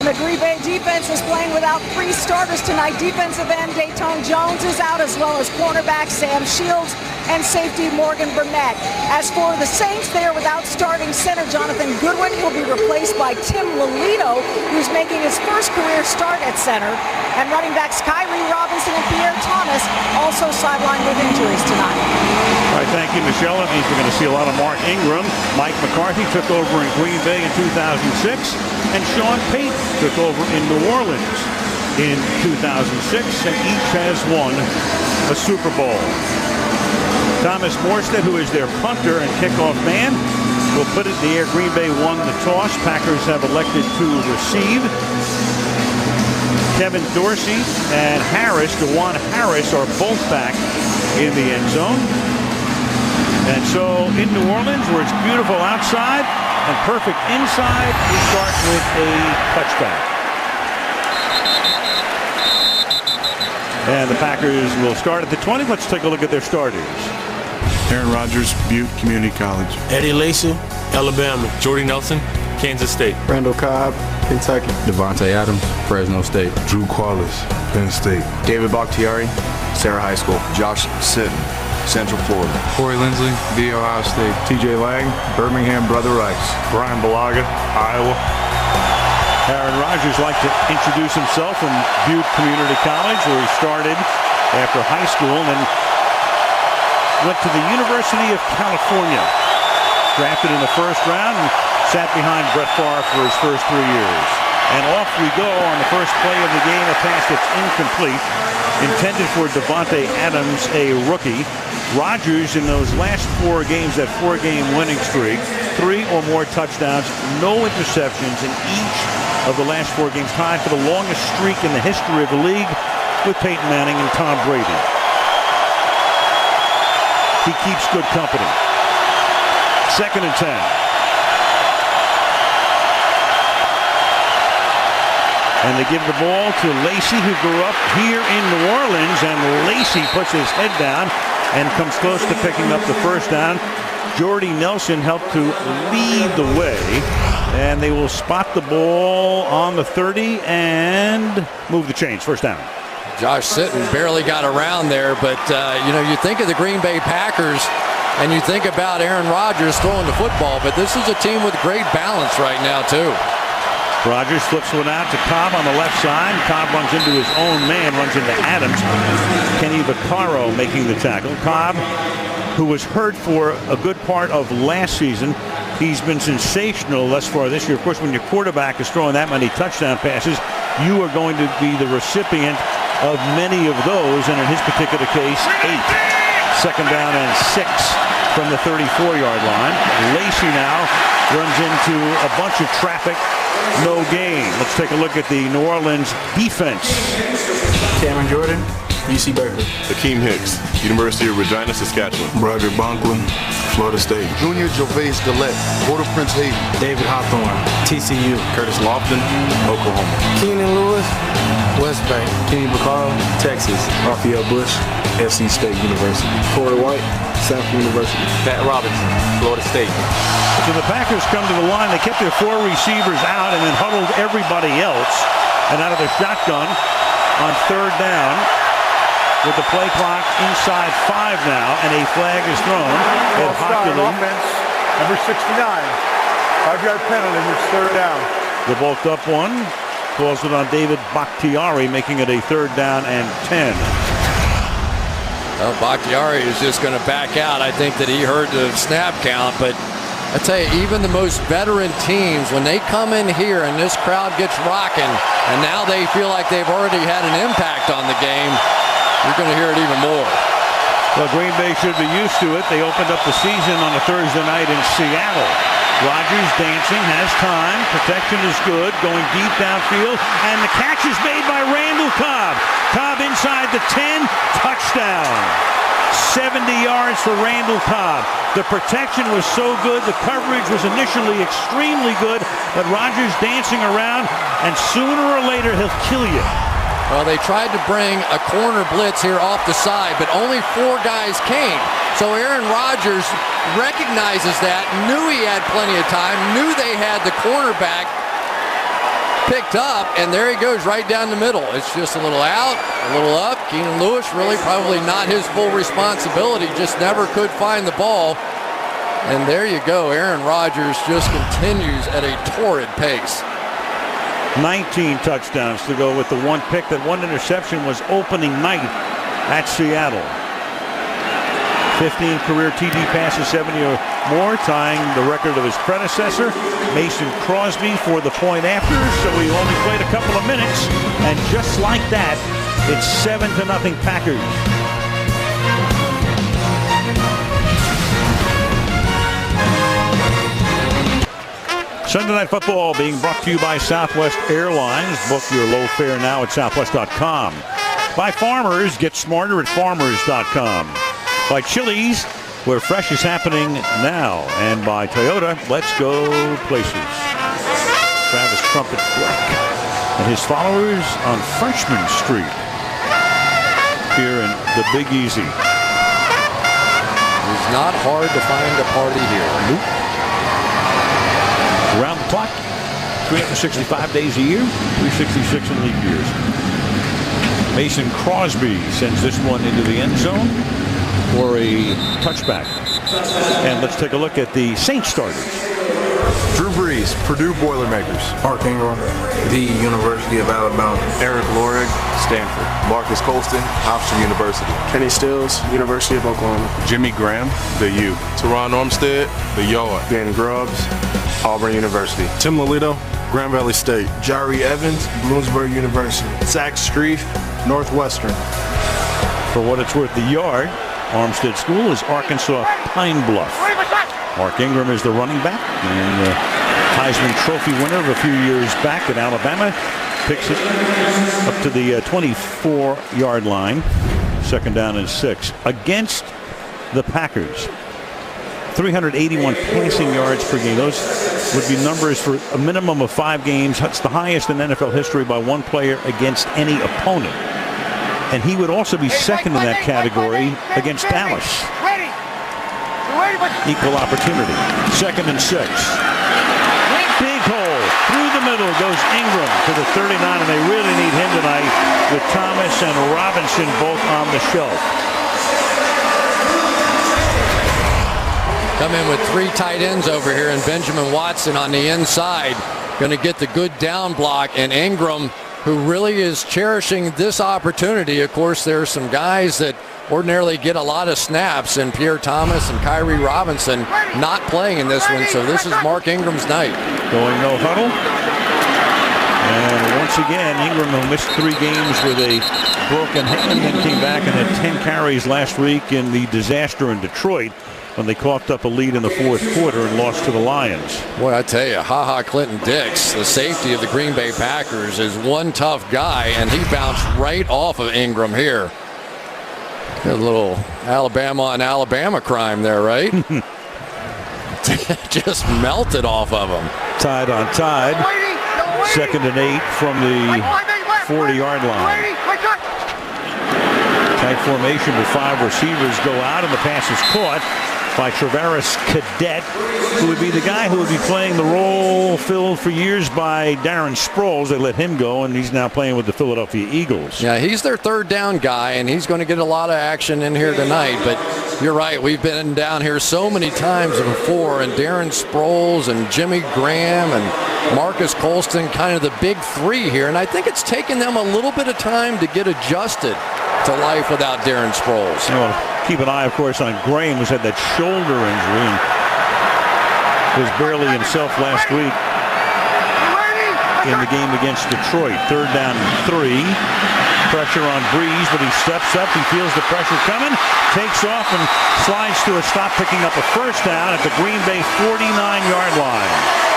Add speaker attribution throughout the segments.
Speaker 1: The Green Bay defense is playing without 3 starters tonight. Defensive end Dayton Jones is out, as well as cornerback Sam Shields and safety Morgan Burnett. As for the Saints, they are without starting center Jonathan Goodwin. He'll be replaced by Tim Lolito, who's making his first career start at center. And running backs Kyrie Robinson and Pierre Thomas also sidelined with injuries tonight.
Speaker 2: All right, thank you, Michelle. That means we're going to see a lot of Mark Ingram. Mike McCarthy took over in Green Bay in 2006, and Sean Payton took over in New Orleans in 2006, and each has won a Super Bowl. Thomas Morstead, who is their punter and kickoff man, will put it in the air. Green Bay won the toss. Packers have elected to receive. Kevin Dorsey and DeJuan Harris are both back in the end zone. And so in New Orleans, where it's beautiful outside and perfect inside, we start with a touchdown. And the Packers will start at the 20. Let's take a look at their starters.
Speaker 3: Aaron Rodgers, Butte Community College.
Speaker 4: Eddie Lacy, Alabama.
Speaker 5: Jordy Nelson, Kansas State.
Speaker 6: Randall Cobb, Kentucky.
Speaker 7: Devontae Adams, Fresno State.
Speaker 3: Drew Quallis, Penn State.
Speaker 8: David Bakhtiari, Sarah High School.
Speaker 9: Josh Sitton, Central Florida.
Speaker 10: Corey Lindsley, The Ohio State.
Speaker 11: TJ Lang, Birmingham Brother Rice.
Speaker 12: Brian Balaga, Iowa.
Speaker 2: Aaron Rodgers liked to introduce himself from Butte Community College, where he started after high school, and then went to the University of California. Drafted in the first round and sat behind Brett Favre for his first 3 years. And off we go on the first play of the game, a pass that's incomplete, intended for Devontae Adams, a rookie. Rodgers, in those last 4 games, that 4-game winning streak, 3 or more touchdowns, no interceptions in each of the last 4 games, tied for the longest streak in the history of the league with Peyton Manning and Tom Brady. He keeps good company. 2nd and 10. And they give the ball to Lacy, who grew up here in New Orleans, and Lacy puts his head down and comes close to picking up the first down. Jordy Nelson helped to lead the way, and they will spot the ball on the 30 and move the chains. First down.
Speaker 13: Josh Sitton barely got around there, but you think of the Green Bay Packers and you think about Aaron Rodgers throwing the football, but this is a team with great balance right now too.
Speaker 2: Rodgers flips one out to Cobb on the left side. Cobb runs into his own man, runs into Adams. Kenny Vaccaro making the tackle. Cobb, who was hurt for a good part of last season, he's been sensational thus far this year. Of course, when your quarterback is throwing that many touchdown passes, you are going to be the recipient of many of those, and in his particular case, 8. 2nd down and 6 from the 34-yard line. Lacy now runs into a bunch of traffic. No gain. Let's take a look at the New Orleans defense.
Speaker 6: Cameron Jordan, UC Berkeley.
Speaker 3: Akeem Hicks, University of Regina, Saskatchewan.
Speaker 11: Broderick Bonklin, Florida State.
Speaker 9: Junior Gervais Gillette, Port-au-Prince, Haiti.
Speaker 6: David Hawthorne, TCU.
Speaker 3: Curtis Lofton, Oklahoma.
Speaker 6: Keenan Lewis, West Bank.
Speaker 11: Kenny Vaccaro, Texas. Raphael Bush, FC State University. Corey White, South University.
Speaker 5: Pat Robinson, Florida State.
Speaker 2: So the Packers come to the line. They kept their 4 receivers out and then huddled everybody else. And out of the shotgun on 3rd down, with the play clock inside 5 now, and a flag is thrown.
Speaker 12: Offense, number 69. 5-yard penalty, it's 3rd down.
Speaker 2: The bulked up one calls it on David Bakhtiari, making it a 3rd down and 10.
Speaker 13: Well, Bakhtiari is just going to back out. I think that he heard the snap count, but I tell you, even the most veteran teams, when they come in here and this crowd gets rocking, and now they feel like they've already had an impact on the game, you're going to hear it even more.
Speaker 2: Well, Green Bay should be used to it. They opened up the season on a Thursday night in Seattle. Rodgers dancing, has time, protection is good, going deep downfield, and the catch is made by Randall Cobb. Cobb inside the 10, touchdown. 70 yards for Randall Cobb. The protection was so good, the coverage was initially extremely good, but Rodgers dancing around, and sooner or later he'll kill you.
Speaker 13: Well, they tried to bring a corner blitz here off the side, but only 4 guys came. So Aaron Rodgers recognizes that, knew he had plenty of time, knew they had the cornerback, picked up, and there he goes right down the middle. It's just a little out, a little up. Keenan Lewis really probably not his full responsibility, just never could find the ball. And there you go. Aaron Rodgers just continues at a torrid pace.
Speaker 2: 19 touchdowns to go with the one pick. That one interception was opening night at Seattle. 15 career TD passes, 70 or more, tying the record of his predecessor, Mason Crosby, for the point after. So he only played a couple of minutes, and just like that, it's 7-0 Packers. Sunday Night Football being brought to you by Southwest Airlines. Book your low fare now at southwest.com. By Farmers, get smarter at farmers.com. By Chili's, where fresh is happening now. And by Toyota, let's go places. Travis Trumpet Fleck and his followers on Frenchman Street here in the Big Easy.
Speaker 13: It's not hard to find a party here.
Speaker 2: Nope. Around the clock, 365 days a year, 366 in leap years. Mason Crosby sends this one into the end zone for a touchback. And let's take a look at the Saints starters.
Speaker 3: Drew Brees, Purdue Boilermakers.
Speaker 6: Mark Ingram, the University of Alabama.
Speaker 8: Eric Lorig, Stanford.
Speaker 3: Marcus Colston, Hofstra University.
Speaker 11: Kenny Stills, University of Oklahoma.
Speaker 3: Jimmy Graham, the U.
Speaker 10: Teron Armstead, the Yard.
Speaker 11: Ben Grubbs, Auburn University.
Speaker 3: Tim Lolito, Grand Valley State.
Speaker 6: Jari Evans, Bloomsburg University.
Speaker 11: Zach Streif, Northwestern.
Speaker 2: For what it's worth, the Yard, Armstead School, is Arkansas Pine Bluff. Mark Ingram is the running back, and the Heisman Trophy winner of a few years back at Alabama picks it up to the 24-yard line. Second down and 6 against the Packers. 381 passing yards per game. Those would be numbers for a minimum of 5 games. That's the highest in NFL history by one player against any opponent. And he would also be second in that category against Dallas. Equal opportunity. Second and 6. Big hole. Through the middle goes Ingram to the 39, and they really need him tonight with Thomas and Robinson both on the shelf.
Speaker 13: Come in with 3 tight ends over here, and Benjamin Watson on the inside. Going to get the good down block, and Ingram, who really is cherishing this opportunity. Of course, there are some guys that ordinarily get a lot of snaps, and Pierre Thomas and Kyrie Robinson not playing in this one, so this is Mark Ingram's night.
Speaker 2: Going no huddle. And once again, Ingram, who missed 3 games with a broken hand, then came back and had 10 carries last week in the disaster in Detroit when they coughed up a lead in the 4th quarter and lost to the Lions.
Speaker 13: Boy, I tell you, Ha-Ha Clinton-Dix, the safety of the Green Bay Packers, is one tough guy, and he bounced right off of Ingram here. A little Alabama on Alabama crime there, right? Just melted off of him.
Speaker 2: Tied on tied. Second and 8 from the 40-yard line. Tight formation with 5 receivers go out, and the pass is caught by Travaris Cadet, who would be the guy who would be playing the role filled for years by Darren Sproles. They let him go, and he's now playing with the Philadelphia Eagles.
Speaker 13: Yeah, he's their 3rd down guy, and he's going to get a lot of action in here tonight. But you're right, we've been down here so many times before, and Darren Sproles and Jimmy Graham and Marcus Colston, kind of the big 3 here. And I think it's taken them a little bit of time to get adjusted to life without Darren Sproles.
Speaker 2: Well, keep an eye, of course, on Graham, who's had that shoulder injury and was barely himself last week in the game against Detroit. 3rd down and 3. Pressure on Brees, but he steps up. He feels the pressure coming, takes off, and slides to a stop, picking up a 1st down at the Green Bay 49-yard line.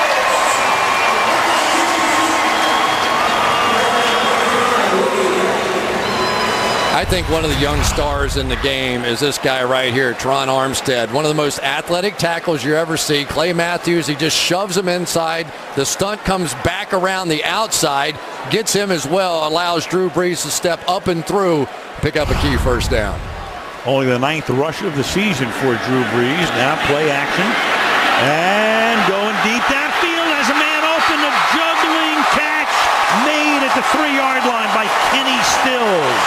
Speaker 13: I think one of the young stars in the game is this guy right here, Teron Armstead. One of the most athletic tackles you ever see. Clay Matthews, he just shoves him inside. The stunt comes back around the outside, gets him as well, allows Drew Brees to step up and through, pick up a key 1st down.
Speaker 2: Only the 9th rush of the season for Drew Brees. Now play action. And going deep downfield as a man open, a juggling catch 3-yard line by Kenny Stills.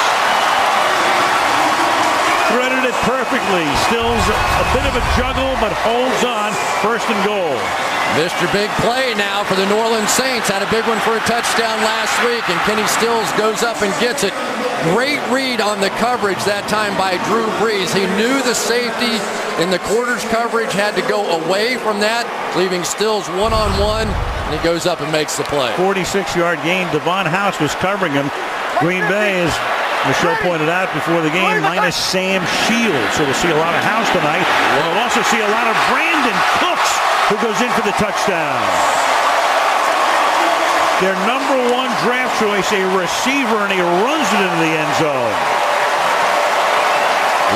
Speaker 2: Threaded it perfectly. Stills a bit of a juggle, but holds on. 1st and goal.
Speaker 13: Mr. Big Play now for the New Orleans Saints. Had a big one for a touchdown last week, and Kenny Stills goes up and gets it. Great read on the coverage that time by Drew Brees. He knew the safety in the quarters coverage had to go away from that, leaving Stills one-on-one, and he goes up and makes the play.
Speaker 2: 46-yard gain. Devon House was covering him. Green Bay, as Michelle pointed out before the game, minus Sam Shields. So we'll see a lot of House tonight. We'll also see a lot of Brandon Cooks, who goes in for the touchdown. Their #1 draft choice, a receiver, and he runs it into the end zone.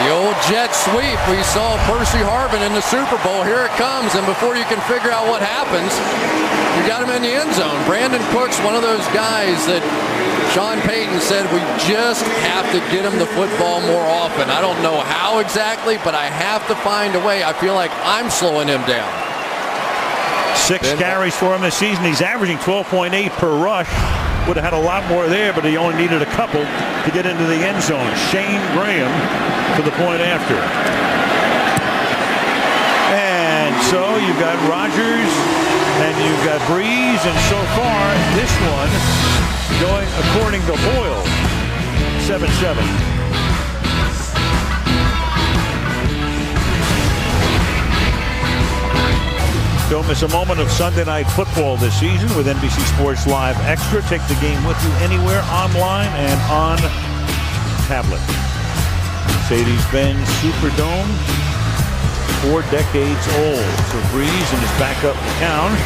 Speaker 13: The old jet sweep. We saw Percy Harvin in the Super Bowl. Here it comes, and before you can figure out what happens, you got him in the end zone. Brandon Cooks, one of those guys that Sean Payton said we just have to get him the football more often. I don't know how exactly, but I have to find a way. I feel like I'm slowing him down.
Speaker 2: 6 carries for him this season. He's averaging 12.8 per rush. Would have had a lot more there, but he only needed a couple to get into the end zone. Shane Graham for the point after. And so you've got Rodgers and you've got Breeze, and so far this one going according to Hoyle, 7-7. Don't miss a moment of Sunday Night Football this season with NBC Sports Live Extra. Take the game with you anywhere, online and on tablet. Mercedes-Benz Superdome, 4 decades old. So Breeze and his backup McCown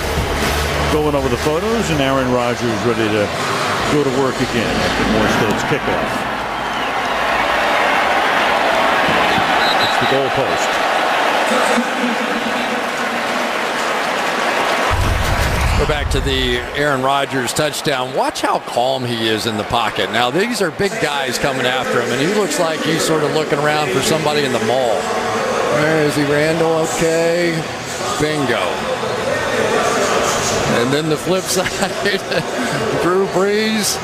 Speaker 2: going over the photos, and Aaron Rodgers ready to go to work again after Morstead's kickoff. It's the goalpost.
Speaker 13: Go back to the Aaron Rodgers touchdown. Watch how calm he is in the pocket. Now, these are big guys coming after him, and he looks like he's sort of looking around for somebody in the mall. Where is he, Randall? Okay. Bingo. And then the flip side, Drew Brees,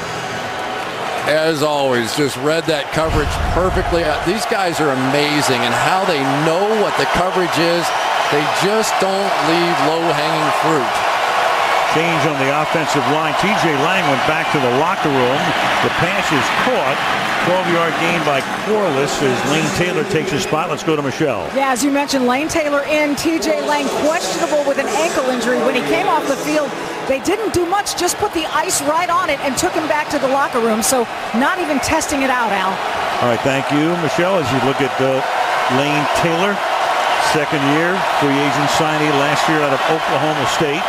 Speaker 13: as always, just read that coverage perfectly. These guys are amazing, and how they know what the coverage is. They just don't leave low-hanging fruit.
Speaker 2: Change on the offensive line. TJ Lang went back to the locker room. The pass is caught. 12-yard gain by Corliss as Lane Taylor takes his spot. Let's go to Michelle.
Speaker 1: Yeah, as you mentioned, Lane Taylor in. TJ Lang questionable with an ankle injury. When he came off the field, they didn't do much, just put the ice right on it and took him back to the locker room. So not even testing it out, Al.
Speaker 2: All right, thank you, Michelle. As you look at Lane Taylor, second year, free agent signee last year out of Oklahoma State.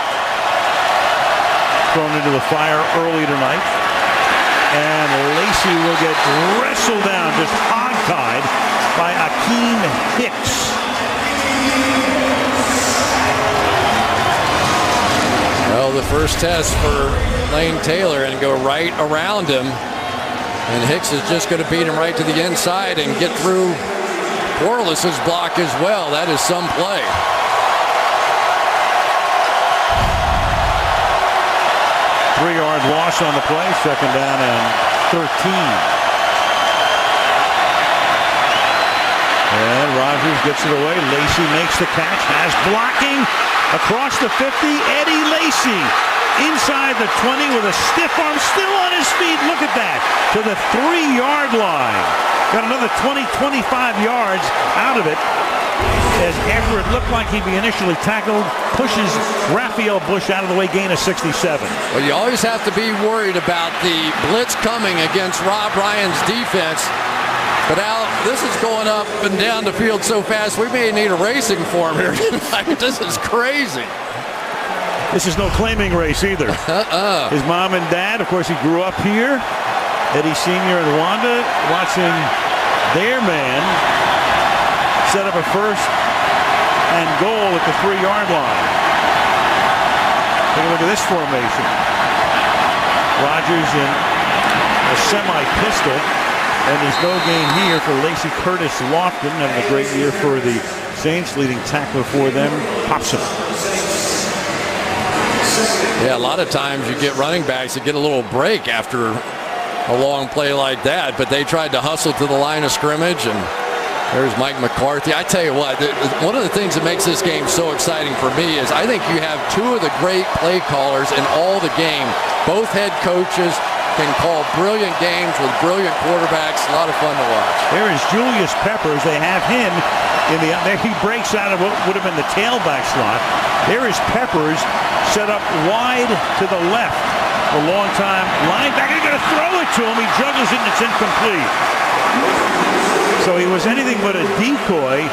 Speaker 2: Thrown into the fire early tonight. And Lacey will get wrestled down, just hog-tied by Akeem Hicks.
Speaker 13: Well, the first test for Lane Taylor, and go right around him. And Hicks is just going to beat him right to the inside and get through Corliss's block as well. That is some play.
Speaker 2: Three-yard loss on the play, second down and 13. And Rodgers gets it away. Lacey makes the catch, has blocking across the 50. Eddie Lacey inside the 20 with a stiff arm, still on his feet. Look at that, to the 3-yard line. Got another 20, 25 yards out of it. As after it looked like he'd be initially tackled, pushes Raphael Bush out of the way, gain of 67.
Speaker 13: Well, you always have to be worried about the blitz coming against Rob Ryan's defense. But Al, this is going up and down the field so fast, we may need a racing form here tonight. This is crazy.
Speaker 2: This is no claiming race either. His mom and dad, of course, he grew up here. Eddie Sr. and Wanda watching their man set up a first and goal at the 3-yard line. Take a look at this formation. Rodgers in a semi-pistol, and there's no gain here for Lacey Curtis Lofton, having a great year for the Saints, leading tackler for them, Hobson.
Speaker 13: Yeah, a lot of times you get running backs that get a little break after a long play like that, but they tried to hustle to the line of scrimmage, and there's Mike McCarthy. I tell you what, one of the things that makes this game so exciting for me is I think you have two of the great play callers in all the game. Both head coaches can call brilliant games with brilliant quarterbacks. A lot of fun to watch.
Speaker 2: There is Julius Peppers. They have him in the. There he breaks out of what would have been the tailback slot. There is Peppers set up wide to the left. A long-time linebacker. They're going to throw it to him. He juggles it and it's incomplete. So he was anything but a decoy.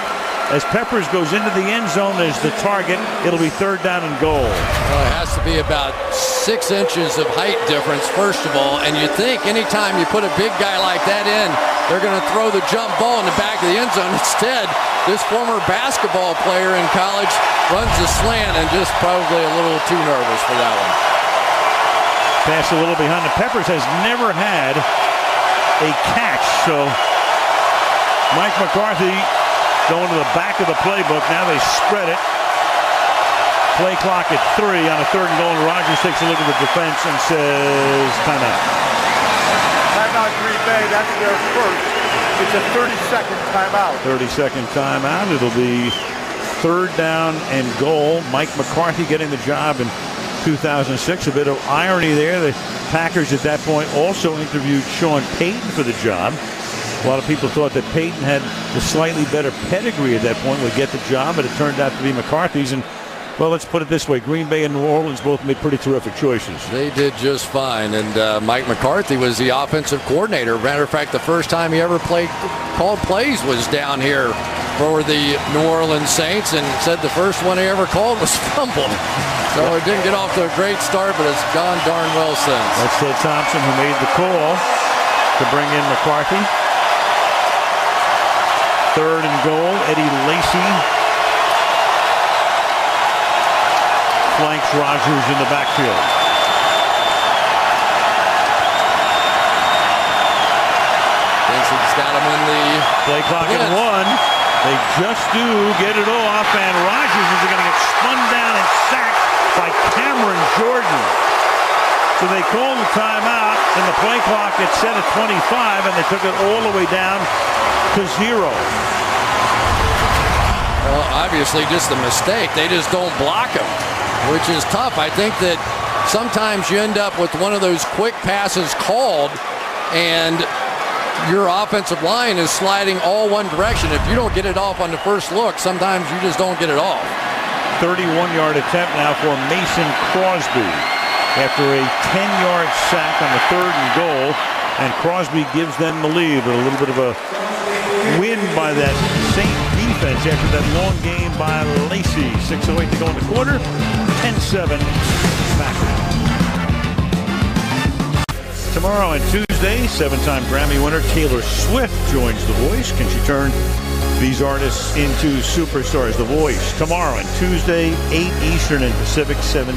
Speaker 2: As Peppers goes into the end zone as the target, it'll be 3rd down and goal.
Speaker 13: Well, it has to be about 6 inches of height difference, first of all. And you think anytime you put a big guy like that in, they're going to throw the jump ball in the back of the end zone. Instead, this former basketball player in college runs the slant and just probably a little too nervous for that one.
Speaker 2: Pass a little behind. The Peppers has never had a catch, so Mike McCarthy going to the back of the playbook. Now they spread it. Play clock at 3 on a 3rd and goal. And Rodgers takes a look at the defense and says, timeout.
Speaker 12: Timeout Green Bay. That's their first. It's a 30-second timeout.
Speaker 2: 30-second timeout. It'll be 3rd down and goal. Mike McCarthy getting the job in 2006. A bit of irony there. The Packers at that point also interviewed Sean Payton for the job. A lot of people thought that Payton had the slightly better pedigree at that point, would get the job, but it turned out to be McCarthy's. And, well, let's put it this way. Green Bay and New Orleans both made pretty terrific choices.
Speaker 13: They did just fine. And Mike McCarthy was the offensive coordinator. Matter of fact, the first time he ever called plays was down here for the New Orleans Saints, and said the first one he ever called was fumbled. So it didn't get off to a great start, but it's gone darn well since.
Speaker 2: That's Ted Thompson who made the call to bring in McCarthy. 3rd and goal. Eddie Lacy flanks Rodgers in the backfield.
Speaker 13: Vincent's got him in the
Speaker 2: play clock at 1. They just do get it off, and Rodgers is going to get spun down and sacked by Cameron Jordan. So they called the timeout, and the play clock gets set at 25, and they took it all the way down to 0.
Speaker 13: Well, obviously just a mistake. They just don't block him, which is tough. I think that sometimes you end up with one of those quick passes called, and your offensive line is sliding all one direction. If you don't get it off on the first look, sometimes you just don't get it off.
Speaker 2: 31-yard attempt now for Mason Crosby after a 10-yard sack on the 3rd and goal, and Crosby gives them the lead, but a little bit of a win by that Saint defense after that long game by Lacy. 6:08 to go in the quarter. 10-7 Packers. Tomorrow and Tuesday, 7-time Grammy winner Taylor Swift joins The Voice. Can she turn these artists into superstars? The Voice tomorrow and Tuesday, 8 Eastern and Pacific, 7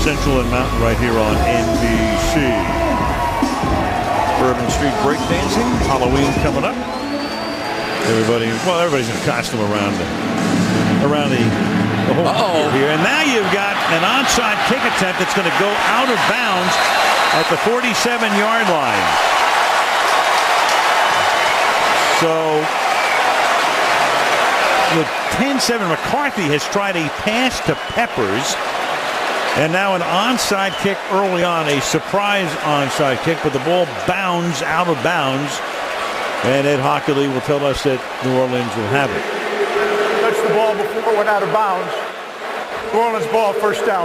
Speaker 2: Central and Mountain, right here on NBC. Bourbon Street breakdancing, Halloween coming up. Everybody's in costume around the whole here. And now you've got an onside kick attempt that's going to go out of bounds at the 47-yard line. So with 10-7, McCarthy has tried a pass to Peppers, and now an onside kick early on, a surprise onside kick, but the ball bounds out of bounds. And Ed Hockley will tell us that New Orleans will have it.
Speaker 12: Touched the ball before it went out of bounds. New Orleans ball, 1st down.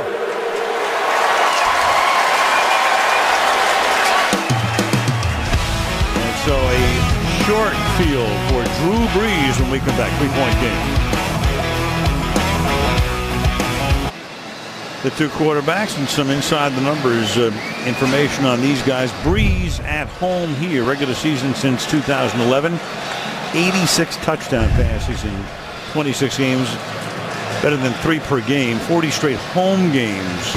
Speaker 2: And so a short field for Drew Brees when we come back. 3-point game. The two quarterbacks and some inside the numbers information on these guys. Brees at home here, regular season since 2011. 86 touchdown passes in 26 games, better than 3 per game. 40 straight home games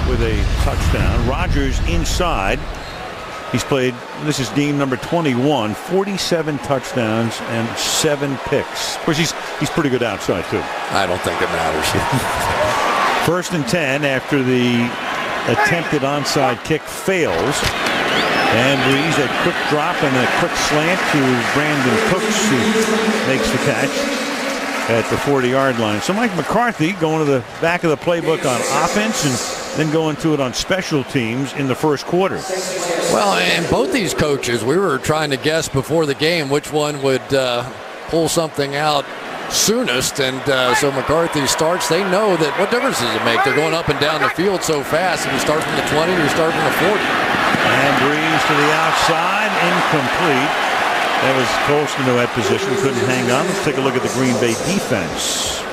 Speaker 2: with a touchdown. Rodgers inside. He's played, this is game number 21, 47 touchdowns and 7 picks. Of course, he's pretty good outside, too.
Speaker 13: I don't think it matters.
Speaker 2: First and 10 after the attempted onside kick fails. And Breeze, a quick drop and a quick slant to Brandon Cooks, who makes the catch at the 40-yard line. So Mike McCarthy going to the back of the playbook on offense and then going to it on special teams in the first quarter.
Speaker 13: Well, and both these coaches, we were trying to guess before the game which one would pull something out soonest, and so McCarthy starts. They know that what difference does it make? They're going up and down the field so fast. If you start from the 20 or you start from the 40.
Speaker 2: And Breeze to the outside, incomplete. That was Colston who had position, couldn't hang on. Let's take a look at the Green Bay defense.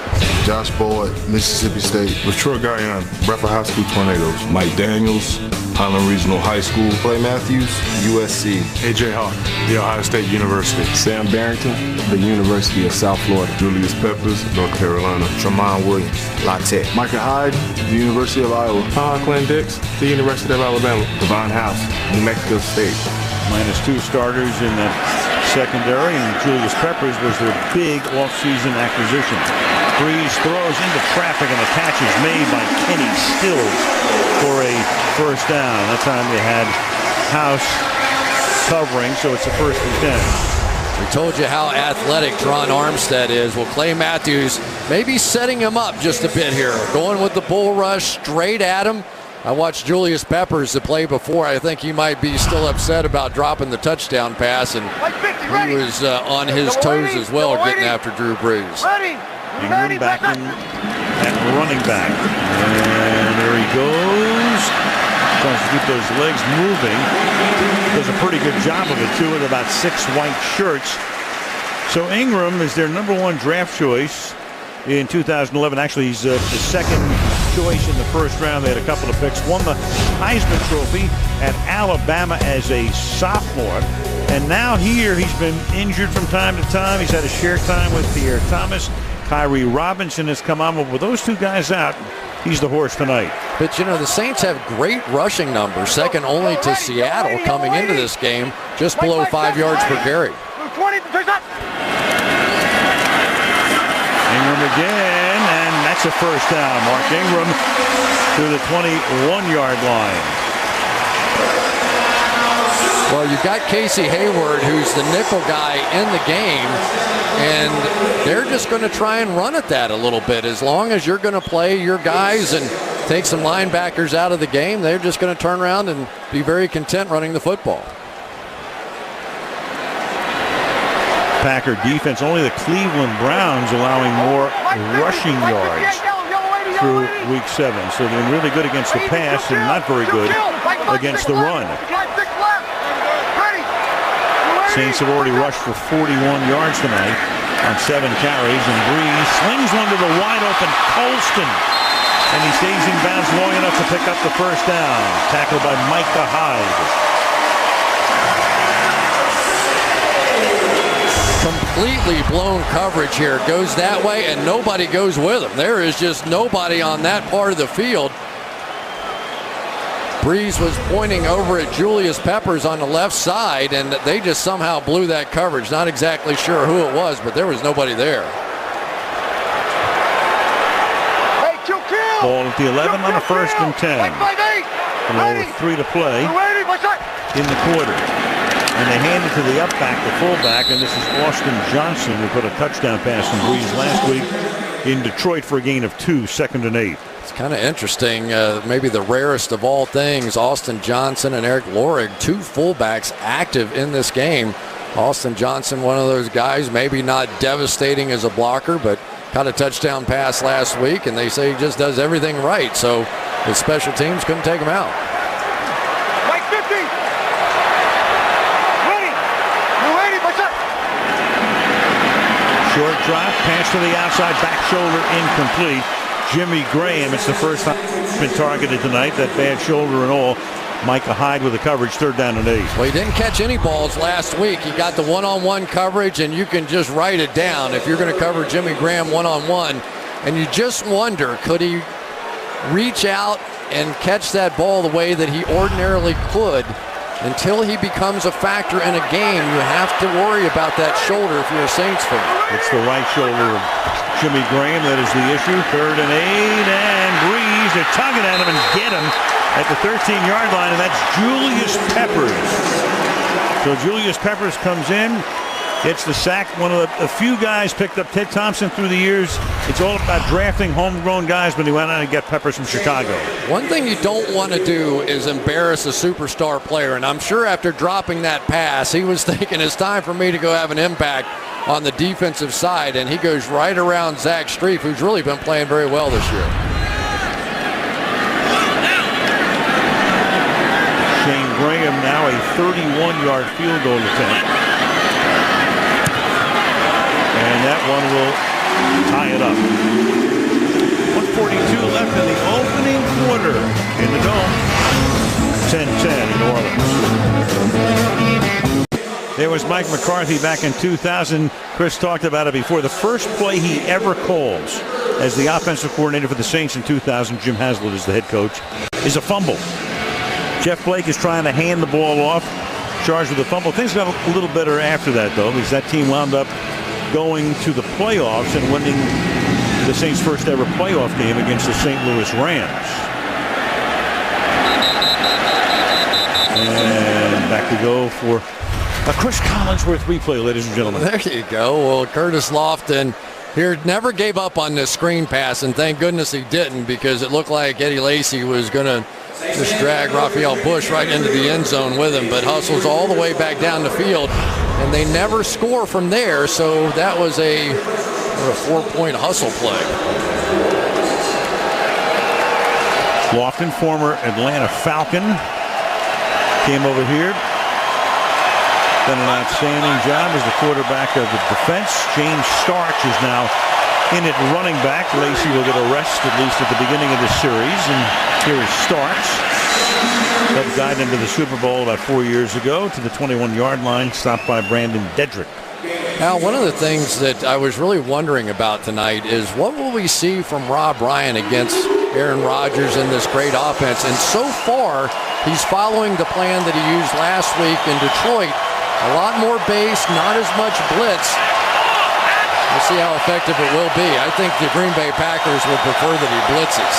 Speaker 3: Josh Boyd, Mississippi State.
Speaker 10: Latroy Guyan, Bradford High School Tornadoes. Mike Daniels, Highland Regional High School.
Speaker 3: Clay Matthews, USC.
Speaker 10: AJ Hawk, The Ohio State University.
Speaker 11: Sam Barrington, the University of South Florida.
Speaker 10: Julius Peppers, North Carolina.
Speaker 6: Tremont Williams, La Tech.
Speaker 3: Micah Hyde, the University of Iowa.
Speaker 10: Clint Dix, the University of Alabama.
Speaker 6: Devon House, New Mexico State.
Speaker 2: -2 starters in that secondary, and Julius Peppers was their big offseason acquisition. Breeze throws into traffic, and the catch is made by Kenny Stills for a first down. That time they had House covering, so it's a first and 10.
Speaker 13: We told you how athletic Tron Armstead is. Well, Clay Matthews maybe setting him up just a bit here. Going with the bull rush straight at him. I watched Julius Peppers the play before. I think he might be still upset about dropping the touchdown pass, and he was on his toes as well getting after Drew Brees.
Speaker 2: Ingram back in at running back. And there he goes. Tries to keep those legs moving. Does a pretty good job of it, too, with about 6 white shirts. So Ingram is their #1 draft choice in 2011. Actually, he's the second choice in the first round. They had a couple of picks. Won the Heisman Trophy at Alabama as a sophomore. And now here he's been injured from time to time. He's had a share time with Pierre Thomas. Kyrie Robinson has come on, but with those two guys out, he's the horse tonight.
Speaker 13: But, you know, the Saints have great rushing numbers, second only to Seattle coming into this game, just below 5 yards per carry.
Speaker 2: Ingram again, and that's a first down. Mark Ingram to the 21-yard line.
Speaker 13: Well, you've got Casey Hayward, who's the nickel guy in the game, and they're just going to try and run at that a little bit. As long as you're going to play your guys and take some linebackers out of the game, they're just going to turn around and be very content running the football.
Speaker 2: Packer defense, only the Cleveland Browns allowing more rushing yards through week 7. So they're really good against the pass and not very good against the run. Saints have already rushed for 41 yards tonight on 7 carries, and Breeze slings one to the wide open Colston, and he stays in bounds long enough to pick up the first down. Tackled by Micah Hyde.
Speaker 13: Completely blown coverage here. Goes that way and nobody goes with him. There is just nobody on that part of the field. Breeze was pointing over at Julius Peppers on the left side, and they just somehow blew that coverage. Not exactly sure who it was, but there was nobody there.
Speaker 2: Ball at the 11 on a first and 10. And over 3 to play in the quarter. And they hand it to the up back, the fullback, and this is Austin Johnson, who put a touchdown pass in Breeze last week in Detroit for a gain of 2, 2nd and 8.
Speaker 13: It's kind of interesting, maybe the rarest of all things, Austin Johnson and Eric Lorig, 2 fullbacks active in this game. Austin Johnson, one of those guys, maybe not devastating as a blocker, but caught a touchdown pass last week, and they say he just does everything right. So the special teams couldn't take him out.
Speaker 2: Short drop, pass to the outside, back shoulder, incomplete. Jimmy Graham, it's the first time he's been targeted tonight, that bad shoulder and all. Micah Hyde with the coverage, 3rd down and 8.
Speaker 13: Well, he didn't catch any balls last week. He got the one-on-one coverage, and you can just write it down. If you're going to cover Jimmy Graham one-on-one, and you just wonder, could he reach out and catch that ball the way that he ordinarily could? Until he becomes a factor in a game, you have to worry about that shoulder if you're a Saints fan.
Speaker 2: It's the right shoulder of Jimmy Graham that is the issue. 3rd and 8, and Breeze squeeze. They're tugging at him and get him at the 13-yard line, and that's Julius Peppers. So Julius Peppers comes in, gets the sack. One of the few guys picked up Ted Thompson through the years. It's all about drafting homegrown guys, but he went out and got Peppers from Chicago.
Speaker 13: One thing you don't want to do is embarrass a superstar player, and I'm sure after dropping that pass, he was thinking it's time for me to go have an impact on the defensive side, and he goes right around Zach Strief, who's really been playing very well this year.
Speaker 2: Shane Graham now a 31-yard field goal attempt. And that one will tie it up. 1:42 left in the opening quarter in the Dome. 10-10 New Orleans. There was Mike McCarthy back in 2000. Chris talked about it before. The first play he ever calls as the offensive coordinator for the Saints in 2000, Jim Haslett is the head coach, is a fumble. Jeff Blake is trying to hand the ball off, charged with a fumble. Things got a little better after that, though, because that team wound up going to the playoffs and winning the Saints' first ever playoff game against the St. Louis Rams. And back to go for a Chris Collinsworth replay, ladies and gentlemen.
Speaker 13: There you go. Well, Curtis Lofton here never gave up on this screen pass, and thank goodness he didn't, because it looked like Eddie Lacy was going to just drag Raphael Bush right into the end zone with him, but hustles all the way back down the field, and they never score from there, so that was a 4-point hustle play.
Speaker 2: Lofton, former Atlanta Falcon, came over here. Done an outstanding job as the quarterback of the defense. James Starch is now in at running back. Lacy will get a rest, at least at the beginning of the series. And here is Starch. Helped guide into the Super Bowl about 4 years ago to the 21-yard line, stopped by Brandon Dedrick.
Speaker 13: Now, one of the things that I was really wondering about tonight is what will we see from Rob Ryan against Aaron Rodgers in this great offense? And so far, he's following the plan that he used last week in Detroit. A lot more base, not as much blitz. We'll see how effective it will be. I think the Green Bay Packers would prefer that he blitzes.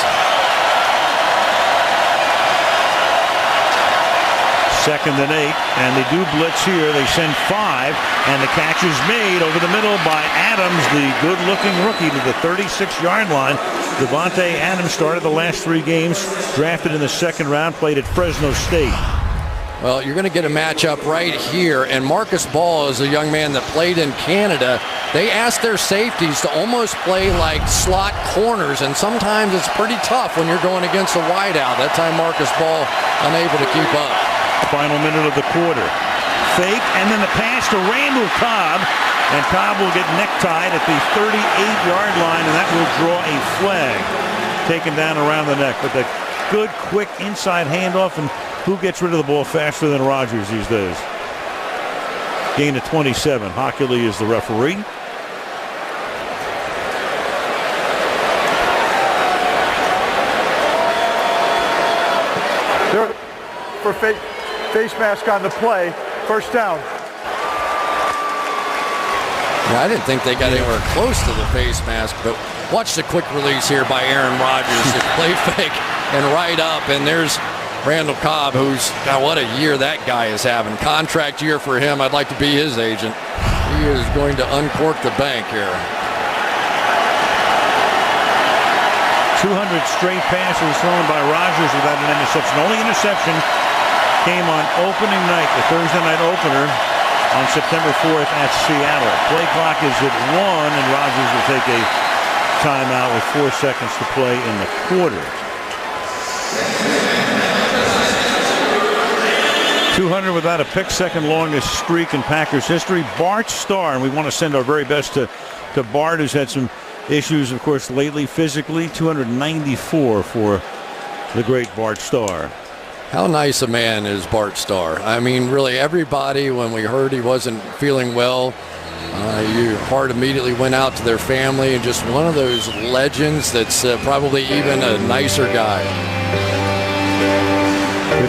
Speaker 2: 2nd and 8, and they do blitz here. They send 5, and the catch is made over the middle by Adams, the good-looking rookie, to the 36-yard line. Devontae Adams started the last 3 games, drafted in the 2nd round, played at Fresno State.
Speaker 13: Well, you're going to get a matchup right here, and Marcus Ball is a young man that played in Canada. They ask their safeties to almost play like slot corners, and sometimes it's pretty tough when you're going against a wideout. That time Marcus Ball unable to keep up.
Speaker 2: Final minute of the quarter. Fake, and then the pass to Randall Cobb, and Cobb will get necktied at the 38-yard line, and that will draw a flag taken down around the neck. But the good, quick inside handoff, and who gets rid of the ball faster than Rodgers these days? Gain of 27. Hockley is the referee.
Speaker 12: For face mask on the play, first down.
Speaker 13: Yeah, I didn't think they got anywhere close to the face mask, but watch the quick release here by Aaron Rodgers. The play fake and right up, and there's Randall Cobb, who's, God, what a year that guy is having. Contract year for him. I'd like to be his agent. He is going to uncork the bank here.
Speaker 2: 200 straight passes thrown by Rodgers without an interception. The only interception came on opening night, the Thursday night opener on September 4th at Seattle. Play clock is at 1, and Rodgers will take a timeout with 4 seconds to play in the quarter. 200 without a pick, second longest streak in Packers history. Bart Starr, and we want to send our very best to Bart, who's had some issues, of course, lately physically. 294 for the great Bart Starr.
Speaker 13: How nice a man is Bart Starr. I mean, really, everybody, when we heard he wasn't feeling well, your heart immediately went out to their family, and just one of those legends that's probably even a nicer guy.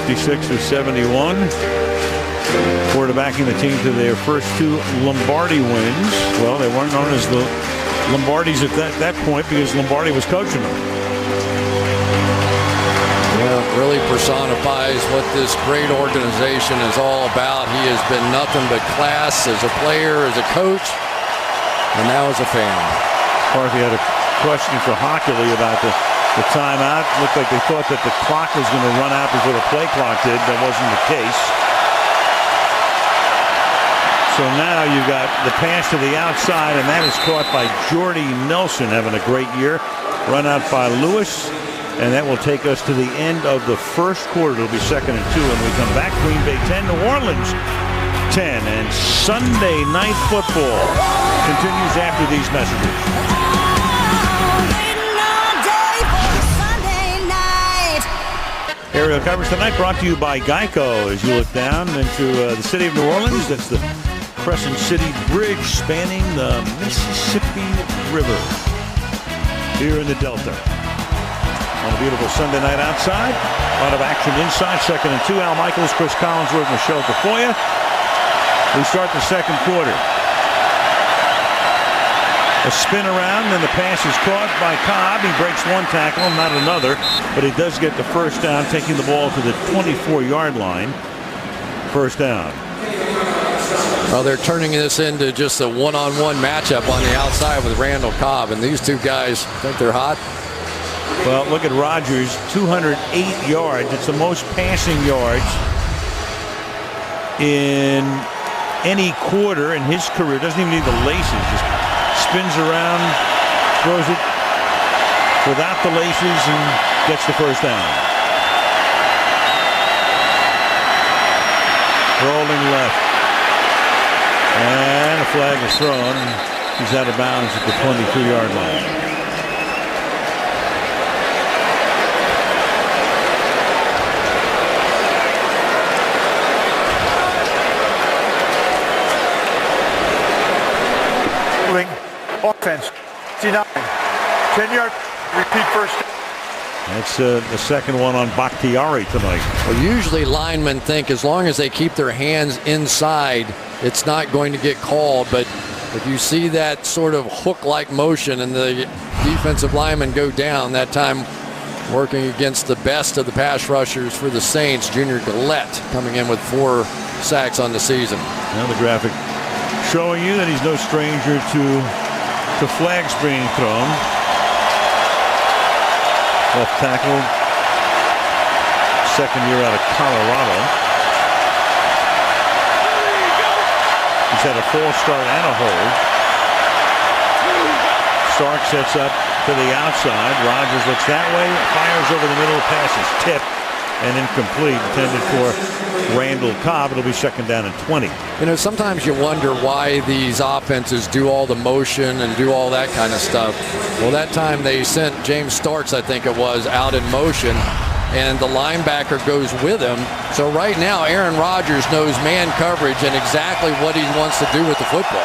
Speaker 2: 56 of 71. Quarterbacking the team to their first 2 Lombardi wins. Well, they weren't known as the Lombardis at that point because Lombardi was coaching them.
Speaker 13: really personifies what this great organization is all about. He has been nothing but class as a player, as a coach, and now as a fan.
Speaker 2: Carthy had a question for Hockley about the timeout. Looked like they thought that the clock was going to run out before the play clock did. That wasn't the case. So now you've got the pass to the outside, and that is caught by Jordy Nelson, having a great year. Run out by Lewis, and that will take us to the end of the first quarter. It'll be 2nd and 2, and we come back. Green Bay 10, New Orleans 10, and Sunday Night Football continues after these messages. Aerial coverage tonight brought to you by Geico. As you look down into the city of New Orleans, that's the Crescent City Bridge spanning the Mississippi River here in the Delta. On a beautiful Sunday night outside. A lot of action inside. 2nd and 2. Al Michaels, Chris Collinsworth, Michelle Tafoya. We start the second quarter. A spin around, then the pass is caught by Cobb. He breaks one tackle, not another, but he does get the first down, taking the ball to the 24-yard line. First down.
Speaker 13: Well, they're turning this into just a one-on-one matchup on the outside with Randall Cobb, and these two guys think they're hot.
Speaker 2: Well, look at Rodgers, 208 yards. It's the most passing yards in any quarter in his career. Doesn't even need the laces. Just spins around, throws it without the laces, and gets the first down. Rolling left. And a flag is thrown. He's out of bounds at the 22-yard line.
Speaker 12: Offense, 69, 10-yard, repeat first.
Speaker 2: That's the second one on Bakhtiari tonight.
Speaker 13: Well, usually linemen think as long as they keep their hands inside, it's not going to get called. But if you see that sort of hook-like motion and the defensive linemen go down, that time working against the best of the pass rushers for the Saints, Junior Gillette coming in with 4 sacks on the season.
Speaker 2: Now the graphic showing you that he's no stranger to flags being thrown. Left tackle, second year out of Colorado. He's had a false start and a hold. Stark sets up to the outside. Rodgers looks that way, fires over the middle, pass is tipped and incomplete, intended for Randall Cobb. It'll be 2nd down and 20.
Speaker 13: You know, sometimes you wonder why these offenses do all the motion and do all that kind of stuff. Well, that time they sent James Starks, I think it was, out in motion, and the linebacker goes with him. So right now, Aaron Rodgers knows man coverage and exactly what he wants to do with the football.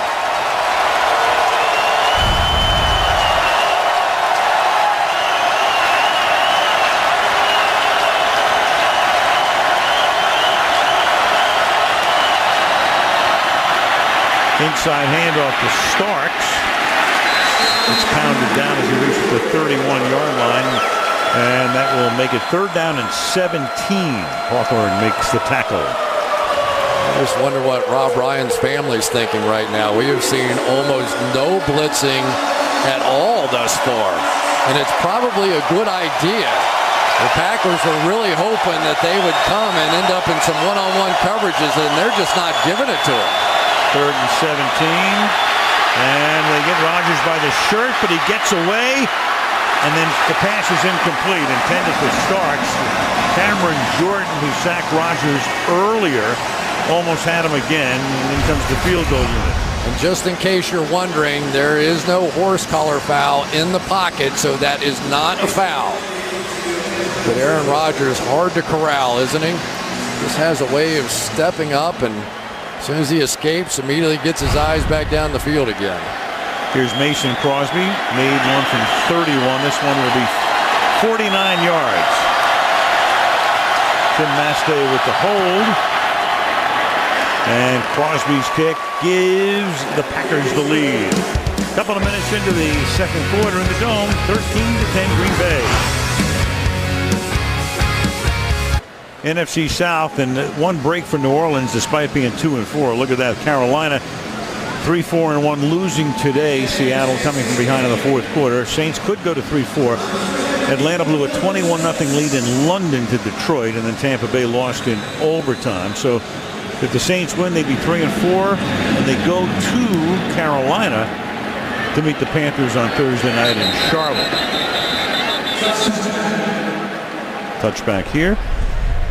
Speaker 2: Inside handoff to Starks. It's pounded down as he reaches the 31-yard line, and that will make it 3rd down and 17. Hawthorne makes the tackle.
Speaker 13: I just wonder what Rob Ryan's family's thinking right now. We have seen almost no blitzing at all thus far, and it's probably a good idea. The Packers were really hoping that they would come and end up in some one-on-one coverages, and they're just not giving it to them.
Speaker 2: 3rd and 17, and they get Rodgers by the shirt, but he gets away, and then the pass is incomplete, intended for Starks. Cameron Jordan, who sacked Rodgers earlier, almost had him again, and then comes the field goal unit.
Speaker 13: And just in case you're wondering, there is no horse collar foul in the pocket, so that is not a foul. But Aaron Rodgers, hard to corral, isn't he? Just has a way of stepping up, and as soon as he escapes, immediately gets his eyes back down the field again.
Speaker 2: Here's Mason Crosby, made one from 31. This one will be 49 yards. Tim Mastay with the hold. And Crosby's kick gives the Packers the lead. A couple of minutes into the second quarter in the Dome, 13-10 Green Bay. NFC South, and one break for New Orleans despite being 2-4. Look at that. Carolina 3-4-1, losing today. Seattle coming from behind in the fourth quarter. Saints could go to 3-4. Atlanta blew a 21-0 lead in London to Detroit, and then Tampa Bay lost in overtime. So if the Saints win, they'd be 3-4, and they go to Carolina to meet the Panthers on Thursday night in Charlotte. Touchback here.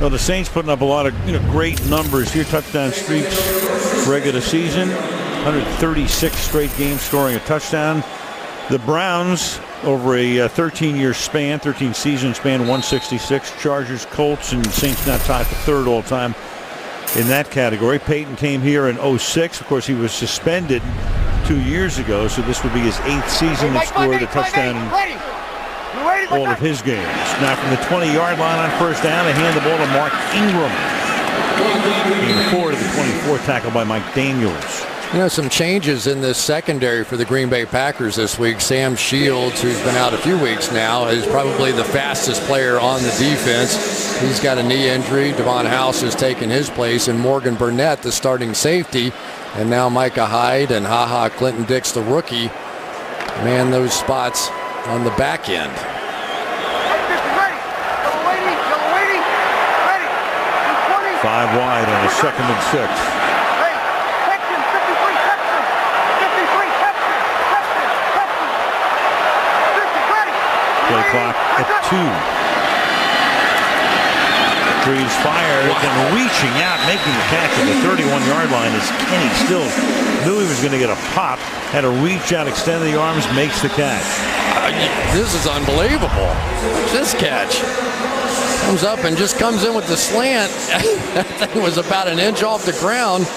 Speaker 2: Well, the Saints putting up a lot of great numbers here. Touchdown streaks regular season. 136 straight games scoring a touchdown. The Browns over a 13-year span, 13-season span, 166. Chargers, Colts, and Saints now tied for third all time in that category. Peyton came here in 06. Of course, he was suspended 2 years ago, so this would be his 8th season. He scored a touchdown in all of his games. Now from the 20-yard line on first down, they hand the ball to Mark Ingram. Game 4 to the 24, tackle by Mike Daniels.
Speaker 13: Some changes in this secondary for the Green Bay Packers this week. Sam Shields, who's been out a few weeks now, is probably the fastest player on the defense. He's got a knee injury. Devon House has taken his place, and Morgan Burnett, the starting safety, and now Micah Hyde and Clinton Dix, the rookie, man those spots on the back end.
Speaker 2: 5 wide on a 2nd and 6. Play clock at 2. Breeze fires and reaching out, making the catch at the 31-yard line as Kenny Stills knew he was going to get a pop. Had to reach out, extend the arms, makes the catch.
Speaker 13: This is unbelievable. This catch comes up and just comes in with the slant. That thing was about an inch off the ground.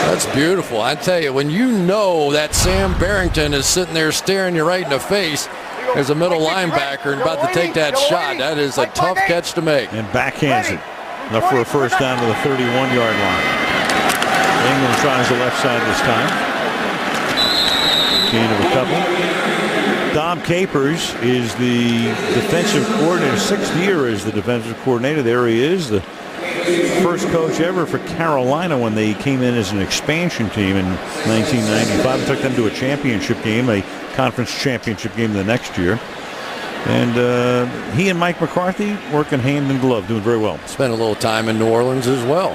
Speaker 13: That's beautiful. I tell you, when you know that Sam Barrington is sitting there staring you right in the face as a middle linebacker and about to take that shot, that is a tough catch to make.
Speaker 2: And backhands it. Enough for a first down to the 31-yard line. England tries the left side this time. Gain of a couple. Dom Capers is the defensive coordinator, 6th year as the defensive coordinator. There he is, the first coach ever for Carolina when they came in as an expansion team in 1995. It took them to a championship game, a conference championship game the next year. And he and Mike McCarthy working hand in glove, doing very well.
Speaker 13: Spent a little time in New Orleans as well.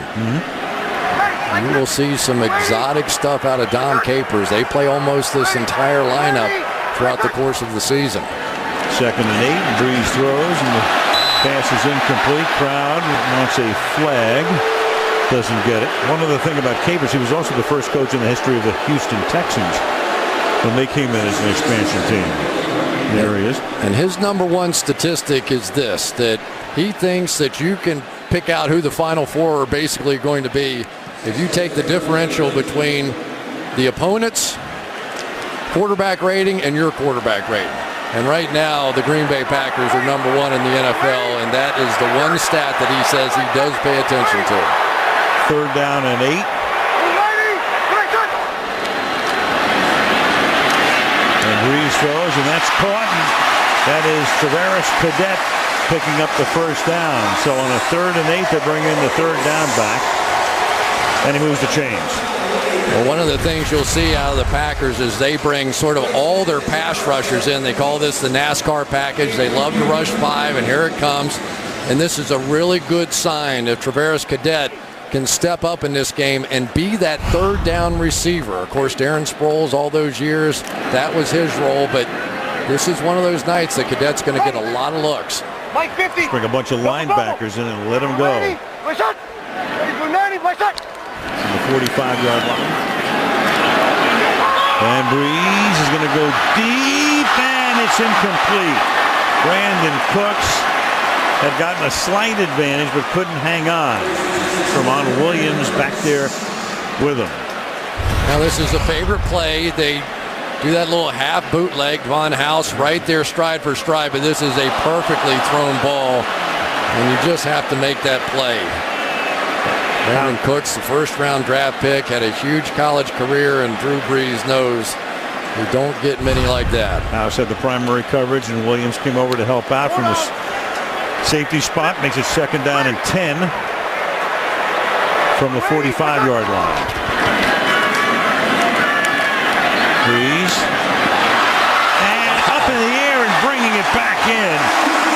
Speaker 13: You will see some exotic stuff out of Dom Capers. They play almost this entire lineup throughout the course of the season.
Speaker 2: 2nd and 8, and Breeze throws, and the pass is incomplete. Crowd wants a flag. Doesn't get it. One other thing about Capers, he was also the first coach in the history of the Houston Texans when they came in as an expansion team. There he is.
Speaker 13: And his #1 statistic is this, that he thinks that you can pick out who the Final Four are basically going to be if you take the differential between the opponent's quarterback rating and your quarterback rating. And right now, the Green Bay Packers are #1 in the NFL, and that is the one stat that he says he does pay attention to.
Speaker 2: 3rd down and 8. And Breeze throws, and that's caught. And that is Travaris Cadet picking up the first down. So on a 3rd and 8, they bring in the 3rd down back, and he moves the chains.
Speaker 13: Well, one of the things you'll see out of the Packers is they bring sort of all their pass rushers in. They call this the NASCAR package. They love to rush 5, and here it comes. And this is a really good sign if Travaris Cadet can step up in this game and be that 3rd down receiver. Of course, Darren Sproles, all those years, that was his role. But this is one of those nights that Cadet's going to get a lot of looks.
Speaker 2: Let's bring a bunch of linebackers in and let them go. The 45-yard line. And Breeze is going to go deep, and it's incomplete. Brandon Cooks had gotten a slight advantage but couldn't hang on. Vermont Williams back there with him.
Speaker 13: Now this is a favorite play. They do that little half bootleg. Von House right there stride for stride, but this is a perfectly thrown ball, and you just have to make that play. Brandon Cooks, the first-round draft pick, had a huge college career, and Drew Brees knows you don't get many like that.
Speaker 2: House had the primary coverage, and Williams came over to help out from the Safety spot makes it 2nd down and 10 from the 45-yard line. Breeze. And up in the air and bringing it back in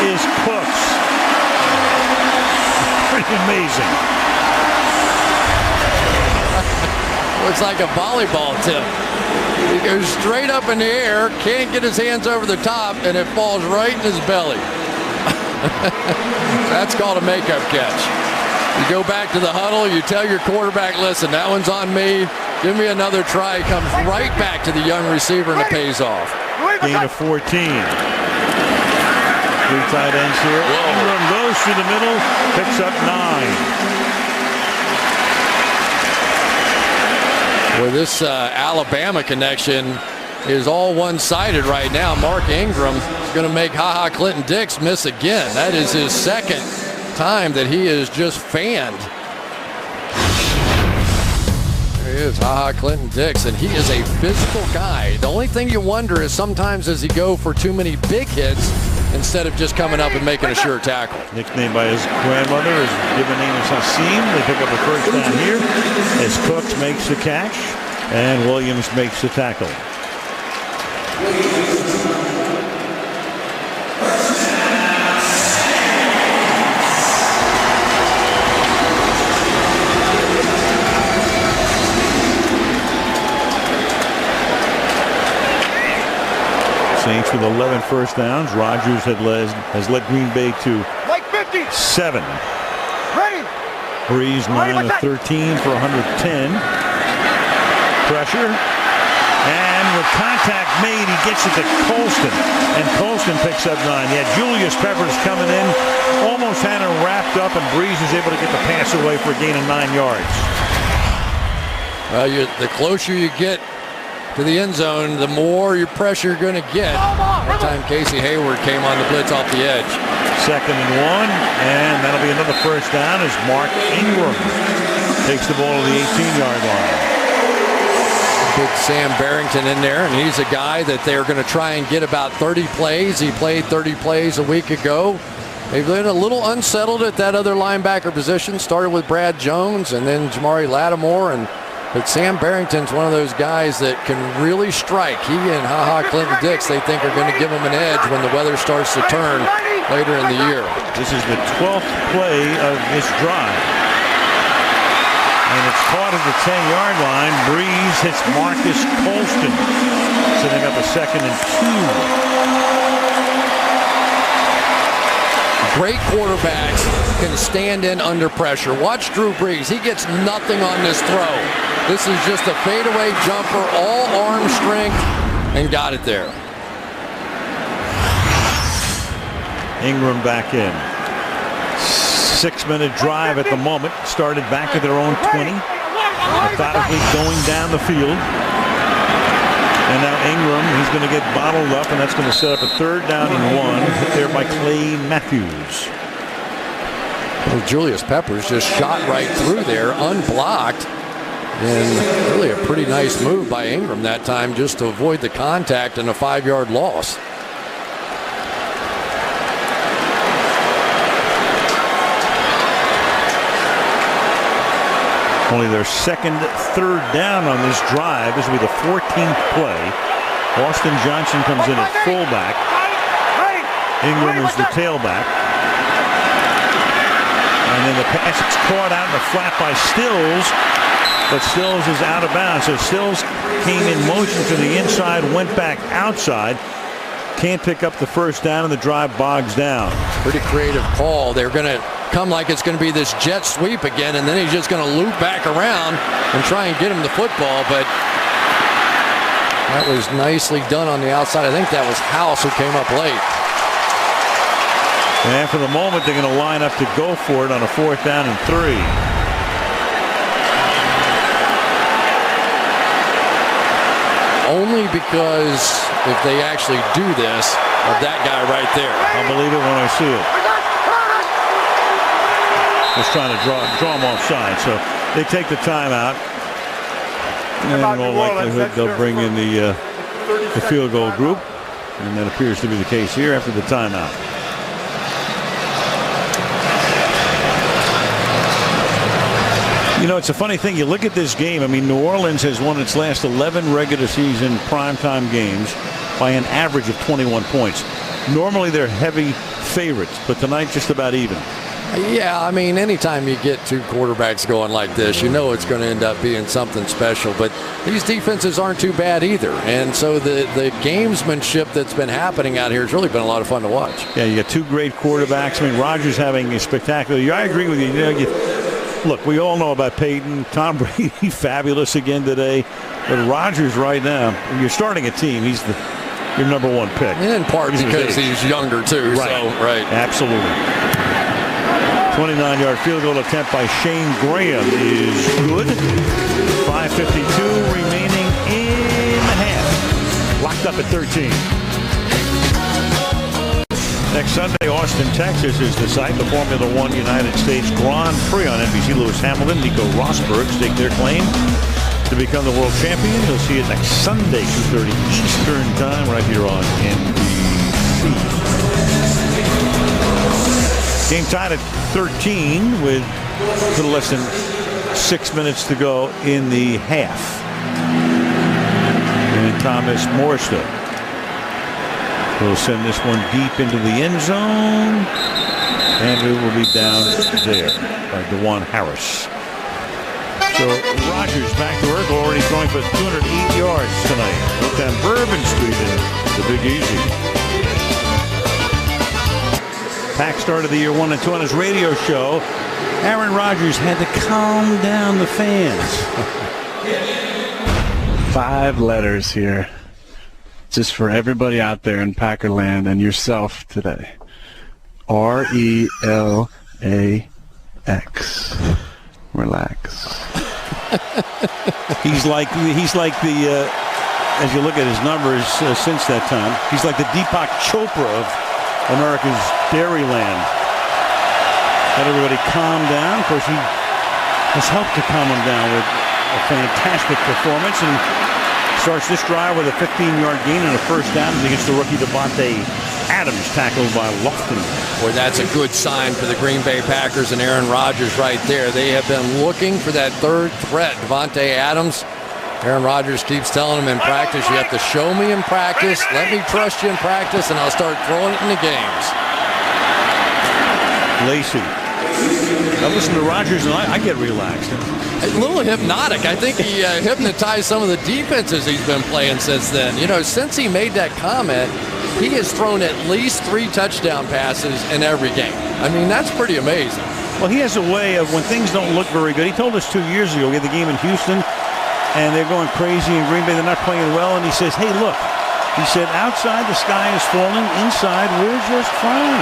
Speaker 2: is Cooks. Pretty amazing.
Speaker 13: Looks like a volleyball tip. He goes straight up in the air, can't get his hands over the top, and it falls right in his belly. That's called a makeup catch. You go back to the huddle, you tell your quarterback, listen, that one's on me. Give me another try. He comes right back to the young receiver, and it pays off.
Speaker 2: Gain of 14. 3 tight ends here. Ingram goes through the middle, picks up 9.
Speaker 13: Well, this Alabama connection is all one-sided right now. Mark Ingram is going to make Ha-Ha Clinton-Dix miss again. That is his 2nd time that he is just fanned. There he is, Ha-Ha Clinton-Dix, and he is a physical guy. The only thing you wonder is sometimes does he go for too many big hits instead of just coming up and making a sure tackle.
Speaker 2: Nicknamed by his grandmother, his given name is Hassim. They pick up a 1st down here as Cooks makes the catch and Williams makes the tackle. Saints with 11 first downs. Rodgers has led Green Bay to 7. Breeze 9 of 13 for 110. Pressure. And with contact made, he gets it to Colston. And Colston picks up 9. Yeah, Julius Peppers coming in. Almost had him wrapped up, and Breeze is able to get the pass away for a gain of 9 yards.
Speaker 13: Well, the closer you get to the end zone, the more your pressure you're going to get. That time Casey Hayward came on the blitz off the edge.
Speaker 2: 2nd and 1, and that'll be another 1st down as Mark Ingram takes the ball to the 18-yard line.
Speaker 13: Big Sam Barrington in there, and he's a guy that they're going to try and get about 30 plays. He played 30 plays a week ago. They've been a little unsettled at that other linebacker position. Started with Brad Jones and then Jamari Lattimore, but Sam Barrington's one of those guys that can really strike. He and Ha-Ha Clinton-Dix, they think, are going to give him an edge when the weather starts to turn later in the year.
Speaker 2: This is the 12th play of this drive. And it's caught at the 10-yard line. Breeze hits Marcus Colston, setting up a 2nd and 2.
Speaker 13: Great quarterbacks can stand in under pressure. Watch Drew Brees. He gets nothing on this throw. This is just a fadeaway jumper, all arm strength, and got it there.
Speaker 2: Ingram back in. 6-minute drive at the moment. Started back at their own 20. Methodically going down the field. And now Ingram, he's going to get bottled up, and that's going to set up a 3rd down and 1. Hit there by Clay Matthews.
Speaker 13: Well, Julius Peppers just shot right through there, unblocked. And really a pretty nice move by Ingram that time just to avoid the contact and a 5-yard loss.
Speaker 2: Only their 2nd 3rd down on this drive. This will be the 14th play. Austin Johnson comes in at fullback. Ingram is the tailback. And then the pass is caught out in the flat by Stills. But Stills is out of bounds. So Stills came in motion to the inside, went back outside. Can't pick up the 1st down, and the drive bogs down.
Speaker 13: Pretty creative call. They're going to come like it's going to be this jet sweep again, and then he's just going to loop back around and try and get him the football. But that was nicely done on the outside. I think that was House who came up late.
Speaker 2: And for the moment, they're going to line up to go for it on a 4th down and 3.
Speaker 13: Only because if they actually do this, of that guy right there.
Speaker 2: I'll believe it when I see it. Just trying to draw him offside. So they take the timeout. And in all likelihood, they'll bring in the field goal group. And that appears to be the case here after the timeout. You know, it's a funny thing. You look at this game. I mean, New Orleans has won its last 11 regular season primetime games by an average of 21 points. Normally, they're heavy favorites, but tonight just about even.
Speaker 13: Yeah, I mean, anytime you get two quarterbacks going like this, you know it's going to end up being something special. But these defenses aren't too bad either. And so the gamesmanship that's been happening out here has really been a lot of fun to watch.
Speaker 2: Yeah, you got two great quarterbacks. I mean, Rodgers having a spectacular year. I agree with you. Look, we all know about Peyton. Tom Brady, fabulous again today. But Rodgers right now, when you're starting a team, he's your number one pick.
Speaker 13: In part because he's younger, too.
Speaker 2: Right.
Speaker 13: So, right.
Speaker 2: Absolutely. 29-yard field goal attempt by Shane Graham is good. 5:52 remaining in the half. Locked up at 13. Next Sunday, Austin, Texas is the site. The Formula One United States Grand Prix on NBC. Lewis Hamilton, Nico Rosberg stake their claim to become the world champion. You'll see it next Sunday, 2:30 Eastern Time, right here on NBC. Game tied at 13 with a little less than 6 minutes to go in the half. And Thomas Morstead will send this one deep into the end zone. And it will be down there by DeJuan Harris. So Rodgers back to work, already throwing for 208 yards tonight. Look down Bourbon Street in the Big Easy. Pack started the year 1-2 on his radio show. Aaron Rodgers had to calm down the fans.
Speaker 14: 5 letters here, just for everybody out there in Packerland and yourself today. RELAX. Relax.
Speaker 2: He's like the as you look at his numbers since that time, he's like the Deepak Chopra of America's Dairyland. Let everybody calm down. Of course, he has helped to calm them down with a fantastic performance, and starts this drive with a 15-yard gain and a first down against the rookie Devontae Adams, tackled by Lofton.
Speaker 13: Boy, that's a good sign for the Green Bay Packers and Aaron Rodgers right there. They have been looking for that third threat, Devontae Adams. Aaron Rodgers keeps telling him in practice, you have to show me in practice, let me trust you in practice, and I'll start throwing it in the games.
Speaker 2: Lacey. I listen to Rodgers and I get relaxed.
Speaker 13: A little hypnotic. I think he hypnotized some of the defenses he's been playing since then. You know, since he made that comment, he has thrown at least 3 touchdown passes in every game. I mean, that's pretty amazing.
Speaker 2: Well, he has a way of when things don't look very good. He told us 2 years ago, we had the game in Houston, and they're going crazy in Green Bay. They're not playing well. And he says, hey, look. He said, outside the sky is falling. Inside, we're just fine.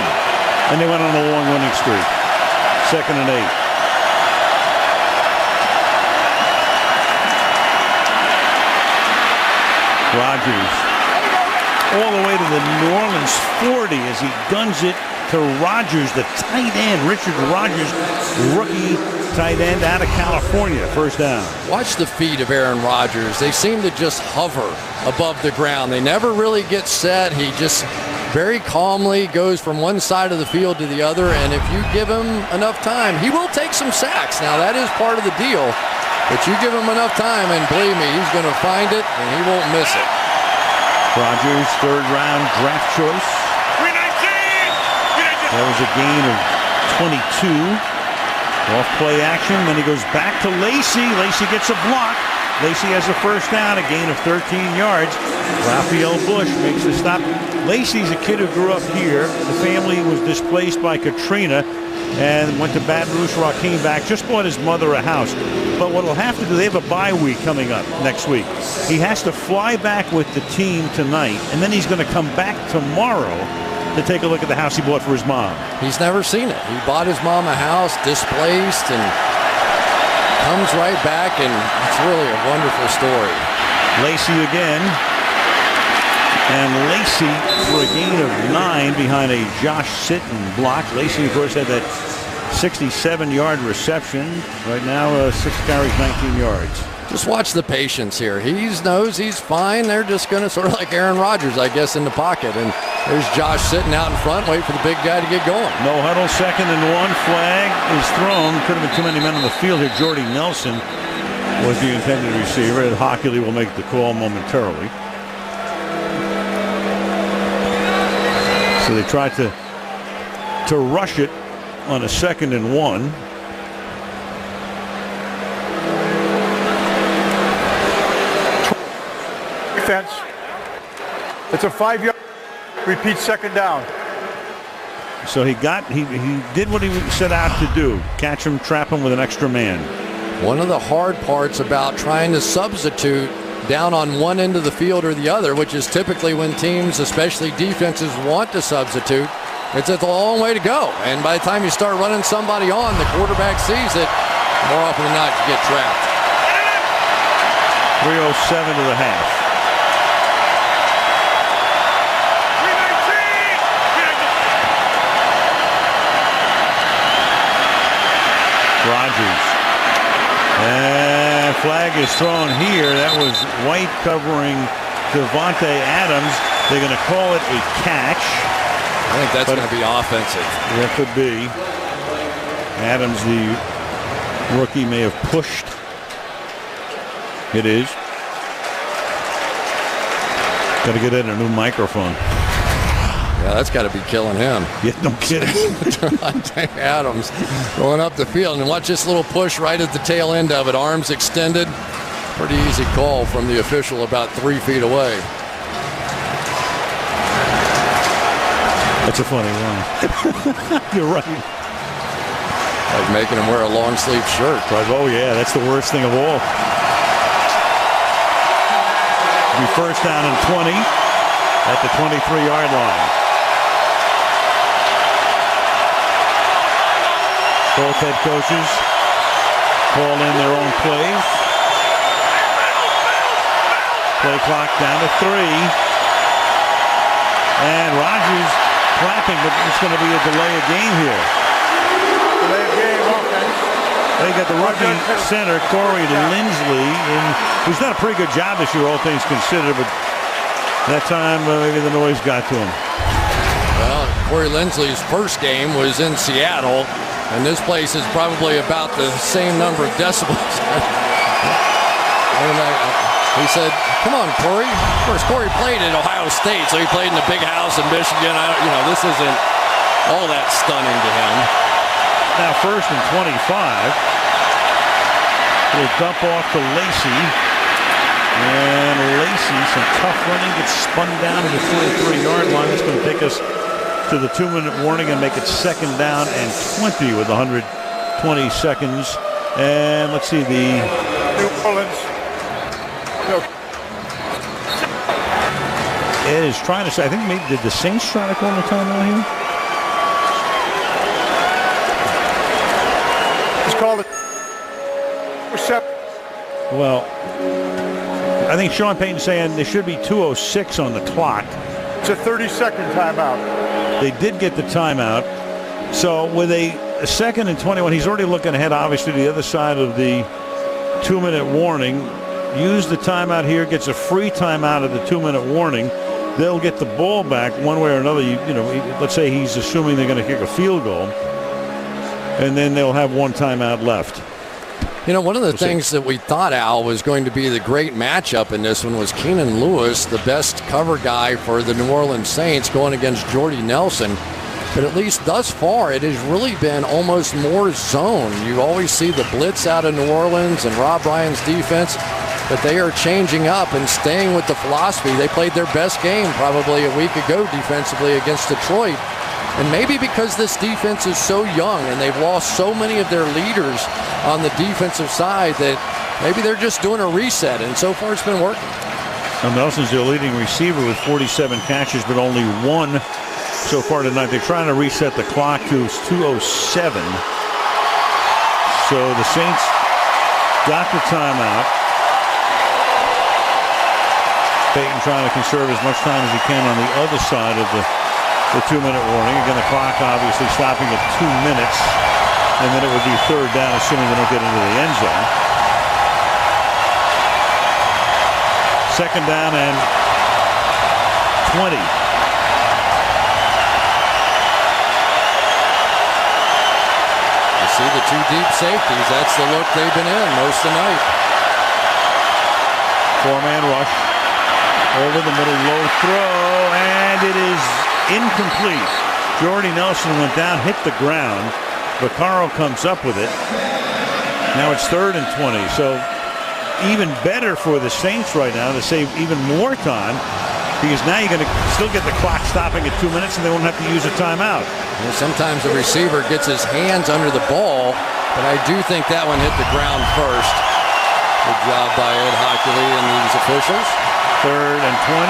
Speaker 2: And they went on a long winning streak. 2nd and 8. Rodgers all the way to the New Orleans 40 as he guns it to Rodgers, the tight end, Richard Rodgers, rookie tight end out of California. First down.
Speaker 13: Watch the feet of Aaron Rodgers. They seem to just hover above the ground. They never really get set. He just very calmly goes from one side of the field to the other, and if you give him enough time, he will take some sacks. Now, that is part of the deal, but you give him enough time, and believe me, he's going to find it, and he won't miss it.
Speaker 2: Rodgers, 3rd round draft choice. That was a gain of 22. Off play action, then he goes back to Lacey. Lacey gets a block. Lacey has a first down, a gain of 13 yards. Raphael Bush makes the stop. Lacey's a kid who grew up here. The family was displaced by Katrina and went to Baton Rouge. Came back, just bought his mother a house. But what he'll have to do, they have a bye week coming up next week. He has to fly back with the team tonight, and then he's going to come back tomorrow to take a look at the house he bought for his mom.
Speaker 13: He's never seen it. He bought his mom a house, displaced, and comes right back, and it's really a wonderful story.
Speaker 2: Lacey again. And Lacey for a gain of 9 behind a Josh Sitton block. Lacey, of course, had that 67-yard reception. Right now, 6 carries, 19 yards.
Speaker 13: Just watch the patience here. He knows he's fine. They're just going to sort of like Aaron Rodgers, I guess, in the pocket. And there's Josh sitting out in front, waiting for the big guy to get going.
Speaker 2: No huddle, 2nd and 1. Flag is thrown. Could have been too many men on the field here. Jordy Nelson was the intended receiver. And Hockley will make the call momentarily. So they tried to rush it on a 2nd and 1.
Speaker 12: Defense. It's a 5-yard. Repeat 2nd down.
Speaker 2: So he did what he set out to do. Catch him, trap him with an extra man.
Speaker 13: One of the hard parts about trying to substitute down on one end of the field or the other, which is typically when teams, especially defenses, want to substitute, it's a long way to go. And by the time you start running somebody on, the quarterback sees it. More often than not, you get trapped.
Speaker 2: 3:07 to the half. Rodgers. And flag is thrown here. That was White covering Devontae Adams. They're going to call it a catch.
Speaker 13: I think that's going to be offensive.
Speaker 2: That could be. Adams, the rookie, may have pushed. It is. Got to get in a new microphone.
Speaker 13: Yeah, that's got to be killing him.
Speaker 2: Yeah, no kidding.
Speaker 13: Adams going up the field, and watch this little push right at the tail end of it. Arms extended. Pretty easy call from the official about 3 feet away.
Speaker 2: That's a funny one. You're right.
Speaker 13: Like making him wear a long sleeve shirt.
Speaker 2: Right. Oh yeah, that's the worst thing of all. Be 1st down and 20 at the 23-yard line. Both head coaches call in their own plays. Play clock down to 3. And Rodgers clapping, but it's going to be a delay of game here.
Speaker 12: Delay of game offense.
Speaker 2: They got the rookie center, Corey Lindsley, and he's done a pretty good job this year, all things considered, but that time maybe the noise got to him.
Speaker 13: Well, Corey Lindsley's first game was in Seattle, and this place is probably about the same number of decibels. He said, come on, Corey. Of course, Corey played at Ohio State, so he played in the big house in Michigan. This isn't all that stunning to him.
Speaker 2: Now 1st and 25. They dump off to Lacey. And Lacey, some tough running, gets spun down to the 43-yard line. That's going to take us to the 2-minute warning and make it 2nd down and 20 with 120 seconds. And let's see, the
Speaker 12: New Orleans.
Speaker 2: Ed is trying to say, I think maybe did the Saints try to call the timeout here?
Speaker 12: Just called it.
Speaker 2: Well, I think Sean Payton's saying there should be 2:06 on the clock.
Speaker 12: It's a 30-second timeout.
Speaker 2: They did get the timeout. So with a 2nd and 21, he's already looking ahead, obviously, to the other side of the 2-minute warning. Use the timeout here, gets a free timeout of the 2-minute warning. They'll get the ball back one way or another. Let's say he's assuming they're going to kick a field goal, and then they'll have one timeout left.
Speaker 13: One of the things that we thought, Al, was going to be the great matchup in this one was Keenan Lewis, the best cover guy for the New Orleans Saints, going against Jordy Nelson. But at least thus far, it has really been almost more zone. You always see the blitz out of New Orleans and Rob Ryan's defense, but they are changing up and staying with the philosophy. They played their best game probably a week ago defensively against Detroit. And maybe because this defense is so young and they've lost so many of their leaders on the defensive side that maybe they're just doing a reset, and so far it's been working.
Speaker 2: Now Nelson's their leading receiver with 47 catches, but only 1 so far tonight. They're trying to reset the clock to 2:07. So the Saints got the timeout. Payton trying to conserve as much time as he can on the other side of the 2-minute warning. Again, the clock obviously stopping at 2 minutes. And then it would be 3rd down, assuming they don't get into the end zone. Second down and 20.
Speaker 13: You see the two deep safeties. That's the look they've been in most of the night.
Speaker 2: Four-man rush. Over the middle, low throw, and it is incomplete. Jordy Nelson went down, hit the ground. Vaccaro comes up with it. Now it's 3rd and 20. So even better for the Saints right now to save even more time, because now you're going to still get the clock stopping at 2 minutes and they won't have to use a timeout.
Speaker 13: Well, sometimes the receiver gets his hands under the ball, but I do think that one hit the ground first. Good job by Ed Hockley and these officials.
Speaker 2: 3rd and 20,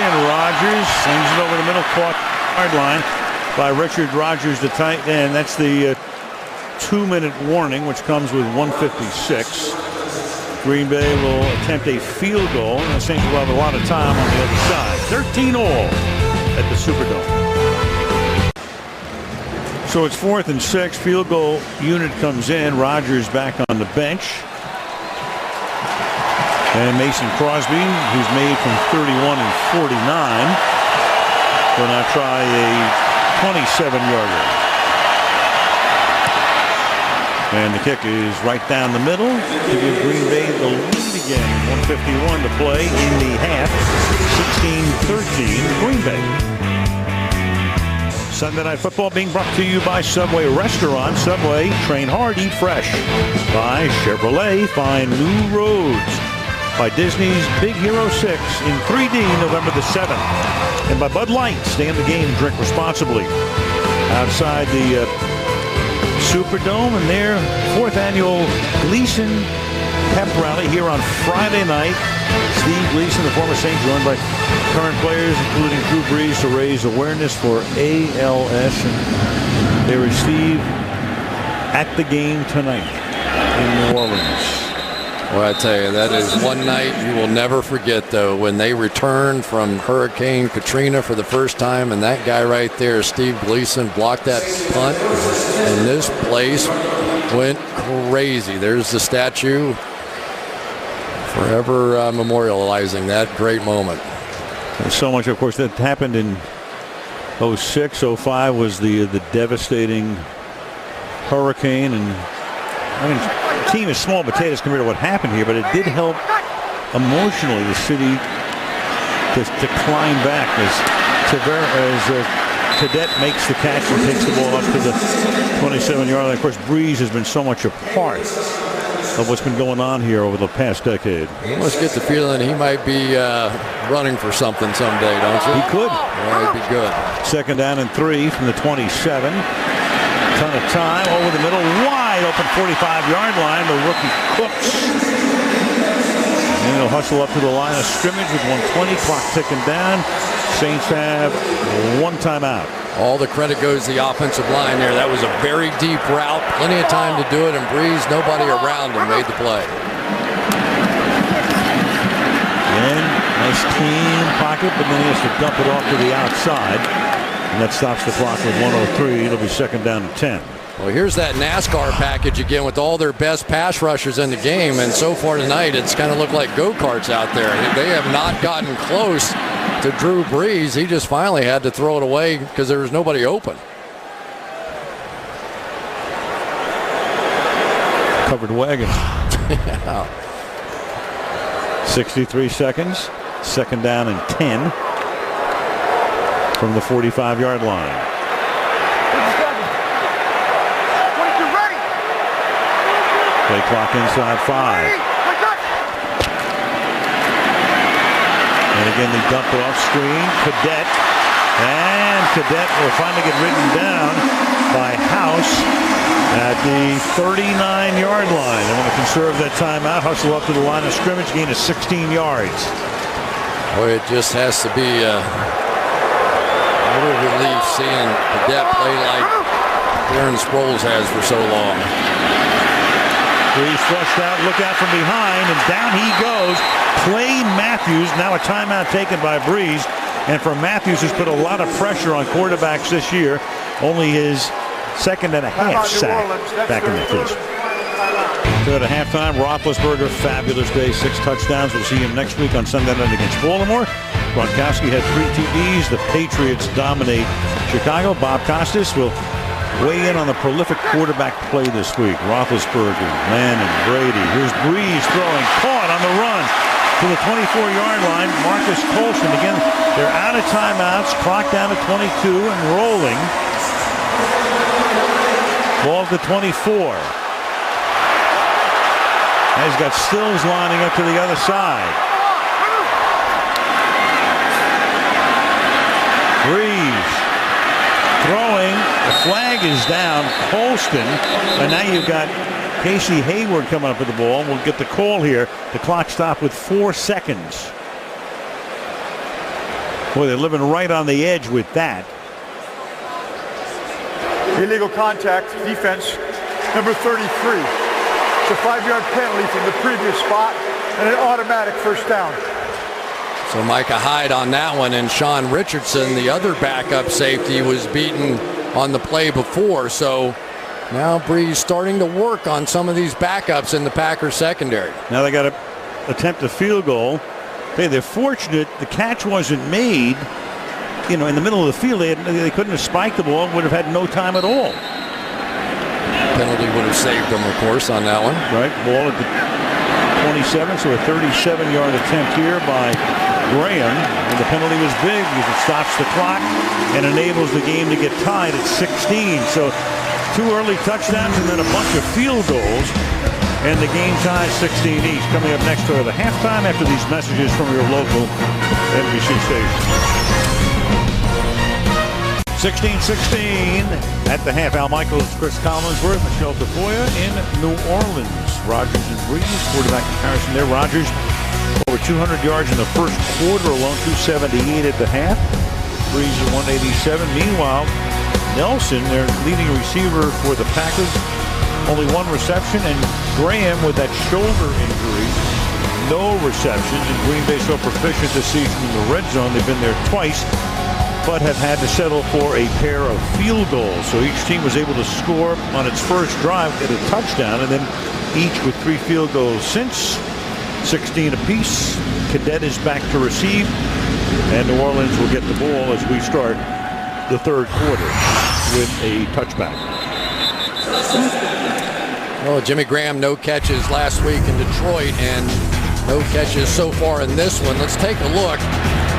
Speaker 2: and Rodgers slings it over the middle, caught yard line by Richard Rodgers, the tight end. That's the 2-minute warning, which comes with 1:56. Green Bay will attempt a field goal, and the Saints will have a lot of time on the other side. 13-all at the Superdome. So it's 4th and 6. Field goal unit comes in. Rodgers back on the bench. And Mason Crosby, who's made from 31 and 49, will now try a 27-yarder. And the kick is right down the middle to give Green Bay the lead again. 1:51 to play in the half. 16-13 Green Bay. Sunday Night Football being brought to you by Subway Restaurant. Subway, train hard, eat fresh. By Chevrolet, find new roads. By Disney's Big Hero 6 in 3D November the 7th. And by Bud Light, stay in the game, drink responsibly. Outside the Superdome and their 4th annual Gleason Pep Rally here on Friday night. Steve Gleason, the former Saint, joined by current players, including Drew Brees, to raise awareness for ALS. And they receive at the game tonight in New Orleans.
Speaker 13: Well, I tell you, that is one night you will never forget, though, when they returned from Hurricane Katrina for the first time, and that guy right there, Steve Gleason, blocked that punt, and this place went crazy. There's the statue, forever memorializing that great moment.
Speaker 2: There's so much, of course, that happened in 06, 05 was the devastating hurricane, and I mean, the team is small potatoes compared to what happened here, but it did help emotionally the city to climb back as Cadet makes the catch and takes the ball up to the 27-yard line. Of course, Brees has been so much a part of what's been going on here over the past decade.
Speaker 13: You almost get the feeling he might be running for something someday, don't you?
Speaker 2: He could.
Speaker 13: Yeah, he'd be good.
Speaker 2: 2nd down and 3 from the 27. Ton of time over the middle, wide open 45-yard line. The rookie Cooks. And he'll hustle up to the line of scrimmage with 1:20, clock ticking down. Saints have one timeout.
Speaker 13: All the credit goes to the offensive line there. That was a very deep route, plenty of time to do it, and Brees, nobody around him, made the play.
Speaker 2: And nice clean pocket, but then he has to dump it off to the outside. And that stops the clock with 1:03. It'll be 2nd down and 10.
Speaker 13: Well, here's that NASCAR package again with all their best pass rushers in the game. And so far tonight, it's kind of looked like go-karts out there. They have not gotten close to Drew Brees. He just finally had to throw it away because there was nobody open.
Speaker 2: Covered wagon.
Speaker 13: Yeah.
Speaker 2: 63 seconds. 2nd down and 10. From the 45-yard line. Play clock inside 5. And again, they dump it off screen. Cadet. And Cadet will finally get ridden down by House at the 39-yard line. They want to conserve that timeout. Hustle up to the line of scrimmage. Gain of 16 yards.
Speaker 13: Boy, it just has to be what a relief seeing Cadet play like Darren Sproles has for so long.
Speaker 2: Brees flushed out, look out from behind, and down he goes. Clay Matthews, now a timeout taken by Brees. And for Matthews, who's put a lot of pressure on quarterbacks this year, only his 2nd and a half sack back in the fist. So at halftime, Roethlisberger, fabulous day, 6 touchdowns. We'll see him next week on Sunday night against Baltimore. Gronkowski had 3 TDs. The Patriots dominate Chicago. Bob Costas will weigh in on the prolific quarterback play this week. Roethlisberger, Lannon, Brady. Here's Breeze throwing, caught on the run to the 24-yard line. Marcus Colston. Again, they're out of timeouts. Clock down to 22 and rolling. Ball to 24. He's got Stills lining up to the other side. Breeze throwing. The flag is down. Colston. And now you've got Casey Hayward coming up with the ball. We'll get the call here. The clock stopped with 4 seconds. Boy, they're living right on the edge with that.
Speaker 12: Illegal contact, defense, number 33. It's a 5-yard penalty from the previous spot and an automatic first down.
Speaker 13: So Micah Hyde on that one, and Sean Richardson, the other backup safety, was beaten on the play before. So now Breeze starting to work on some of these backups in the Packers secondary.
Speaker 2: Now they got to attempt a field goal. Hey, they're fortunate the catch wasn't made. In the middle of the field, they couldn't have spiked the ball, would have had no time at all.
Speaker 13: Penalty would have saved them, of course, on that one.
Speaker 2: Right, ball at the 27, so a 37-yard attempt here by Graham. And the penalty was big because it stops the clock and enables the game to get tied at 16. So 2 early touchdowns and then a bunch of field goals. And the game ties 16 each. Coming up next to the halftime after these messages from your local NBC station. 16-16 at the half. Al Michaels, Chris Collinsworth, Michelle Tafoya in New Orleans. Rogers and Breeze, quarterback comparison there. Rogers over 200 yards in the first quarter alone, 278 at the half. Breeze at 187. Meanwhile, Nelson, their leading receiver for the Packers, only 1 reception, and Graham with that shoulder injury, no receptions. And Green Bay so proficient this season in the red zone. They've been there twice, but have had to settle for a pair of field goals. So each team was able to score on its first drive, get a touchdown, and then each with 3 field goals since. 16 apiece. Cadet is back to receive, and New Orleans will get the ball as we start the third quarter with a touchback.
Speaker 13: Well, Jimmy Graham, no catches last week in Detroit, and no catches so far in this one. Let's take a look.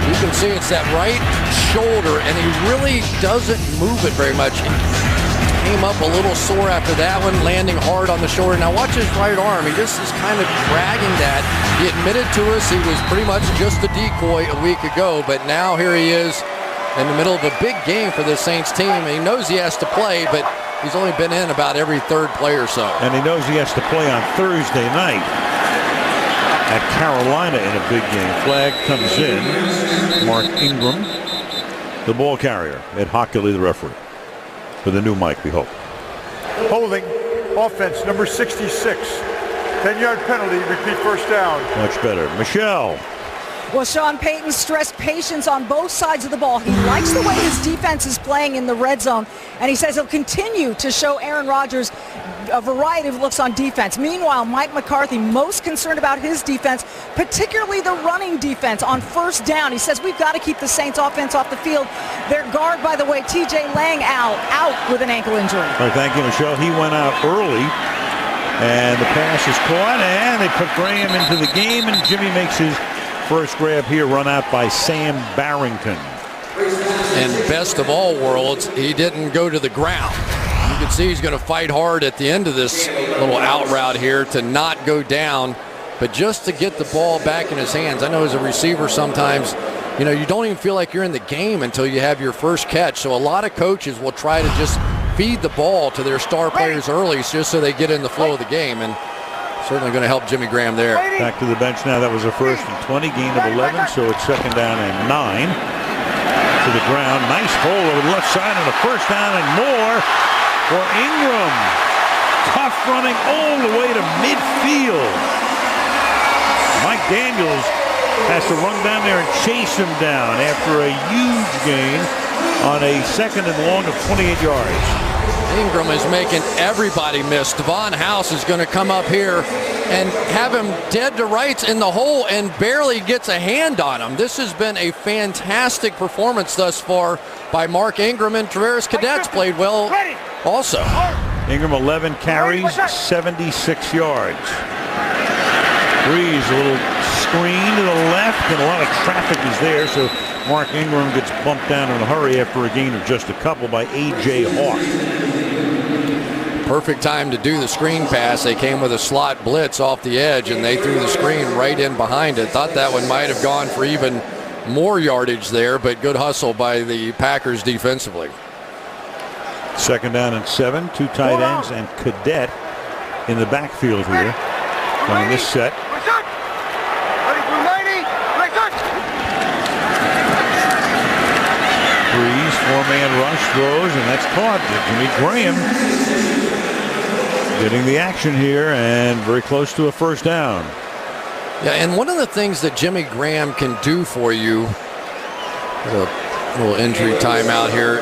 Speaker 13: You can see it's that right shoulder, and he really doesn't move it very much. He came up a little sore after that one, landing hard on the shoulder. Now watch his right arm. He just is kind of dragging that. He admitted to us he was pretty much just a decoy a week ago, but now here he is in the middle of a big game for the Saints team. And he knows he has to play, but he's only been in about every 3rd play or so.
Speaker 2: And he knows he has to play on Thursday night at Carolina in a big game. Flag comes in. Mark Ingram, the ball carrier. Ed Hockley, the referee. For the new mic, we hope.
Speaker 12: Holding, offense, number 66. 10-yard penalty, repeat first down.
Speaker 2: Much better. Michelle.
Speaker 1: Well, Sean Payton stressed patience on both sides of the ball. He likes the way his defense is playing in the red zone, and he says he'll continue to show Aaron Rodgers a variety of looks on defense. Meanwhile, Mike McCarthy most concerned about his defense, particularly the running defense on first down. He says we've got to keep the Saints offense off the field. Their guard, by the way, TJ Lang out with an ankle injury.
Speaker 2: All right, thank you, Michelle. He went out early, and the pass is caught, and they put Graham into the game, and Jimmy makes his first grab here, run out by Sam Barrington.
Speaker 13: And best of all worlds, he didn't go to the ground. You can see he's going to fight hard at the end of this little out route here to not go down, but just to get the ball back in his hands. I know as a receiver sometimes, you don't even feel like you're in the game until you have your first catch. So a lot of coaches will try to just feed the ball to their star players early just so they get in the flow of the game. And certainly going to help Jimmy Graham there.
Speaker 2: Back to the bench now. That was a 1st and 20, gain of 11, so it's 2nd down and 9. To the ground. Nice hole over the left side and a first down and more for Ingram. Tough running all the way to midfield. Mike Daniels has to run down there and chase him down after a huge gain on a 2nd and long of 28 yards.
Speaker 13: Ingram is making everybody miss. Devon House is going to come up here and have him dead to rights in the hole and barely gets a hand on him. This has been a fantastic performance thus far by Mark Ingram, and Traverse Cadets played well also.
Speaker 2: Ingram 11 carries, 76 yards. Breeze, a little screen to the left, and a lot of traffic is there, so Mark Ingram gets bumped down in a hurry after a gain of just a couple by A.J. Hawk.
Speaker 13: Perfect time to do the screen pass. They came with a slot blitz off the edge, and they threw the screen right in behind it. Thought that one might have gone for even more yardage there, but good hustle by the Packers defensively.
Speaker 2: 2nd down and 7, 2 tight ends and Cadet in the backfield here on this set. Breeze, 4-man rush, throws, and that's caught. Jimmy Graham getting the action here and very close to a 1st down.
Speaker 13: Yeah, and one of the things that Jimmy Graham can do for you, a little injury timeout here,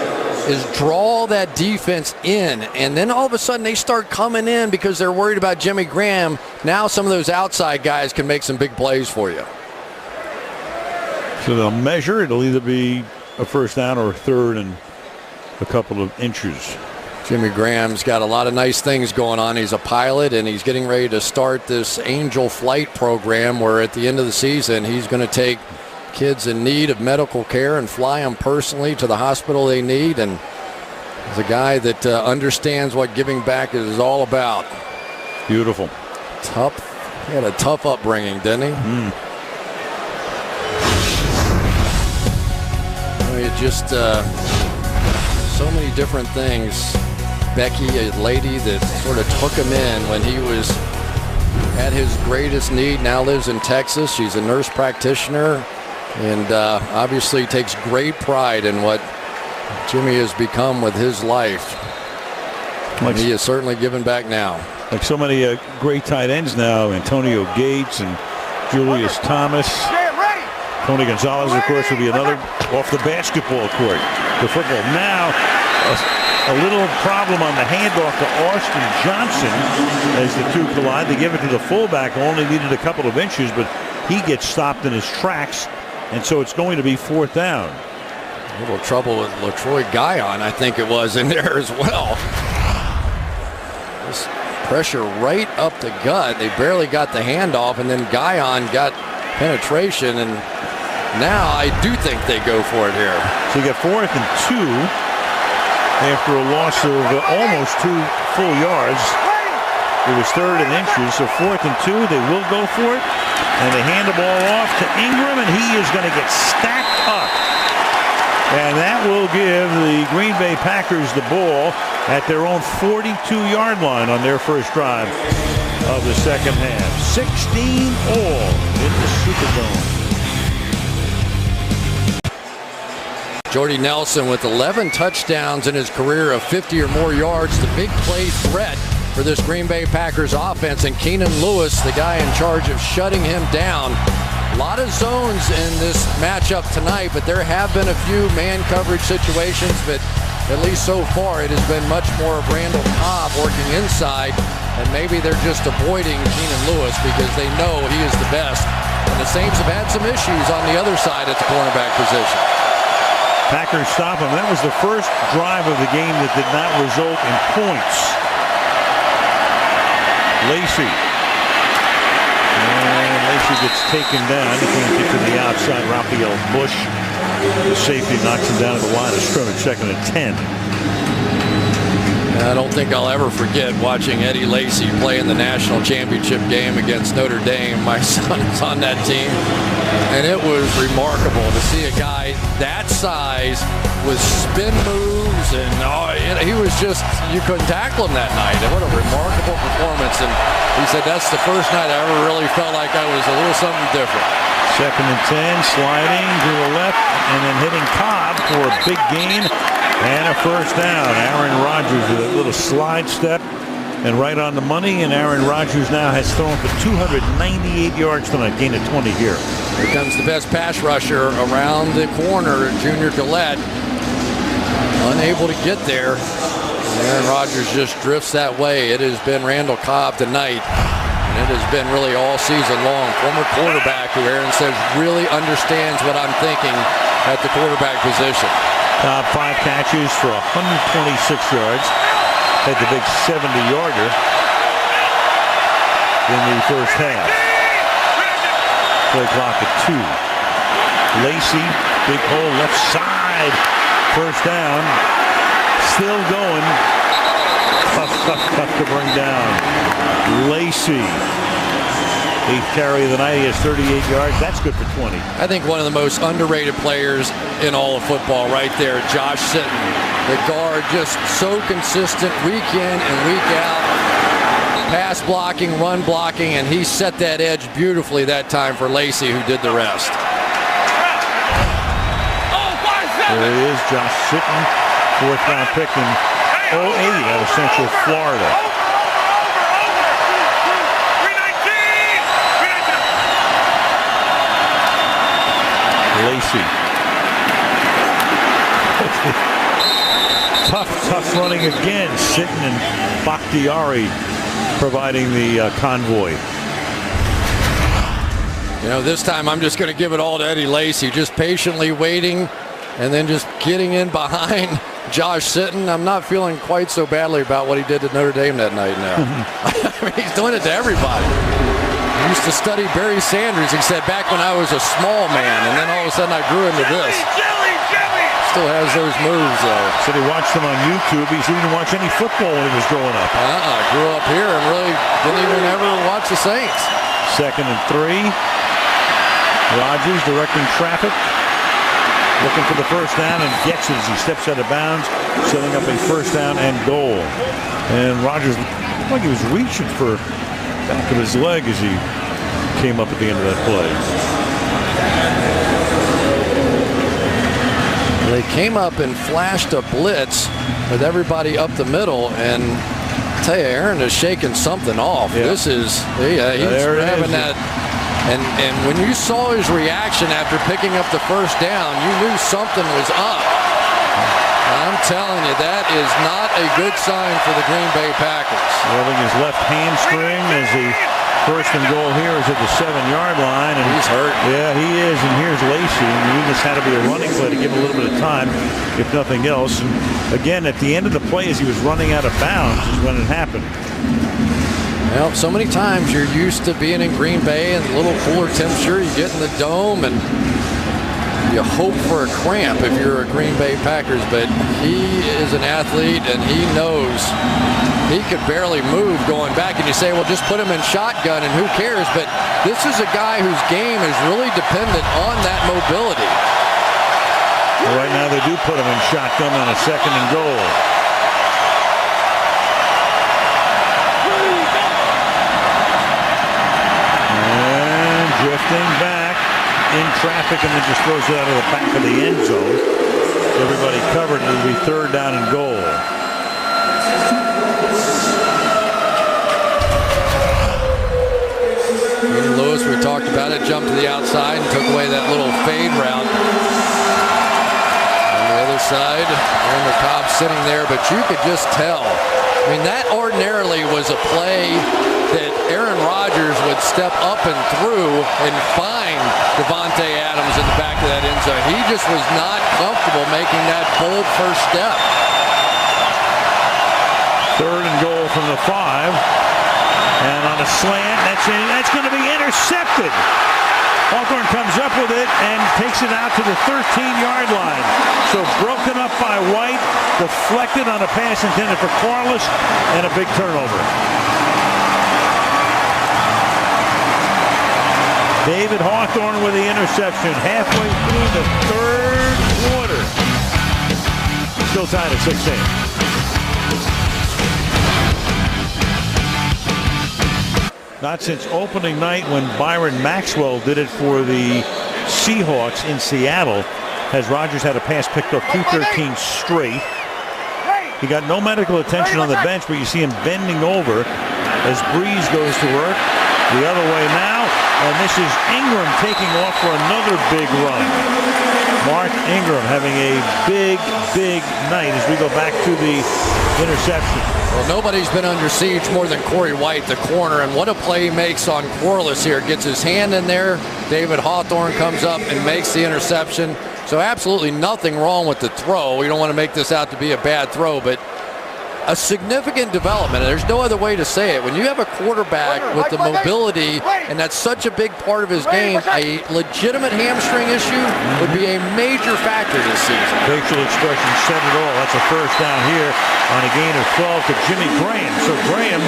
Speaker 13: is draw that defense in, and then all of a sudden they start coming in because they're worried about Jimmy Graham. Now some of those outside guys can make some big plays for you.
Speaker 2: So they'll measure. It'll either be a 1st down or a 3rd and a couple of inches.
Speaker 13: Jimmy Graham's got a lot of nice things going on. He's a pilot, and he's getting ready to start this Angel Flight program where at the end of the season he's going to take kids in need of medical care and fly them personally to the hospital they need. And he's a guy that understands what giving back is all about.
Speaker 2: Beautiful.
Speaker 13: Tough. He had a tough upbringing, didn't he? It just so many different things. Becky, a lady that sort of took him in when he was at his greatest need, now lives in Texas. She's a nurse practitioner and obviously takes great pride in what Jimmy has become with his life. And he is certainly giving back now.
Speaker 2: Like so many great tight ends now, Antonio Gates and Julius Thomas. Tony Gonzalez, of course, will be another off the basketball court. The football now. A little problem on the handoff to Austin Johnson as the two collide. They give it to the fullback, who only needed a couple of inches, but he gets stopped in his tracks, and so it's going to be 4th down.
Speaker 13: A little trouble with LaTroy Guyon, I think it was, in there as well. This pressure right up the gut. They barely got the handoff, and then Guyon got penetration, and now I do think they go for it here.
Speaker 2: So you got 4th and 2. After a loss of almost 2 full yards. It was 3rd and inches, so 4th and 2, they will go for it. And they hand the ball off to Ingram, and he is going to get stacked up. And that will give the Green Bay Packers the ball at their own 42-yard line on their first drive of the 2nd half. 16 all in the Superdome.
Speaker 13: Jordy Nelson with 11 touchdowns in his career of 50 or more yards. The big play threat for this Green Bay Packers offense. And Keenan Lewis, the guy in charge of shutting him down. A lot of zones in this matchup tonight, but there have been a few man coverage situations. But at least so far, it has been much more of Randall Cobb working inside. And maybe they're just avoiding Keenan Lewis because they know he is the best. And the Saints have had some issues on the other side at the cornerback position.
Speaker 2: Packers stop him. That was the first drive of the game that did not result in points. Lacey. And Lacey gets taken down. He can't get to the outside. Raphael Bush, the safety, knocks him down at the line of scrimmage. 2nd and 10.
Speaker 13: I don't think I'll ever forget watching Eddie Lacy play in the national championship game against Notre Dame. My son is on that team. And it was remarkable to see a guy that size with spin moves. And he was just, you couldn't tackle him that night. And what a remarkable performance. And he said, that's the first night I ever really felt like I was a little something different.
Speaker 2: 2nd and 10, sliding to the left and then hitting Cobb for a big gain. And a first down. Aaron Rodgers with a little slide step and right on the money. And Aaron Rodgers now has thrown for 298 yards tonight. Gain of 20 here.
Speaker 13: Here comes the best pass rusher around the corner, Junior Gillette. Unable to get there. Aaron Rodgers just drifts that way. It has been Randall Cobb tonight, and it has been really all season long. Former quarterback who Aaron says really understands what I'm thinking at the quarterback position.
Speaker 2: 5 catches for 126 yards. Had the big 70-yarder in the first half. Play clock at 2. Lacey, big hole left side. First down. Still going. Tough to bring down. Lacey. 8th carry of the night. He has 38 yards. That's good for 20.
Speaker 13: I think one of the most underrated players in all of football right there, Josh Sitton. The guard, just so consistent week in and week out. Pass blocking, run blocking, and he set that edge beautifully that time for Lacey, who did the rest.
Speaker 2: There he is, Josh Sitton, 4th round pick in 08 out of Central Florida. Lacey. tough running again. Sitton and Bakhtiari providing the convoy.
Speaker 13: You know, this time I'm just going to give it all to Eddie Lacey, just patiently waiting and then just getting in behind Josh Sitton. I'm not feeling quite so badly about what he did to Notre Dame that night now. I mean, he's doing it to everybody. I used to study Barry Sanders, he said, back when I was a small man, and then all of a sudden I grew into this. Still has those moves, though.
Speaker 2: Said he watched them on YouTube. He didn't watch any football when he was growing up.
Speaker 13: Grew up here and really didn't even ever watch the Saints.
Speaker 2: 2nd and 3. Rodgers directing traffic. Looking for the first down and gets it as he steps out of bounds, setting up a first down and goal. And Rodgers looked like he was reaching for the back of his leg as he came up at the end of that play.
Speaker 13: They came up and flashed a blitz with everybody up the middle, and I tell you, Aaron is shaking something off. Yeah. This is, he's having that. And when you saw his reaction after picking up the first down, you knew something was up. I'm telling you, that is not a good sign for the Green Bay Packers.
Speaker 2: Rubbing his left hamstring as the first and goal here is at the 7-yard line. And
Speaker 13: he's hurt.
Speaker 2: Yeah, he is. And here's Lacey. And you just had to be a running play to give him a little bit of time, if nothing else. And again, at the end of the play, as he was running out of bounds, is when it happened.
Speaker 13: Well, so many times you're used to being in Green Bay and a little cooler temperature. You get in the dome and you hope for a cramp if you're a Green Bay Packers, but he is an athlete and he knows he could barely move going back. And you say, well, just put him in shotgun and who cares? But this is a guy whose game is really dependent on that mobility.
Speaker 2: Well, right now they do put him in shotgun on a 2nd and goal. Drifting back in traffic and then just throws it out of the back of the end zone. Everybody covered. It'll be 3rd down and goal.
Speaker 13: Lewis, we talked about it, jumped to the outside and took away that little fade route. On the other side, Randall Cobb sitting there, but you could just tell. I mean, that ordinarily was a play that Aaron Rodgers would step up and through and find Devontae Adams in the back of that end zone. He just was not comfortable making that bold first step.
Speaker 2: 3rd and goal from the 5. And on a slant, that's going to be intercepted. Hawthorne comes up with it and takes it out to the 13-yard line. So broken up by White, deflected on a pass intended for Corliss, and a big turnover. David Hawthorne with the interception halfway through the 3rd quarter. Still tied at 6-8. Not since opening night when Byron Maxwell did it for the Seahawks in Seattle has Rodgers had a pass picked off 213 straight. He got no medical attention on the bench, but you see him bending over as Breeze goes to work. The other way now. And this is Ingram taking off for another big run. Mark Ingram having a big, big night as we go back to the interception.
Speaker 13: Well, nobody's been under siege more than Corey White, the corner, and what a play he makes on Corliss here. Gets his hand in there. David Hawthorne comes up and makes the interception. So absolutely nothing wrong with the throw. We don't want to make this out to be a bad throw, but a significant development. There's no other way to say it. When you have a quarterback with the mobility, and that's such a big part of his game, a legitimate hamstring issue would be a major factor this season.
Speaker 2: Facial expression said it all. That's a first down here on a gain of 12 to Jimmy Graham. So Graham,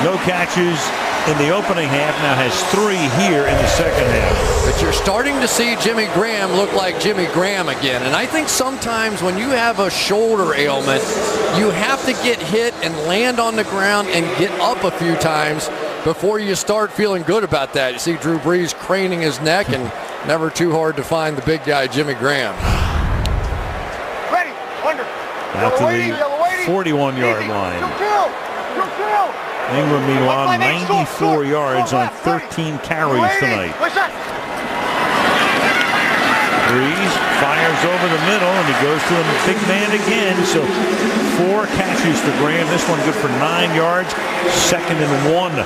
Speaker 2: no catches in the opening half, now has 3 here in the second half.
Speaker 13: But you're starting to see Jimmy Graham look like Jimmy Graham again. And I think sometimes when you have a shoulder ailment, you have to get hit and land on the ground and get up a few times before you start feeling good about that. You see Drew Brees craning his neck, and never too hard to find the big guy, Jimmy Graham.
Speaker 12: Ready, under.
Speaker 2: Out to the 41-yard line. Ingram, meanwhile, 94 yards on 13 carries tonight. Brees fires over the middle, and he goes to the big man again. So 4 catches for Graham. This one good for 9 yards. 2nd and 1.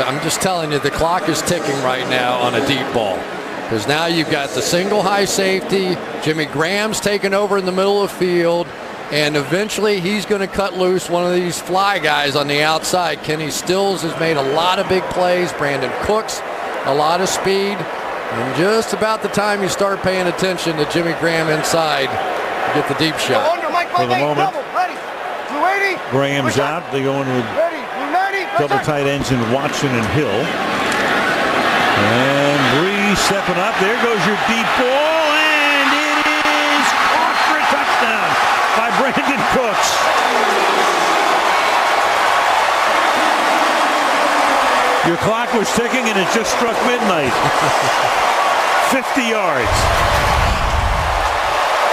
Speaker 13: I'm just telling you, the clock is ticking right now on a deep ball. Because now you've got the single high safety. Jimmy Graham's taking over in the middle of the field. And eventually he's going to cut loose one of these fly guys on the outside. Kenny Stills has made a lot of big plays. Brandon Cooks, a lot of speed. And just about the time you start paying attention to Jimmy Graham inside, you get the deep shot.
Speaker 2: For the moment, Graham's out. They go in with double tight ends in Watson and Hill. And Brees stepping up. There goes your deep ball. And it is caught for a touchdown by Brandon Cooks. Your clock was ticking and it just struck midnight. 50 yards.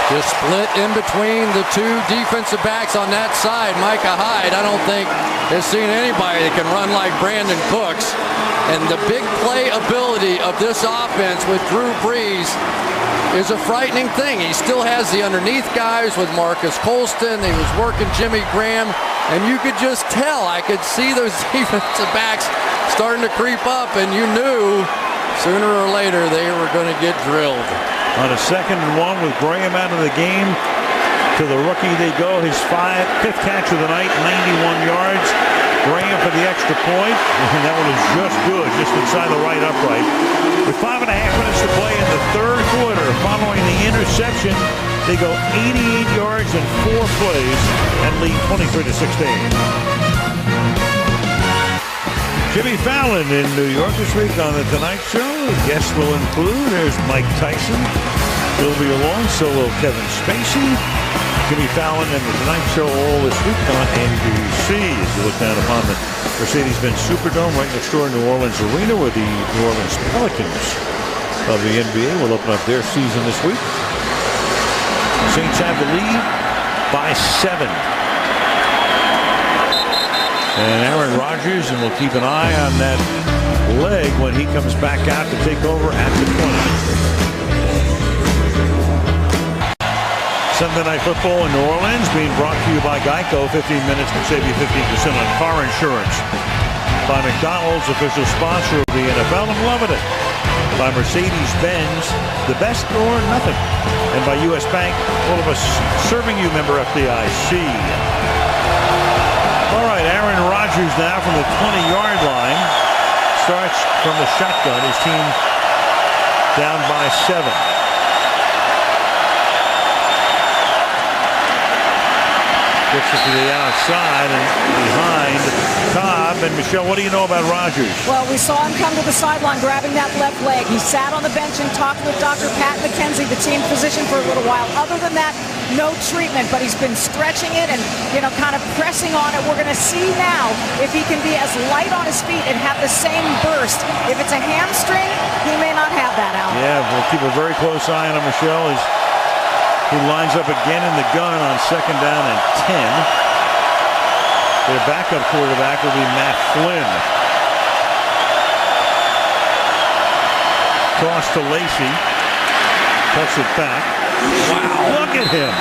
Speaker 13: Just split in between the 2 defensive backs on that side. Micah Hyde, I don't think has seen anybody that can run like Brandon Cooks. And the big play ability of this offense with Drew Brees is a frightening thing. He still has the underneath guys with Marcus Colston. He was working Jimmy Graham, and you could just tell. I could see those defensive backs starting to creep up, and you knew sooner or later they were going to get drilled.
Speaker 2: On a 2nd and 1 with Graham out of the game, to the rookie they go. His 5th catch of the night, 91 yards. Graham for the extra point, and that one is just good, just inside the right upright. With 5.5 minutes to play in the 3rd quarter, following the interception, they go 88 yards in 4 plays and lead 23-16. Jimmy Fallon in New York this week on The Tonight Show. Guests will include, there's Mike Tyson. He'll be along, so will Kevin Spacey. Jimmy Fallon and The Tonight Show all this week on NBC. As you look down upon the Mercedes-Benz Superdome right next door in New Orleans Arena, where the New Orleans Pelicans of the NBA will open up their season this week. Saints have the lead by 7. And Aaron Rodgers, and we'll keep an eye on that leg when he comes back out to take over at the 20. Sunday Night Football in New Orleans being brought to you by Geico. 15 minutes can save you 15% on car insurance. By McDonald's, official sponsor of the NFL. I'm loving it. By Mercedes-Benz, the best or nothing. And by U.S. Bank, all of us serving you, member FDIC. All right, Aaron Rodgers now from the 20-yard line. Starts from the shotgun. His team down by 7. Gets it to the outside and behind Cobb. And Michelle, what do you know about Rodgers?
Speaker 1: Well, we saw him come to the sideline grabbing that left leg. He sat on the bench and talked with Dr. Pat McKenzie, the team physician, for a little while. Other than that, no treatment, but he's been stretching it and, kind of pressing on it. We're going to see now if he can be as light on his feet and have the same burst. If it's a hamstring, he may not have that out.
Speaker 2: Yeah, we'll keep a very close eye on him, Michelle, as he lines up again in the gun on 2nd down and 10. Their backup quarterback will be Matt Flynn. Toss to Lacey. Cuts it back. Wow. Look at him.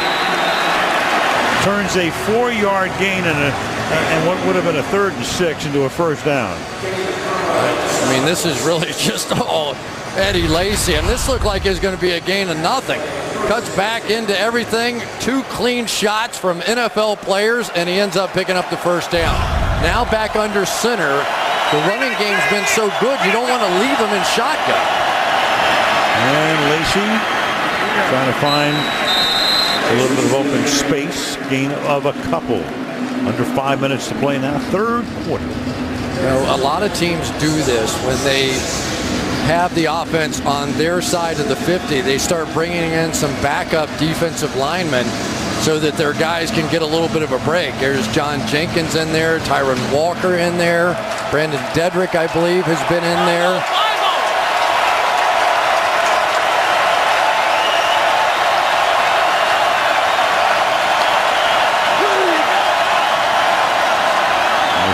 Speaker 2: Turns a 4-yard gain and what would have been a 3rd and 6 into a first down.
Speaker 13: I mean, this is really just all Eddie Lacy, and this looked like it was going to be a gain of nothing. Cuts back into everything. 2 clean shots from NFL players, and he ends up picking up the first down. Now back under center. The running game's been so good, you don't want to leave him in shotgun.
Speaker 2: And Lacey trying to find a little bit of open space. Gain of a couple. Under 5 minutes to play now. 3rd quarter.
Speaker 13: You know, a lot of teams do this when they have the offense on their side of the 50. They start bringing in some backup defensive linemen so that their guys can get a little bit of a break. There's John Jenkins in there, Tyron Walker in there, Brandon Dedrick, I believe, has been in there.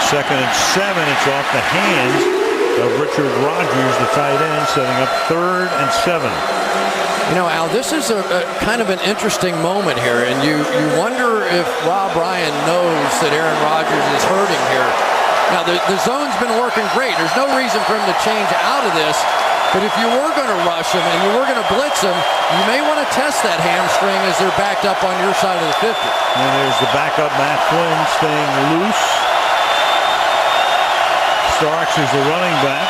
Speaker 2: Second and 7. It's off the hands of Richard Rogers, the tight end, setting up 3rd and 7.
Speaker 13: You know, Al, this is a kind of an interesting moment here, and you wonder if Rob Ryan knows that Aaron Rodgers is hurting here. Now, the zone's been working great. There's no reason for him to change out of this, but if you were going to rush him and you were going to blitz him, you may want to test that hamstring as they're backed up on your side of the 50.
Speaker 2: And there's the backup, Matt Flynn, staying loose. Starks is the running back.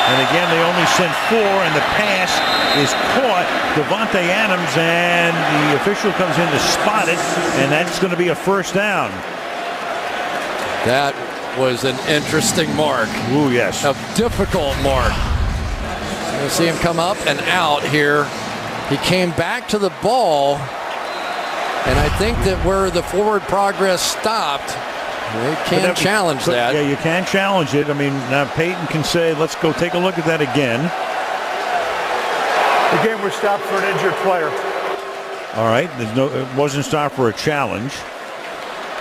Speaker 2: And again, they only sent 4, and the pass is caught. Devontae Adams, and the official comes in to spot it, and that's going to be a first down.
Speaker 13: That was an interesting mark.
Speaker 2: Ooh, yes.
Speaker 13: A difficult mark. You'll see him come up and out here. He came back to the ball. And I think that where the forward progress stopped, they can challenge that.
Speaker 2: Yeah, you can challenge it. I mean, now Peyton can say, let's go take a look at that again.
Speaker 12: The game was stopped for an injured player.
Speaker 2: All right, it wasn't stopped for a challenge.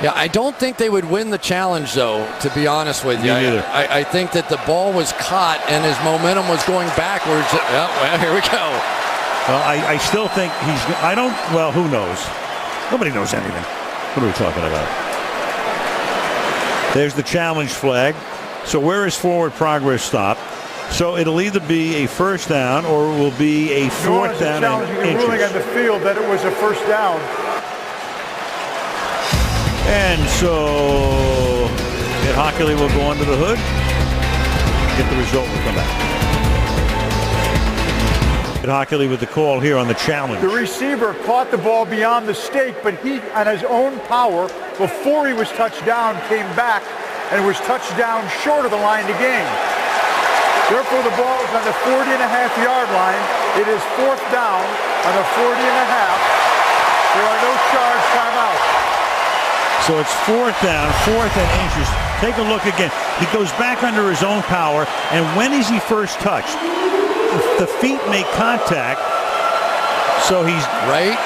Speaker 13: Yeah, I don't think they would win the challenge, though, to be honest with you.
Speaker 2: Me neither.
Speaker 13: I think that the ball was caught and his momentum was going backwards. Oh, well, here we go.
Speaker 2: Well, I still think well, who knows? Nobody knows anything. What are we talking about? There's the challenge flag. So where is forward progress stopped? So it'll either be a first down or it will be a 4th down and inches.
Speaker 12: Ruling on the field that it was a first down.
Speaker 2: And so Ed Hockley will go under the hood. Get the result. We'll come back. Hockley with the call here on the challenge.
Speaker 12: The receiver caught the ball beyond the stake, but he, on his own power, before he was touched down, came back and was touched down short of the line to gain. Therefore, the ball is on the 40.5-yard line. It is 4th down on the 40.5. There are no charge timeouts.
Speaker 2: So it's 4th down, 4th and inches. Take a look again. He goes back under his own power, and when is he first touched? The feet make contact, so he's
Speaker 13: right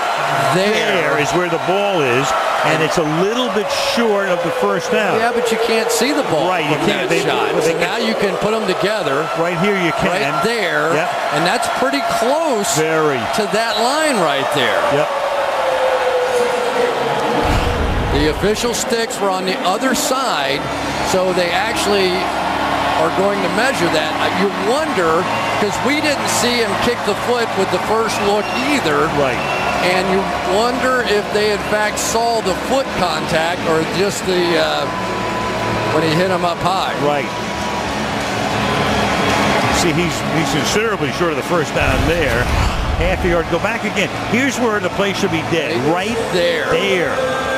Speaker 13: there
Speaker 2: is where the ball is, and it's a little bit short of the first down.
Speaker 13: Yeah, but you can't see the ball.
Speaker 2: Right, you can't.
Speaker 13: So now you can put them together.
Speaker 2: Right here you can.
Speaker 13: Right there.
Speaker 2: Yep.
Speaker 13: And that's pretty close to that line right there.
Speaker 2: Yep.
Speaker 13: The official sticks were on the other side, so they actually are going to measure that. You wonder, because we didn't see him kick the foot with the first look either.
Speaker 2: Right.
Speaker 13: And you wonder if they in fact saw the foot contact or just the when he hit him up high.
Speaker 2: Right. See, he's considerably short of the first down there. Half a yard. Go back again. Here's where the play should be dead. Right there.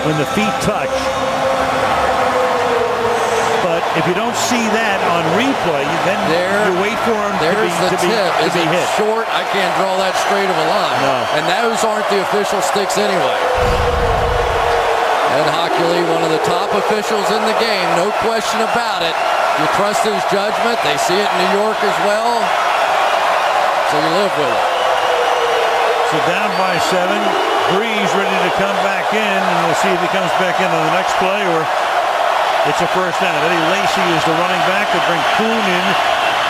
Speaker 2: When the feet touch. But if you don't see that on replay, then you wait for him to be hit.
Speaker 13: Short? I can't draw that straight of a line.
Speaker 2: No.
Speaker 13: And those aren't the official sticks anyway. Ed Hockley, one of the top officials in the game, no question about it. You trust his judgment. They see it in New York as well. So you live with it.
Speaker 2: So down by 7. Breeze ready to come back in, and we'll see if he comes back in on the next play or It's a first down. Eddie Lacy is the running back. They bring Kuhn in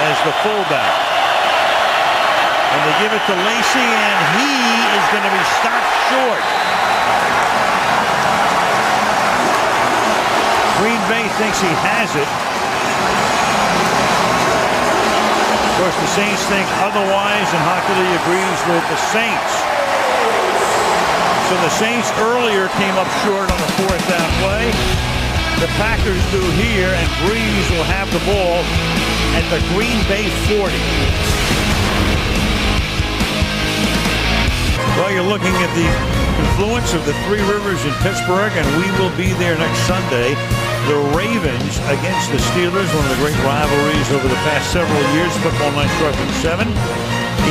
Speaker 2: as the fullback. And they give it to Lacy, and he is going to be stopped short. Green Bay thinks he has it. Of course, the Saints think otherwise, and Hockley agrees with the Saints. So the Saints earlier came up short on the fourth down play. The Packers do here, and Breeze will have the ball at the Green Bay 40. Well, you're looking at the confluence of the Three Rivers in Pittsburgh, and we will be there next Sunday. The Ravens against the Steelers, one of the great rivalries over the past several years. Football night starts at 7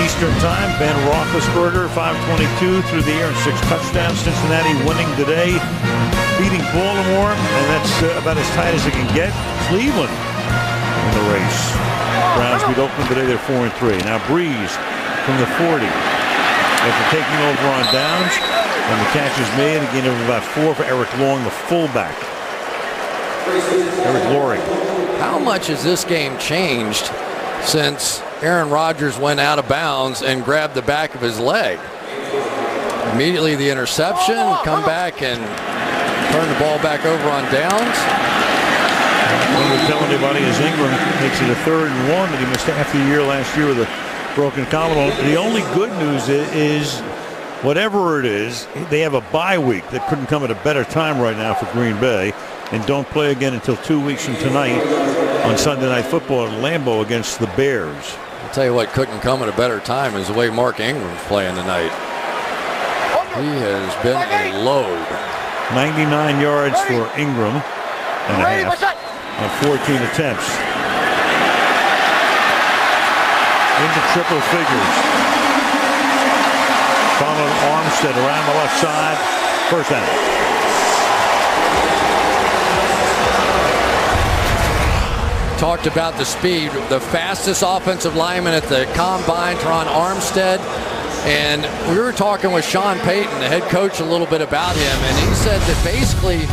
Speaker 2: Eastern Time. Ben Roethlisberger, 522 through the air and 6 touchdowns. Cincinnati winning today, beating Baltimore, and that's about as tight as it can get. Cleveland in the race. Browns beat Oakland today. They're 4-3. Now Breeze from the 40 after taking over on downs, and the catch is made. A gain of about 4 for Eric Long, the fullback. Eric Loring.
Speaker 13: How much has this game changed since Aaron Rodgers went out of bounds and grabbed the back of his leg? Immediately the interception, come back and turn the ball back over on downs.
Speaker 2: What we tell anybody is Ingram makes it a 3rd and 1 that he missed half the year last year with a broken collarbone. The only good news is whatever it is, they have a bye week that couldn't come at a better time right now for Green Bay, and don't play again until 2 weeks from tonight on Sunday Night Football at Lambeau against the Bears.
Speaker 13: I'll tell you what couldn't come at a better time is the way Mark Ingram's playing tonight. He has been a load.
Speaker 2: 99 yards for Ingram and a half on 14 attempts. Into triple figures. Donald Armstead around the left side. First down.
Speaker 13: Talked about the speed. The fastest offensive lineman at the combine, Teron Armstead. And we were talking with Sean Payton, the head coach, a little bit about him. And he said that basically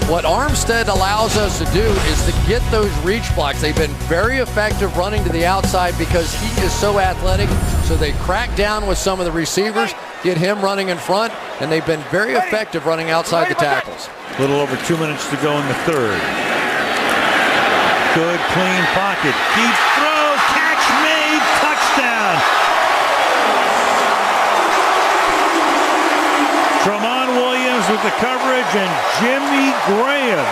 Speaker 13: what Armstead allows us to do is to get those reach blocks. They've been very effective running to the outside because he is so athletic. So they crack down with some of the receivers, get him running in front, and they've been very effective running outside the tackles.
Speaker 2: A little over 2 minutes to go in the 3rd. Good, clean pocket. Deep throw, catch made, touchdown. Tramon Williams with the coverage, and Jimmy Graham,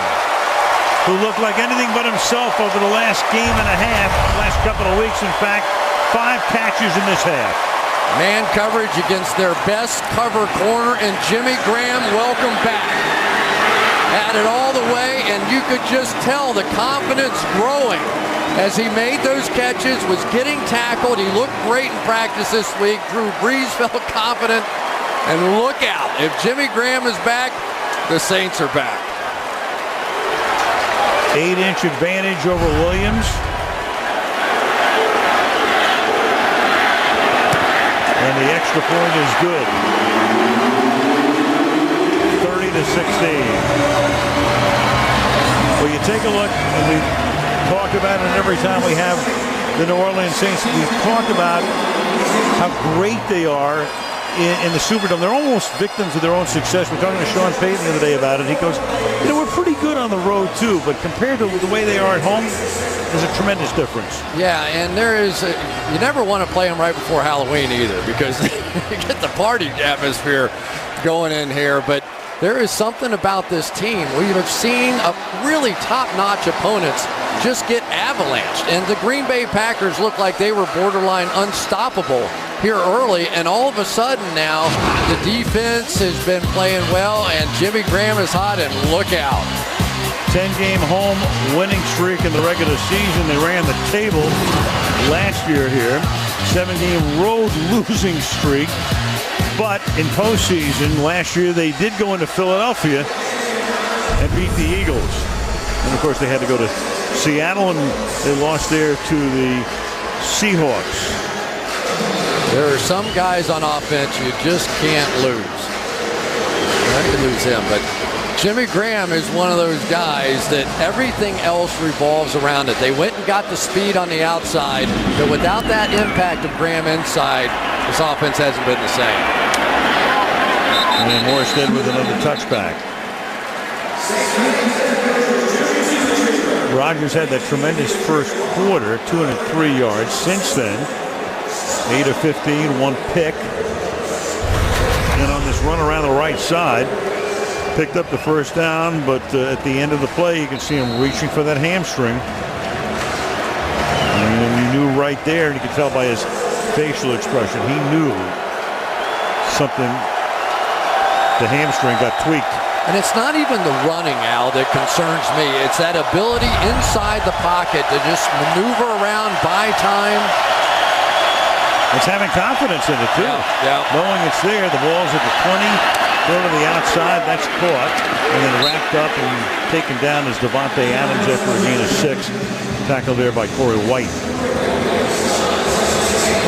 Speaker 2: who looked like anything but himself over the last game and a half, last couple of weeks, in fact, 5 catches in this half.
Speaker 13: Man coverage against their best cover corner, and Jimmy Graham, welcome back. Had it all the way, and you could just tell the confidence growing as he made those catches, was getting tackled. He looked great in practice this week. Drew Brees felt confident. And look out, if Jimmy Graham is back, the Saints are back.
Speaker 2: 8-inch advantage over Williams. And the extra point is good. 30-16. Well, you take a look, and we talk about it every time we have the New Orleans Saints. We talk about how great they are in the Superdome. They're almost victims of their own success. We're talking to Sean Payton the other day about it. He goes, you know, we're pretty good on the road too, but compared to the way they are at home, there's a tremendous difference.
Speaker 13: Yeah, and there is, you never want to play them right before Halloween either, because you get the party atmosphere going in here, but there is something about this team. We have seen a really top-notch opponents just get avalanched, and the Green Bay Packers look like they were borderline unstoppable here early, and all of a sudden now the defense has been playing well, and Jimmy Graham is hot, and look out.
Speaker 2: 10-game home winning streak in the regular season. They ran the table last year here. 7-game road losing streak. But in postseason last year, they did go into Philadelphia and beat the Eagles. And of course, they had to go to Seattle, and they lost there to the Seahawks.
Speaker 13: There are some guys on offense you just can't lose. I could lose him, but Jimmy Graham is one of those guys that everything else revolves around it. They went and got the speed on the outside, but without that impact of Graham inside, this offense hasn't been the same.
Speaker 2: And Morstead with another touchback. Rogers had that tremendous first quarter, 203 yards. Since then, 8 of 15, 1 pick. And on this run around the right side, picked up the first down, but at the end of the play, you can see him reaching for that hamstring. And you knew right there, and you could tell by his facial expression, he knew something, the hamstring got tweaked.
Speaker 13: And it's not even the running, Al, that concerns me. It's that ability inside the pocket to just maneuver around, buy time.
Speaker 2: It's having confidence in it, too.
Speaker 13: Yeah.
Speaker 2: Knowing it's there, the ball's at the 20, go to the outside, that's caught, and then wrapped up and taken down as Devontae Adams after a gain of 6. Tackled there by Corey White.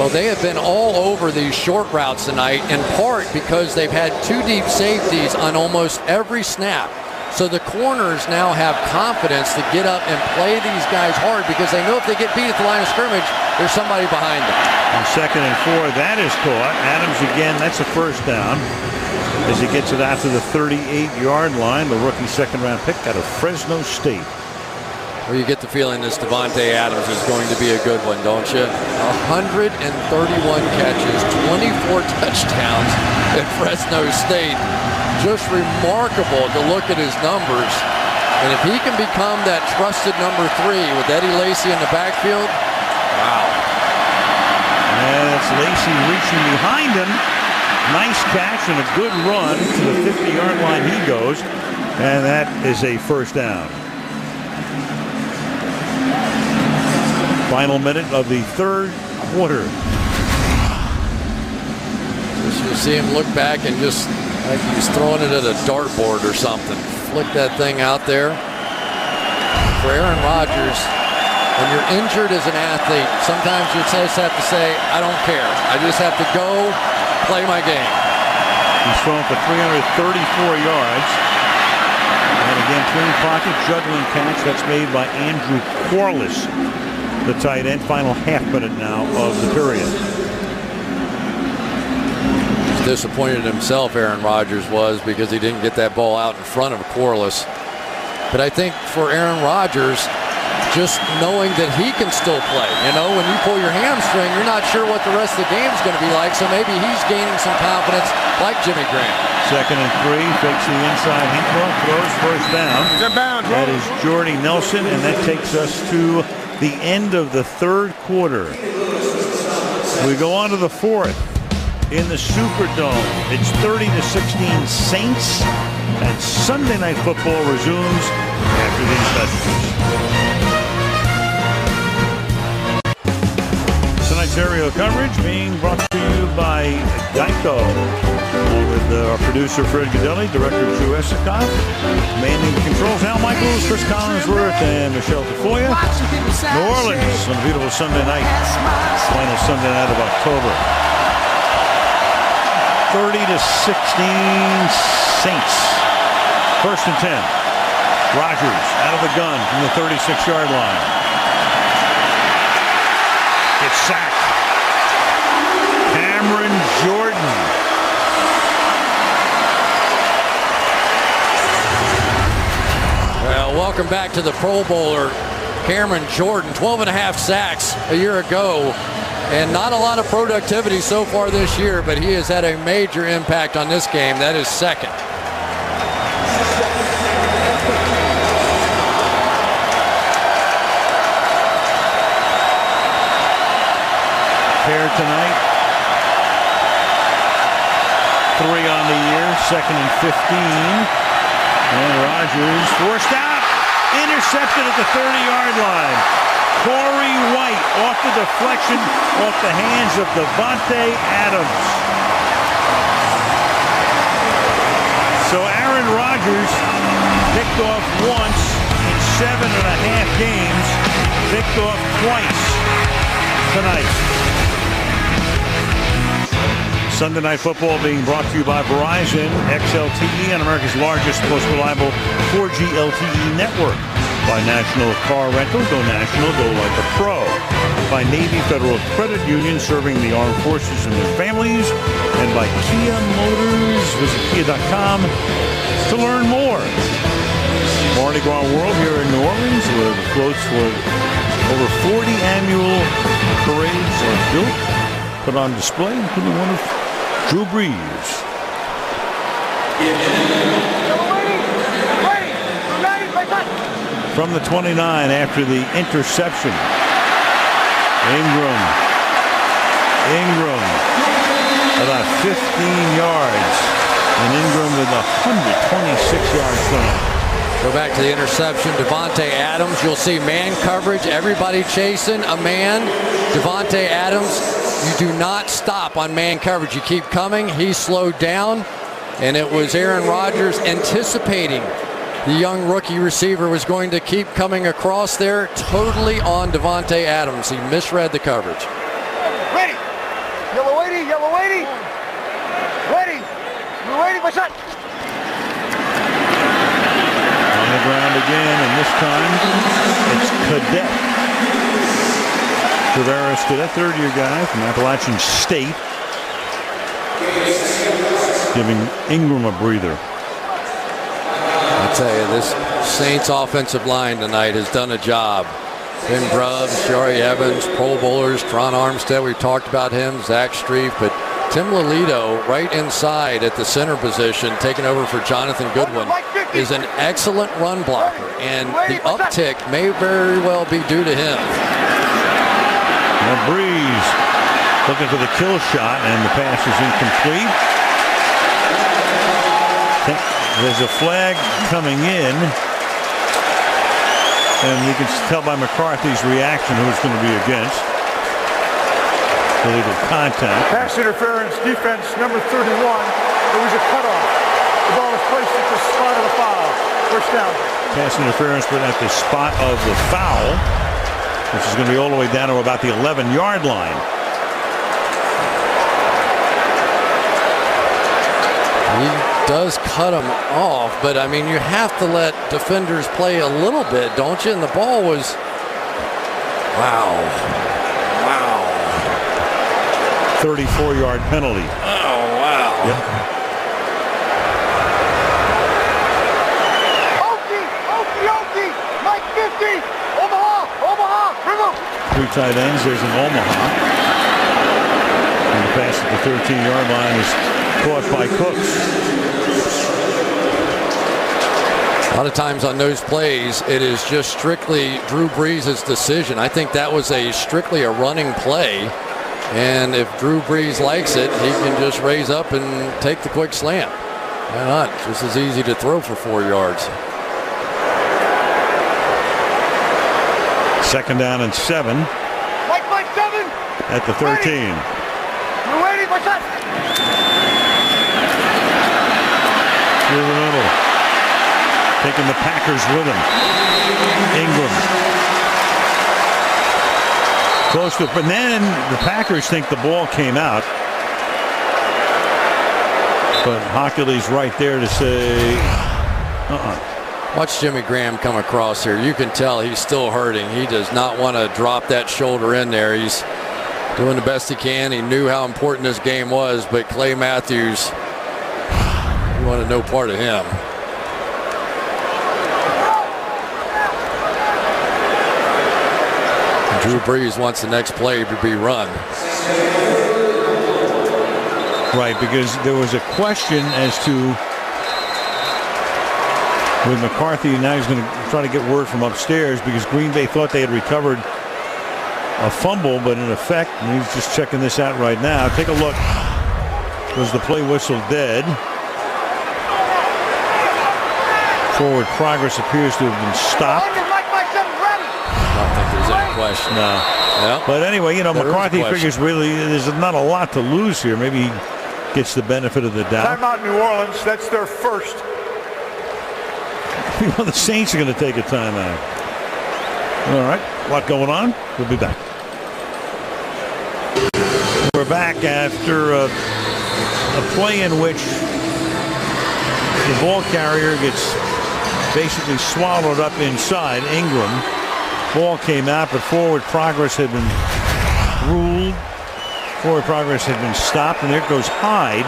Speaker 13: Well, they have been all over these short routes tonight, in part because they've had 2 deep safeties on almost every snap. So the corners now have confidence to get up and play these guys hard because they know if they get beat at the line of scrimmage, there's somebody behind them.
Speaker 2: On 2nd and 4, that is caught. Adams again, that's a first down. As he gets it out to the 38-yard line, the rookie second-round pick out of Fresno State.
Speaker 13: Well, you get the feeling this Devontae Adams is going to be a good one, don't you? 131 catches, 24 touchdowns at Fresno State. Just remarkable to look at his numbers. And if he can become that trusted number 3 with Eddie Lacy in the backfield, wow.
Speaker 2: And it's Lacy reaching behind him. Nice catch and a good run to the 50-yard line he goes. And that is a first down. Final minute of the third quarter.
Speaker 13: You see him look back and just like he's throwing it at a dartboard or something. Flick that thing out there. For Aaron Rodgers, when you're injured as an athlete, sometimes you just have to say, I don't care. I just have to go play my game.
Speaker 2: He's thrown for 334 yards. And again, clean pocket, juggling catch. That's made by Andrew Corliss, the tight end. Final half minute now of the period.
Speaker 13: He's disappointed himself, Aaron Rodgers was, because he didn't get that ball out in front of Corliss. But I think for Aaron Rodgers, just knowing that he can still play. You know, when you pull your hamstring, you're not sure what the rest of the game is going to be like, so maybe he's gaining some confidence like Jimmy Graham.
Speaker 2: 2nd and 3, fakes the inside handoff, throws first down. That is Jordy Nelson, and that takes us to the end of the third quarter. We go on to the fourth in the Superdome. It's 30-16 Saints, and Sunday Night Football resumes after these messages. Tonight's aerial coverage being brought to you by Geico. With our producer Fred Godelli, director Drew Esicott, manning the controls, Al Michaels, Chris Collinsworth, and Michelle Tafoya. New Orleans on a beautiful Sunday night, final Sunday night of October. 30-16 Saints. 1st and 10. Rodgers out of the gun from the 36-yard line. It's sacked. Cameron Jordan.
Speaker 13: Well, welcome back to the Pro Bowler, Cameron Jordan. 12.5 sacks a year ago, and not a lot of productivity so far this year, but he has had a major impact on this game. That is 2nd.
Speaker 2: Pair tonight. 3 on the year, 2nd and 15. And Rodgers forced out, intercepted at the 30-yard line. Corey White off the deflection, off the hands of Devontae Adams. So Aaron Rodgers picked off once in 7.5 games, picked off twice tonight. Sunday Night Football being brought to you by Verizon, XLTE, and America's largest, most reliable 4G LTE network. By National Car Rental, go national, go like a pro. By Navy Federal Credit Union, serving the armed forces and their families. And by Kia Motors. Visit Kia.com to learn more. Mardi Gras World here in New Orleans, where the floats for over 40 annual parades are built, put on display, including one of Drew Brees. From the 29 after the interception. Ingram. About 15 yards. And Ingram with 126 yards tonight.
Speaker 13: Go back to the interception. Devontae Adams, you'll see man coverage. Everybody chasing a man. Devontae Adams, you do not stop on man coverage. You keep coming. He slowed down. And it was Aaron Rodgers anticipating the young rookie receiver was going to keep coming across there, totally on Devontae Adams. He misread the coverage.
Speaker 12: Ready. Yellow 80, yellow 80. Ready. Blue 80, my shot.
Speaker 2: On the ground again, and this time it's Cadet. Tavares Cadet, third-year guy from Appalachian State, giving Ingram a breather.
Speaker 13: I tell you, this Saints offensive line tonight has done a job. Ben Grubbs, Jari Evans, Pro Bowlers, Tron Armstead, we've talked about him, Zach Strief, but Tim Lolito right inside at the center position, taking over for Jonathan Goodwin, is an excellent run blocker, and the uptick may very well be due to him.
Speaker 2: Now Breeze looking for the kill shot, and the pass is incomplete. There's a flag coming in, and you can tell by McCarthy's reaction who it's going to be against. Illegal contact.
Speaker 12: Pass interference, defense, number 31. There was a cutoff. The ball was placed at the spot of the foul. First down.
Speaker 2: Pass interference, but at the spot of the foul, which is going to be all the way down to about the 11-yard line.
Speaker 13: He does cut him off, but I mean, you have to let defenders play a little bit, don't you? And the ball was, wow.
Speaker 2: 34-yard penalty.
Speaker 13: Oh, wow.
Speaker 2: Yep.
Speaker 12: Okie, Mike 50, Omaha, bring him.
Speaker 2: Three tight ends, there's an Omaha. And the pass at the 13-yard line is caught by Cooks.
Speaker 13: A lot of times on those plays, it is just strictly Drew Brees' decision. I think that was strictly a running play. And if Drew Brees likes it, he can just raise up and take the quick slant. Why not? It's just as easy to throw for 4 yards.
Speaker 2: Second down and 7.
Speaker 12: Mike 7.
Speaker 2: At the 13.
Speaker 12: You're waiting for shot.
Speaker 2: Through the middle. Taking the Packers with him. Ingram. Close to it, but then the Packers think the ball came out. But Hockley's right there to say,
Speaker 13: Watch Jimmy Graham come across here. You can tell he's still hurting. He does not want to drop that shoulder in there. He's doing the best he can. He knew how important this game was, but Clay Matthews, you want no part of him. Drew Brees wants the next play to be run.
Speaker 2: Right, because there was a question as to with McCarthy, now he's going to try to get word from upstairs because Green Bay thought they had recovered a fumble, but in effect, and he's just checking this out right now. Take a look. Was the play whistle dead? Forward progress appears to have been stopped.
Speaker 13: I don't think there's any question.
Speaker 2: No. But anyway, McCarthy figures really there's not a lot to lose here. Maybe he gets the benefit of the doubt.
Speaker 12: Timeout New Orleans. That's their first.
Speaker 2: The Saints are going to take a timeout. All right. A lot going on. We'll be back. We're back after a play in which the ball carrier gets basically swallowed up inside Ingram. Ball came out, but forward progress had been ruled. Forward progress had been stopped, and there goes Hyde.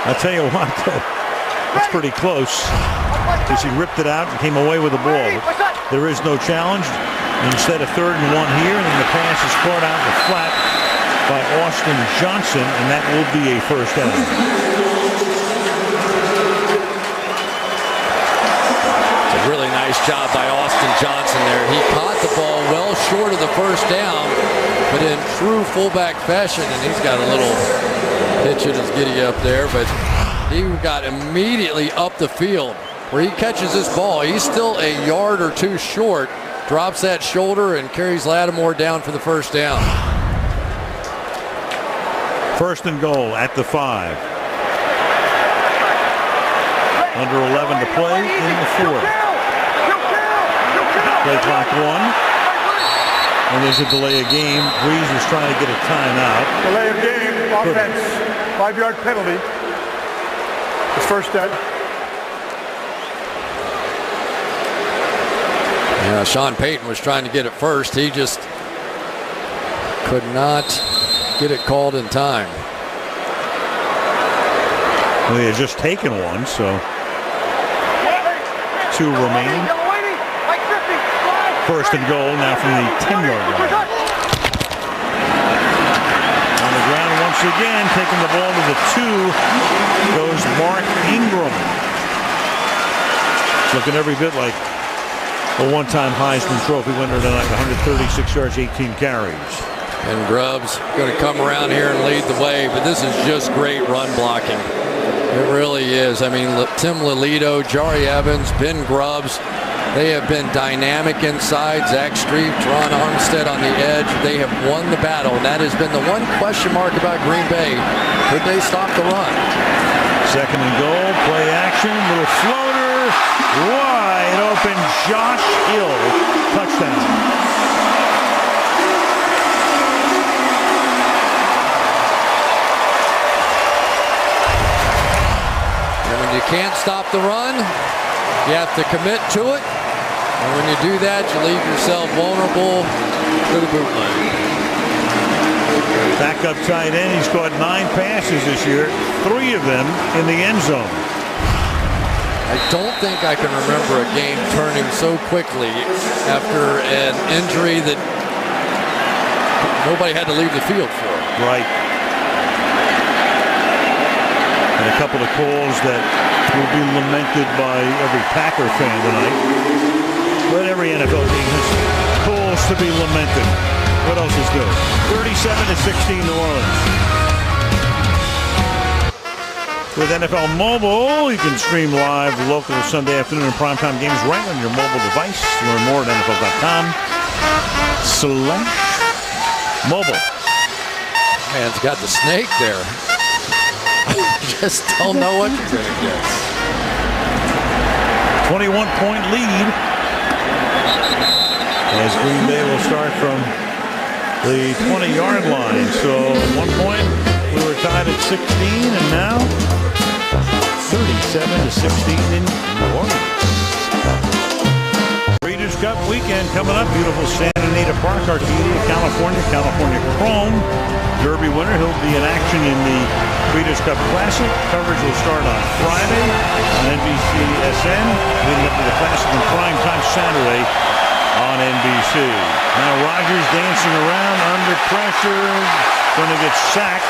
Speaker 2: I'll tell you what, though, that's pretty close, because he ripped it out and came away with the ball. But there is no challenge. Instead of 3rd and 1 here, and then the pass is caught out in the flat by Austin Johnson, and that will be a first down.
Speaker 13: It's a really nice job by Austin Johnson there. He caught the ball well short of the first down, but in true fullback fashion, and he's got a little pitch in his giddy up there, but he got immediately up the field where he catches this ball. He's still a yard or two short, drops that shoulder and carries Lattimore down for the first down.
Speaker 2: First and goal at the 5. Under 11 to play in the 4th. Play clock 1. And there's a delay of game. Breeze is trying to get a timeout.
Speaker 12: Delay of game, offense, 5-yard penalty. It's first down.
Speaker 13: Yeah, Sean Payton was trying to get it first. He just could not get it called in time.
Speaker 2: Well, they had just taken one, so 2 remaining. First and goal now from the 10-yard line. On the ground once again, taking the ball to the 2 goes Mark Ingram. Looking every bit like a one-time Heisman Trophy winner tonight, 136 yards, 18 carries.
Speaker 13: And Grubbs going to come around here and lead the way, but this is just great run blocking. It really is. I mean, Tim Lolito, Jari Evans, Ben Grubbs, they have been dynamic inside. Zach Street, Teron Armstead on the edge. They have won the battle, and that has been the one question mark about Green Bay. Could they stop the run?
Speaker 2: Second and goal, play action, little floater, wide open, Josh Hill, touchdown.
Speaker 13: You can't stop the run. You have to commit to it. And when you do that, you leave yourself vulnerable to the bootleg.
Speaker 2: Backup tight end. He's caught 9 passes this year, 3 of them in the end zone.
Speaker 13: I don't think I can remember a game turning so quickly after an injury that nobody had to leave the field for.
Speaker 2: Right. And a couple of calls that will be lamented by every Packer fan tonight. But every NFL team has calls to be lamented. What else is good? 37-16 New Orleans. With NFL Mobile, you can stream live local Sunday afternoon and primetime games right on your mobile device. Learn more at NFL.com/mobile.
Speaker 13: Man's got the snake there. Just don't know what you're going to get.
Speaker 2: 21-point lead as Green Bay will start from the 20-yard line. So at one point we were tied at 16, and now 37-16 in New Orleans. Breeders' Cup weekend coming up. Beautiful Santa Anita Park, Arcadia, California. California Chrome Derby winner. He'll be in action in the Breeders' Cup Classic. Coverage will start on Friday on NBCSN, leading up to the Classic in prime time Saturday on NBC. Now Rodgers dancing around under pressure, going to get sacked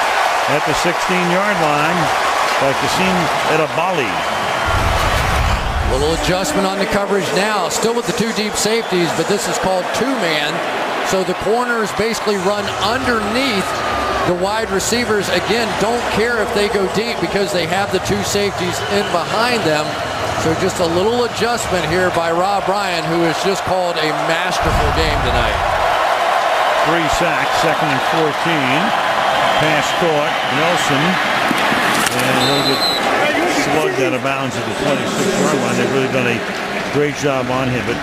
Speaker 2: at the 16-yard line by Kassim Edebali.
Speaker 13: Little adjustment on the coverage now, still with the 2 deep safeties, but this is called 2-man. So the corners basically run underneath the wide receivers. Again, don't care if they go deep because they have the 2 safeties in behind them. So just a little adjustment here by Rob Ryan, who has just called a masterful game tonight.
Speaker 2: 3 sacks, second and 14. Pass caught, Nelson, and he'll get slugged out of bounds at the 26-yard line. They've really done a great job on him. But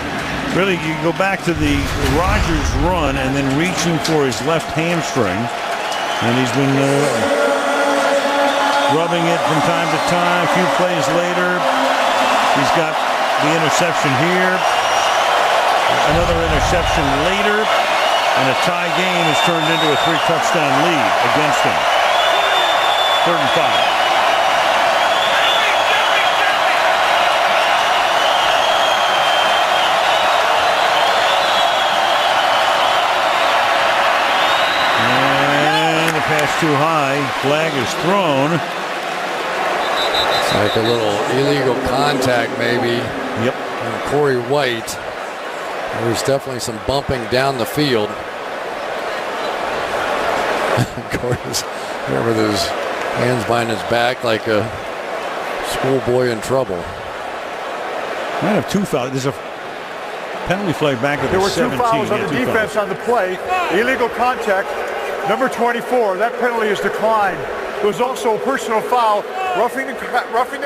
Speaker 2: really, you go back to the Rodgers run and then reaching for his left hamstring. And he's been rubbing it from time to time. A few plays later, he's got the interception here. Another interception later, and a tie game is turned into a 3-touchdown lead against him. 3rd and 5. And the pass too high. Flag is thrown.
Speaker 13: It's like a little illegal contact, maybe.
Speaker 2: Yep.
Speaker 13: And Corey White. There's definitely some bumping down the field. Corey's there with his hands behind his back like a schoolboy in trouble.
Speaker 2: Might have 2 fouls. There's a penalty flag back at the 17.
Speaker 12: There were 2 fouls on the defense on the play. Illegal contact. Number 24. That penalty is declined. There was also a personal foul, roughing the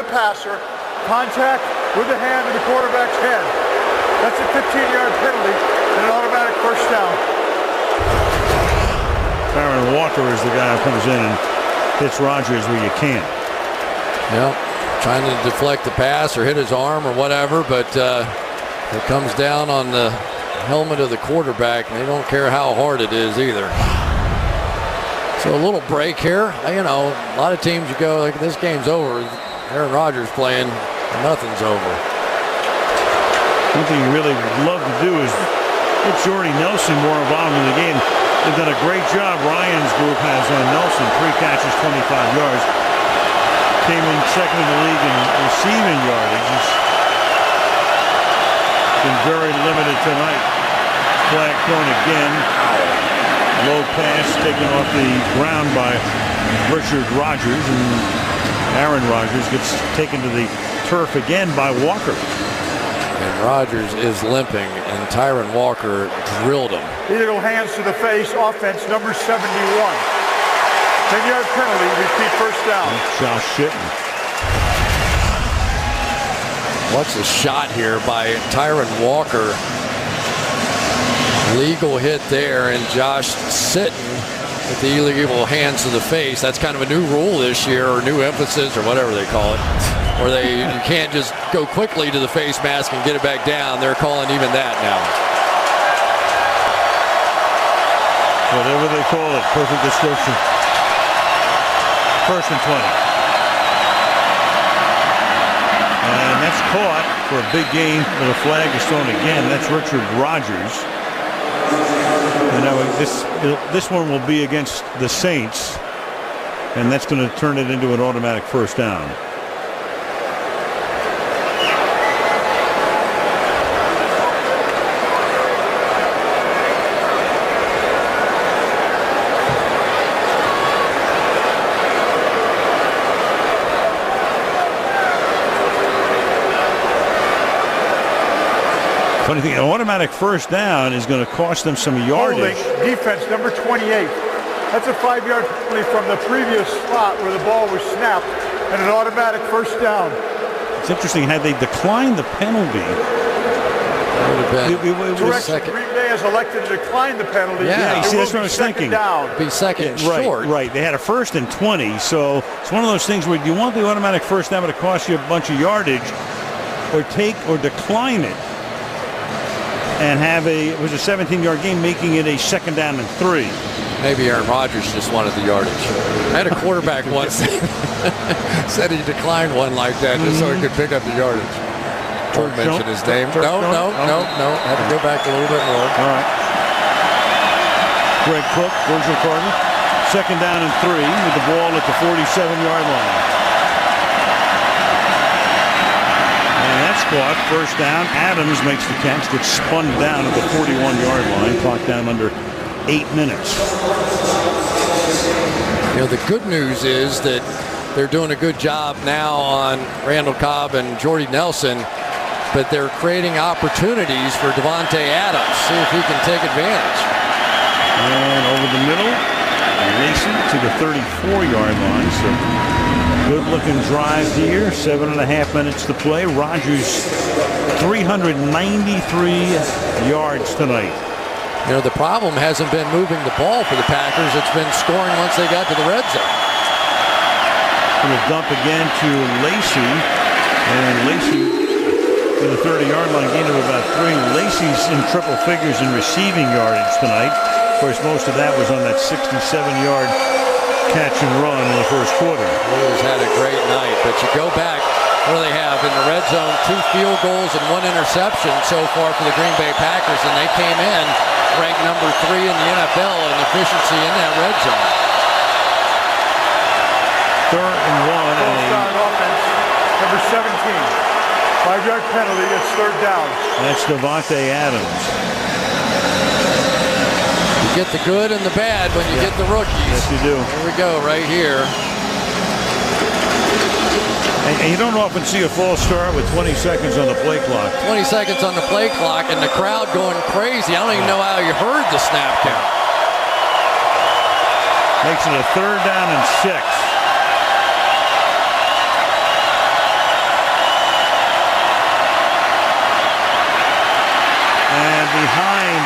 Speaker 12: passer, contact with the hand in the quarterback's head. That's a 15-yard penalty and an automatic first down.
Speaker 2: Aaron Walker is the guy who comes in and hits Rodgers where you can.
Speaker 13: Yep, trying to deflect the pass or hit his arm or whatever, but it comes down on the helmet of the quarterback, and they don't care how hard it is either. So a little break here. You know, a lot of teams you go, like, this game's over. Aaron Rodgers playing, nothing's over.
Speaker 2: One thing you really would love to do is get Jordy Nelson more involved in the game. They've done a great job. Ryan's group has on Nelson. 3 catches, 25 yards. Came in second in the league in receiving yardage. He's been very limited tonight. Flag thrown again. Low pass taken off the ground by Richard Rodgers. And Aaron Rodgers gets taken to the turf again by Walker.
Speaker 13: And Rodgers is limping, and Tyron Walker drilled him.
Speaker 12: Illegal hands to the face, offense number 71. 10-yard penalty, repeat first down.
Speaker 2: Josh Shitten.
Speaker 13: What's a shot here by Tyron Walker. Legal hit there, and Josh Sitton with the illegal hands to the face. That's kind of a new rule this year, or new emphasis, or whatever they call it. Or you can't just go quickly to the face mask and get it back down. They're calling even that now.
Speaker 2: Whatever they call it, perfect description. 1st and 20. And that's caught for a big gain. The flag is thrown again. That's Richard Rodgers. And now this one will be against the Saints, and that's going to turn it into an automatic first down. Funny thing, an automatic first down is going to cost them some yardage.
Speaker 12: Holding, defense number 28. That's a 5-yard penalty from the previous spot where the ball was snapped, and an automatic first down.
Speaker 2: It's interesting, had they declined the penalty,
Speaker 13: it would have been
Speaker 12: Green Bay has elected to decline the penalty.
Speaker 2: Yeah, see, that's what I was thinking.
Speaker 12: Down.
Speaker 13: Be second short.
Speaker 2: Right. They had a 1st and 20, so it's one of those things where you want the automatic first down, but it costs you a bunch of yardage, or decline it. And it was a 17-yard game, making it a 2nd down and 3.
Speaker 13: Maybe Aaron Rodgers just wanted the yardage. I had a quarterback once said he declined one like that just so he could pick up the yardage. Don't mention his name. No. Had to go back a little bit more.
Speaker 2: All right. Greg Cook, Virgil Carter. 2nd down and 3 with the ball at the 47-yard line. Caught, 1st down. Adams makes the catch, gets spun down at the 41-yard line. Clock down under 8 minutes.
Speaker 13: You know, the good news is that they're doing a good job now on Randall Cobb and Jordy Nelson, but they're creating opportunities for Devontae Adams. See if he can take advantage.
Speaker 2: And over the middle, Mason to the 34-yard line. So good-looking drive here. 7.5 minutes to play. Rodgers, 393 yards tonight.
Speaker 13: You know, the problem hasn't been moving the ball for the Packers. It's been scoring once they got to the red zone.
Speaker 2: Little dump again to Lacey. And Lacey to the 30-yard line, gain of about 3. Lacey's in triple figures in receiving yardage tonight. Of course, most of that was on that 67-yard catch and run in the first quarter.
Speaker 13: He's had a great night, but you go back, what do they have in the red zone? 2 field goals and 1 interception so far for the Green Bay Packers, and they came in ranked number 3 in the NFL in efficiency in that red zone.
Speaker 2: 3rd and 1.
Speaker 12: Offense, number 17. 5-yard penalty, it's 3rd down.
Speaker 2: That's Devontae Adams.
Speaker 13: You get the good and the bad when you get the rookies.
Speaker 2: Yes, you do.
Speaker 13: Here we go, right here.
Speaker 2: And you don't often see a false start with 20 seconds on the play clock.
Speaker 13: 20 seconds on the play clock and the crowd going crazy. I don't even know how you heard the snap count.
Speaker 2: Makes it a 3rd down and 6. And behind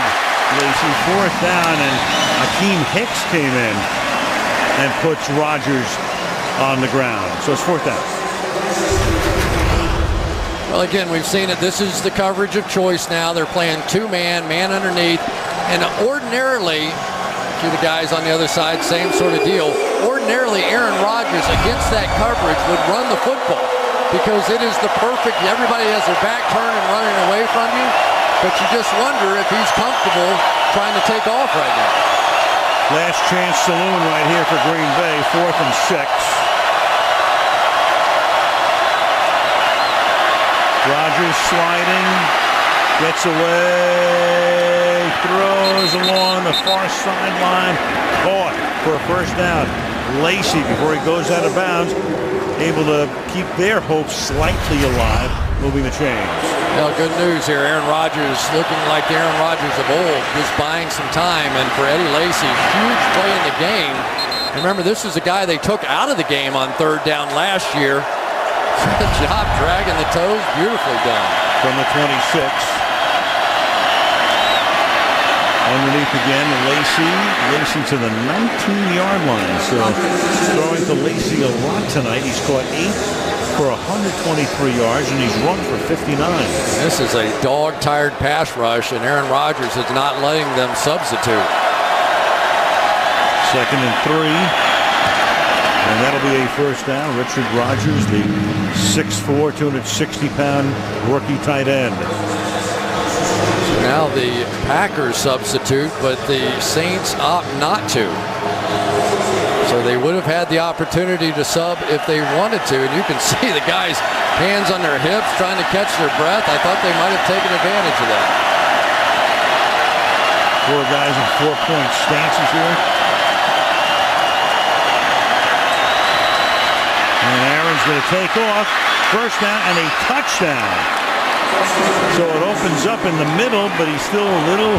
Speaker 2: Lacey, 4th down, and Akeem Hicks came in and puts Rodgers on the ground. So it's 4th down.
Speaker 13: Well, again, we've seen it. This is the coverage of choice now. They're playing 2-man, man underneath. And ordinarily, to the guys on the other side, same sort of deal. Ordinarily, Aaron Rodgers against that coverage would run the football because it is the perfect, everybody has their back turned and running away from you. But you just wonder if he's comfortable trying to take off right now.
Speaker 2: Last chance saloon right here for Green Bay, 4th and 6. Rodgers sliding, gets away, throws along the far sideline, caught for a 1st down. Lacey, before he goes out of bounds, able to keep their hopes slightly alive, moving the chains.
Speaker 13: Well, good news here. Aaron Rodgers looking like the Aaron Rodgers of old, just buying some time. And for Eddie Lacy, huge play in the game. And remember, this is a guy they took out of the game on 3rd down last year. Good job dragging the toes. Beautifully done.
Speaker 2: From the 26. Underneath again, Lacey to the 19-yard line. So throwing to Lacey a lot tonight. He's caught 8 for 123 yards, and he's run for 59.
Speaker 13: This is a dog-tired pass rush, and Aaron Rodgers is not letting them substitute.
Speaker 2: 2nd and 3. And that'll be a 1st down. Richard Rodgers, the 6'4", 260-pound rookie tight end.
Speaker 13: So now the Packers substitute, but the Saints opt not to. So they would have had the opportunity to sub if they wanted to. And you can see the guys' hands on their hips trying to catch their breath. I thought they might have taken advantage of that.
Speaker 2: 4 guys in 4-point stances here. And Aaron's going to take off. 1st down and a touchdown. So it opens up in the middle, but he's still a little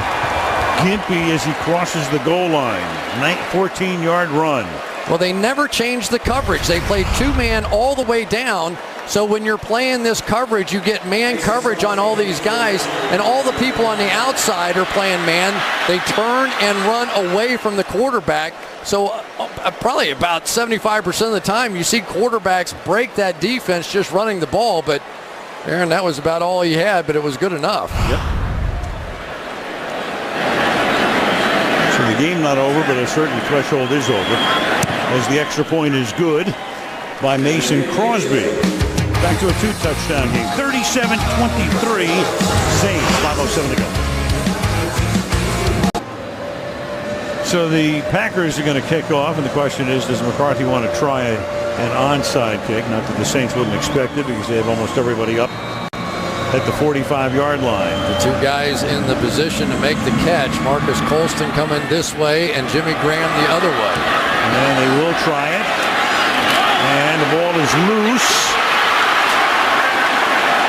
Speaker 2: gimpy as he crosses the goal line. 14-yard run.
Speaker 13: Well, they never changed the coverage. They played 2-man all the way down. So when you're playing this coverage, you get man coverage on all these guys, and all the people on the outside are playing man. They turn and run away from the quarterback. So probably about 75% of the time you see quarterbacks break that defense just running the ball. But Aaron, that was about all he had, but it was good enough.
Speaker 2: Yep. So the game not over, but a certain threshold is over, as the extra point is good by Mason Crosby. Back to a 2-touchdown game. 37-23, Saints, 5:07 to go. So the Packers are going to kick off, and the question is, does McCarthy want to try an onside kick? Not that the Saints wouldn't expect it, because they have almost everybody up at the 45-yard line.
Speaker 13: The 2 guys in the position to make the catch. Marcus Colston coming this way and Jimmy Graham the other way.
Speaker 2: And they will try it. And the ball is loose.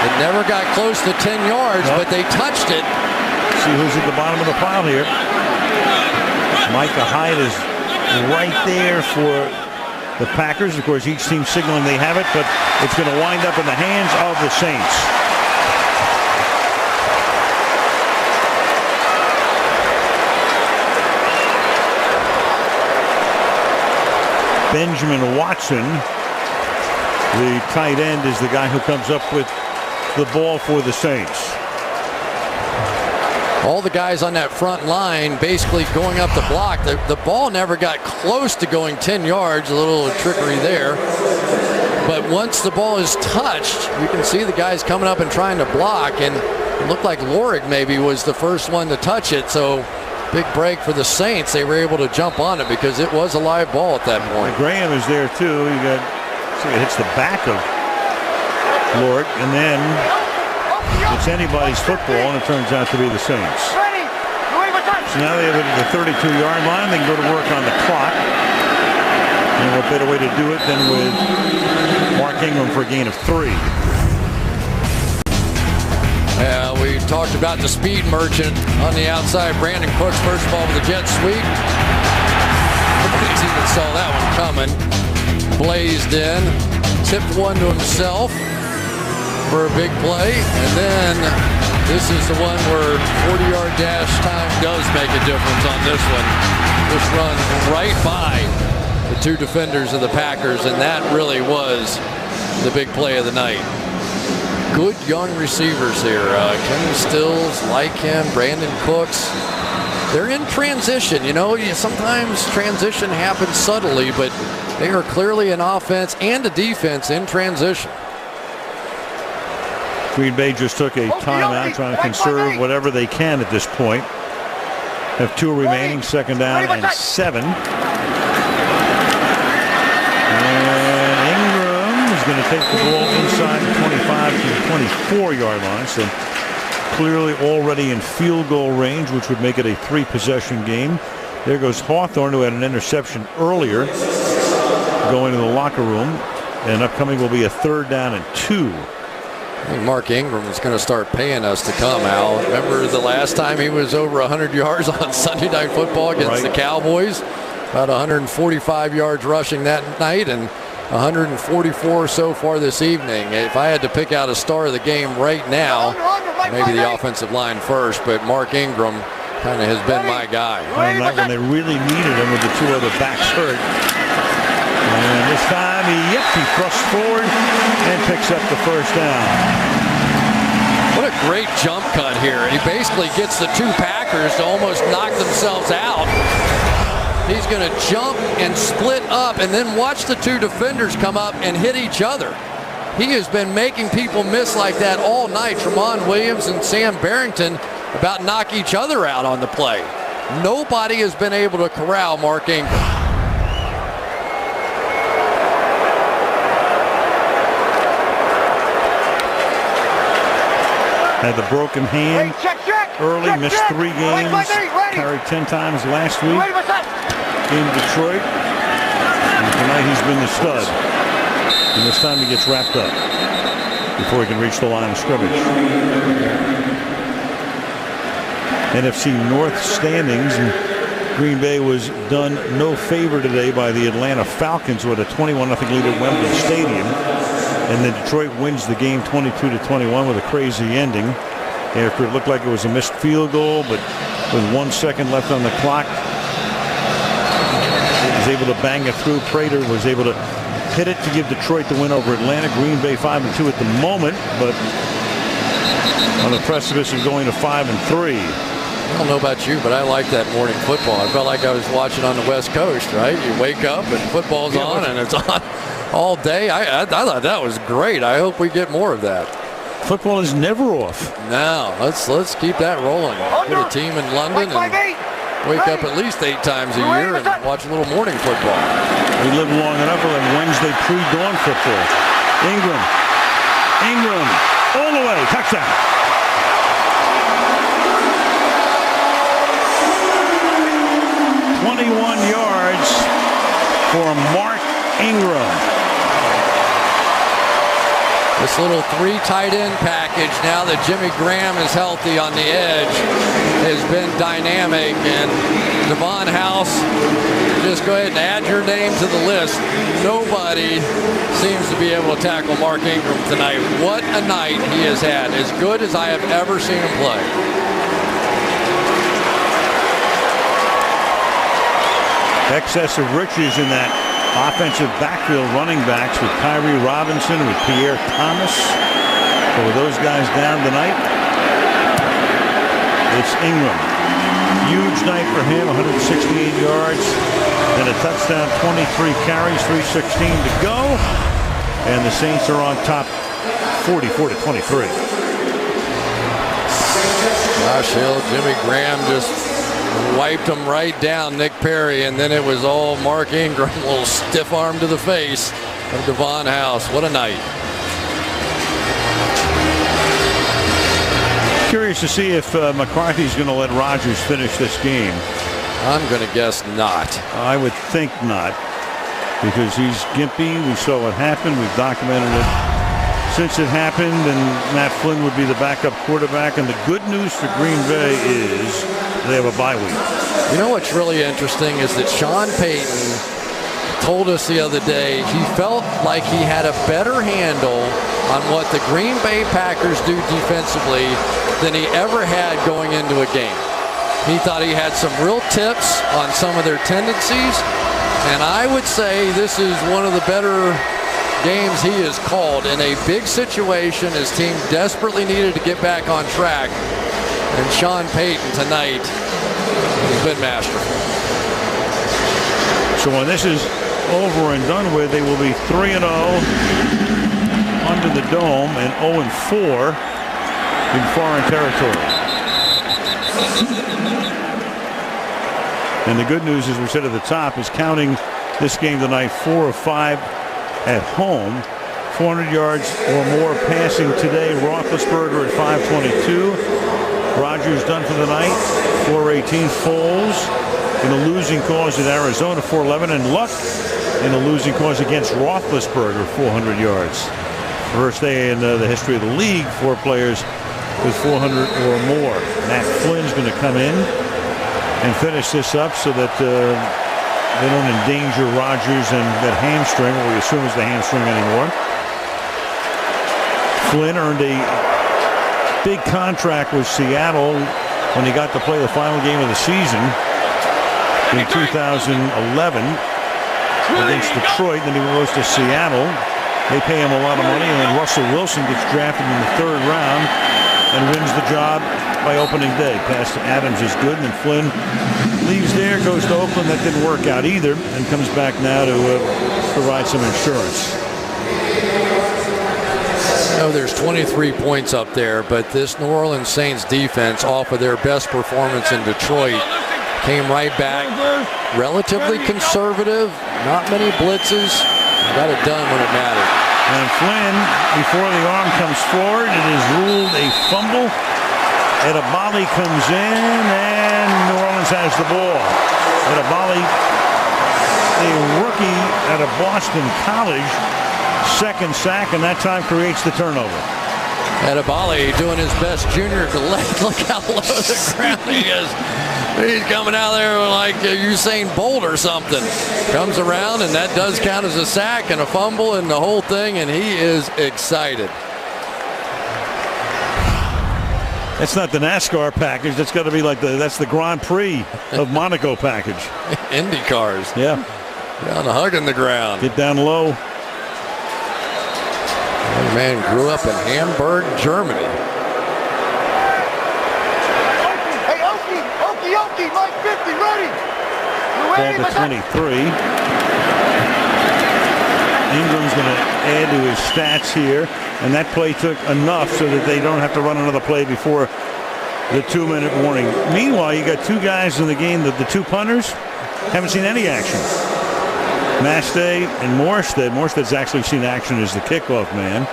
Speaker 13: It never got close to 10 yards, but they touched it.
Speaker 2: See who's at the bottom of the pile here. Micah Hyde is right there for the Packers. Of course, each team signaling they have it, but it's going to wind up in the hands of the Saints. Benjamin Watson The tight end is the guy who comes up with the ball for the Saints.
Speaker 13: All the guys on that front line basically going up the block. The ball never got close to going 10 yards, a little trickery there. But once the ball is touched, you can see the guys coming up and trying to block, and it looked like Lorig maybe was the first one to touch it. So big break for the Saints. They were able to jump on it because it was a live ball at that point.
Speaker 2: Graham is there too. You got, see, it hits the back of Lorig, and then it's anybody's football, and it turns out to be the Saints. So now they have it at the 32-yard line. They can go to work on the clock. And what better way to do it than with Mark Ingram for a gain of 3.
Speaker 13: We talked about the speed merchant on the outside. Brandon Cooks, first ball with the jet sweep. Nobody's even saw that one coming. Blazed in, tipped one to himself for a big play, and then this is the one where 40-yard dash time does make a difference on this one. This runs right by the 2 defenders of the Packers, and that really was the big play of the night. Good young receivers here. Kenny Stills, like him, Brandon Cooks. They're in transition. You know, sometimes transition happens subtly, but they are clearly an offense and a defense in transition.
Speaker 2: Green Bay just took a timeout trying to conserve whatever they can at this point. Have 2 remaining, second down and 7. And Ingram is going to take the ball inside the 25 to the 24-yard line. So clearly already in field goal range, which would make it a 3-possession game. There goes Hawthorne, who had an interception earlier, going to the locker room. And upcoming will be a 3rd down and 2.
Speaker 13: I think Mark Ingram is going to start paying us to come, Al. Remember the last time he was over 100 yards on Sunday Night Football against the Cowboys? About 145 yards rushing that night and 144 so far this evening. If I had to pick out a star of the game right now, maybe the offensive line first, but Mark Ingram kind of has been my guy.
Speaker 2: And not when they really needed him with the 2 other backs hurt. And this time, he thrusts forward and picks up the first down.
Speaker 13: What a great jump cut here. He basically gets the 2 Packers to almost knock themselves out. He's going to jump and split up and then watch the 2 defenders come up and hit each other. He has been making people miss like that all night. Tramon Williams and Sam Barrington about knock each other out on the play. Nobody has been able to corral Mark Ingram.
Speaker 2: Had the broken hand early, missed 3 games, carried 10 times last week in Detroit. And tonight he's been the stud. And this time he gets wrapped up before he can reach the line of scrimmage. NFC North standings, and Green Bay was done no favor today by the Atlanta Falcons, who had a 21-0 lead at Wembley Stadium. And then Detroit wins the game 22-21 with a crazy ending after it looked like it was a missed field goal, but with 1 second left on the clock, he was able to bang it through. Prater was able to hit it to give Detroit the win over Atlanta. Green Bay 5-2 at the moment, but on the precipice of going to 5-3.
Speaker 13: I don't know about you, but I like that morning football. I felt like I was watching on the West Coast, right? You wake up and football's on, and it's on all day. I thought that was great. I hope we get more of that.
Speaker 2: Football is never off.
Speaker 13: No, let's keep that rolling. Get a team in London and wake up at least 8 times a year and watch a little morning football.
Speaker 2: We live long enough. We'll have Wednesday pre-dawn football. Ingram, all the way, touchdown. yards for Mark Ingram.
Speaker 13: This little 3 tight end package, now that Jimmy Graham is healthy on the edge, has been dynamic. And Devon House, just go ahead and add your name to the list. Nobody seems to be able to tackle Mark Ingram tonight. What a night he has had, as good as I have ever seen him play.
Speaker 2: Excess of riches in that offensive backfield running backs with Kyrie Robinson, with Pierre Thomas. So with those guys down tonight, it's Ingram. Huge night for him, 168 yards and a touchdown, 23 carries, 3:16 to go. And the Saints are on top 44-23.
Speaker 13: Josh Hill, Jimmy Graham just wiped him right down, Nick Perry, and then it was all Mark Ingram, a little stiff arm to the face of Devon House. What a night.
Speaker 2: Curious to see if McCarthy's going to let Rodgers finish this game.
Speaker 13: I'm going to guess not.
Speaker 2: I would think not, because he's gimpy. We saw what happened. We've documented it since it happened, and Matt Flynn would be the backup quarterback. And the good news for Green Bay is they have a bye week.
Speaker 13: You know what's really interesting is that Sean Payton told us the other day he felt like he had a better handle on what the Green Bay Packers do defensively than he ever had going into a game. He thought he had some real tips on some of their tendencies, and I would say this is one of the better games he has called in a big situation. His team desperately needed to get back on track, and Sean Payton tonight has been masterful.
Speaker 2: So when this is over and done with, they will be 3-0 under the dome and 0-4 in foreign territory. And the good news, as we said at the top, is counting this game tonight 4 of 5 at home. 400 yards or more passing today. Roethlisberger at 522. Rodgers done for the night. 418. Foles in a losing cause at Arizona, 411. And Luck in a losing cause against Roethlisberger, 400 yards. First day in the history of the league, 4 players with 400 or more. Matt Flynn's going to come in and finish this up so that they don't endanger Rodgers and that hamstring, what we assume is the hamstring anymore. Flynn earned a big contract with Seattle when he got to play the final game of the season in 2011 against Detroit. Then he goes to Seattle. They pay him a lot of money, and then Russell Wilson gets drafted in the 3rd round and wins the job by opening day. Pass to Adams is good, and then Flynn leaves there, goes to Oakland. That didn't work out either, and comes back now to provide some insurance.
Speaker 13: You know, there's 23 points up there, but this New Orleans Saints defense, off of their best performance in Detroit, came right back. Relatively conservative, not many blitzes. Got it done when it mattered.
Speaker 2: And Flynn, before the arm comes forward, it is ruled a fumble. Edabali comes in, and New Orleans has the ball. Edabali, a rookie out of Boston College, 2nd sack, and that time creates the turnover.
Speaker 13: Edabali doing his best junior to look how low the ground he is. He's coming out there like Usain Bolt or something. Comes around, and that does count as a sack and a fumble and the whole thing, and he is excited.
Speaker 2: That's not the NASCAR package. That's got to be like that's the Grand Prix of Monaco package.
Speaker 13: Indy cars.
Speaker 2: Yeah.
Speaker 13: Down hugging the ground.
Speaker 2: Get down low.
Speaker 13: Young man grew up in Hamburg, Germany.
Speaker 15: Hey, Okie, Mike 50, ready.
Speaker 2: Ball to 23. Ingram's going to add to his stats here, and that play took enough so that they don't have to run another play before the 2-minute warning. Meanwhile, you got 2 guys in the game, the 2 punters, haven't seen any action. Mastay and Morstead. Morstead's actually seen action as the kickoff man.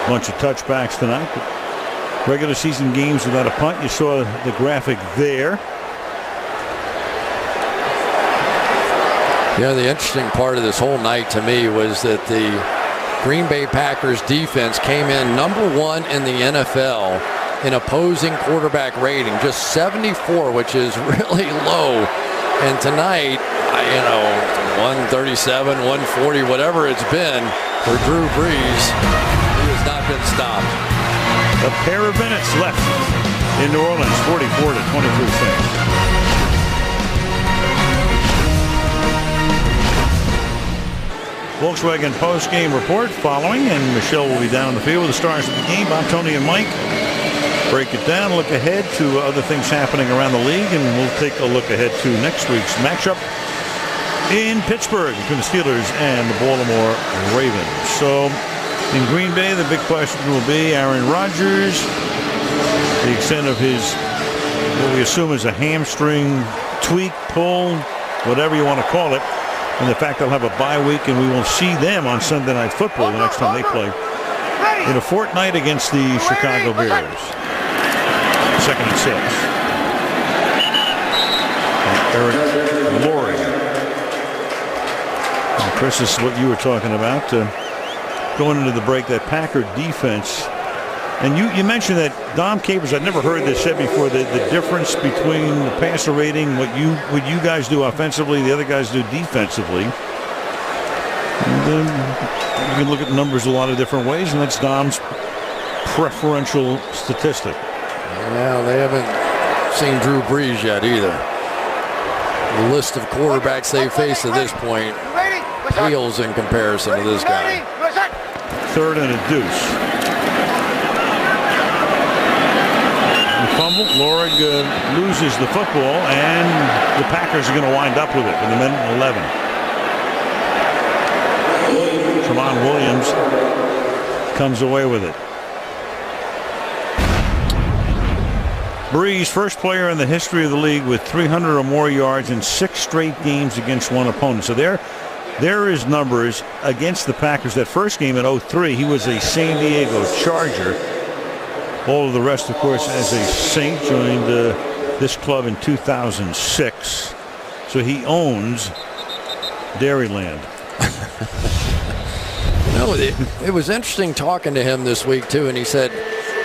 Speaker 2: Bunch of touchbacks tonight. But regular season games without a punt. You saw the graphic there.
Speaker 13: Yeah, the interesting part of this whole night to me was that the Green Bay Packers defense came in #1 in the NFL in opposing quarterback rating, just 74, which is really low. And tonight, 137, 140, whatever it's been for Drew Brees, he has not been stopped.
Speaker 2: A pair of minutes left in New Orleans, 44-23 Saints. Volkswagen post-game report following, and Michelle will be down the field with the stars of the game. Bob, Tony, and Mike break it down, look ahead to other things happening around the league, and we'll take a look ahead to next week's matchup in Pittsburgh between the Steelers and the Baltimore Ravens. So in Green Bay, the big question will be Aaron Rodgers, the extent of his, what we assume is a hamstring tweak, pull, whatever you want to call it, and the fact they'll have a bye week, and we will see them on Sunday Night Football the next time they play in a fortnight against the Chicago Bears. 2nd and 6. And Eric Loring. And Chris, this is what you were talking about. Going into the break, that Packer defense. And you mentioned that Dom Capers, I'd never heard this said before, the difference between the passer rating, what you guys do offensively, the other guys do defensively. And, you can look at numbers a lot of different ways, and that's Dom's preferential statistic.
Speaker 13: Yeah, they haven't seen Drew Brees yet either. The list of quarterbacks they face at this point pales in comparison to this guy.
Speaker 2: 3rd and a deuce. Fumble. Lorig loses the football, and the Packers are going to wind up with it in the minute 11. Tramon Williams comes away with it. Brees, first player in the history of the league with 300 or more yards in 6 straight games against one opponent. So there is numbers against the Packers. That first game in 2003, he was a San Diego Charger. All of the rest, of course, as a Saint, joined this club in 2006. So he owns Dairyland.
Speaker 13: No, it was interesting talking to him this week, too, and he said,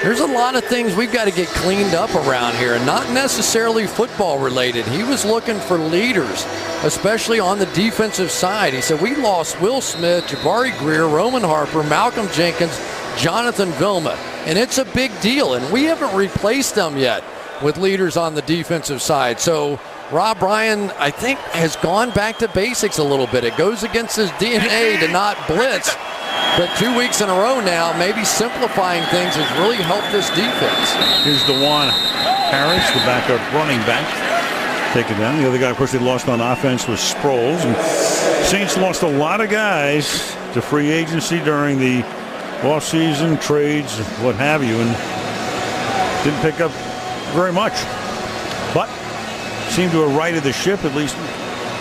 Speaker 13: there's a lot of things we've got to get cleaned up around here, and not necessarily football related. He was looking for leaders, especially on the defensive side. He said, we lost Will Smith, Jabari Greer, Roman Harper, Malcolm Jenkins, Jonathan Vilma, and it's a big deal, and we haven't replaced them yet with leaders on the defensive side. So Rob Ryan, I think, has gone back to basics a little bit. It goes against his DNA to not blitz, but 2 weeks in a row now, maybe simplifying things has really helped this defense.
Speaker 2: Here's DeJuan Harris, the backup running back. Take it down. The other guy, of course, they lost on offense was Sproles. And Saints lost a lot of guys to free agency during the offseason, trades, what have you, and didn't pick up very much. But seemed to have righted the ship, at least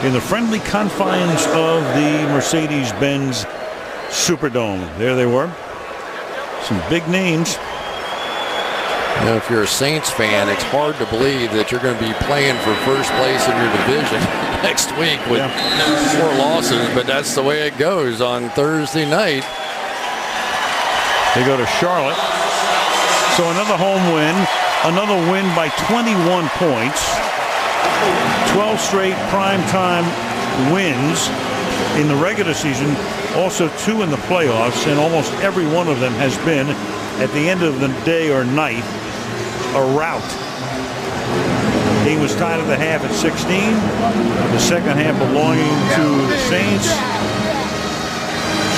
Speaker 2: in the friendly confines of the Mercedes-Benz Superdome. There they were. Some big names.
Speaker 13: You know, if you're a Saints fan, it's hard to believe that you're going to be playing for first place in your division next week with 4 losses, but that's the way it goes on Thursday night.
Speaker 2: They go to Charlotte. So another home win, another win by 21 points. 12 straight primetime wins in the regular season, also 2 in the playoffs, and almost every one of them has been, at the end of the day or night, a rout. Game was tied at the half at 16. The second half belonging to the Saints.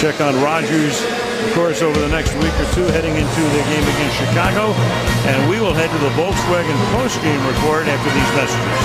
Speaker 2: Check on Rodgers, of course, over the next week or two, heading into their game against Chicago. And we will head to the Volkswagen post-game report after these messages.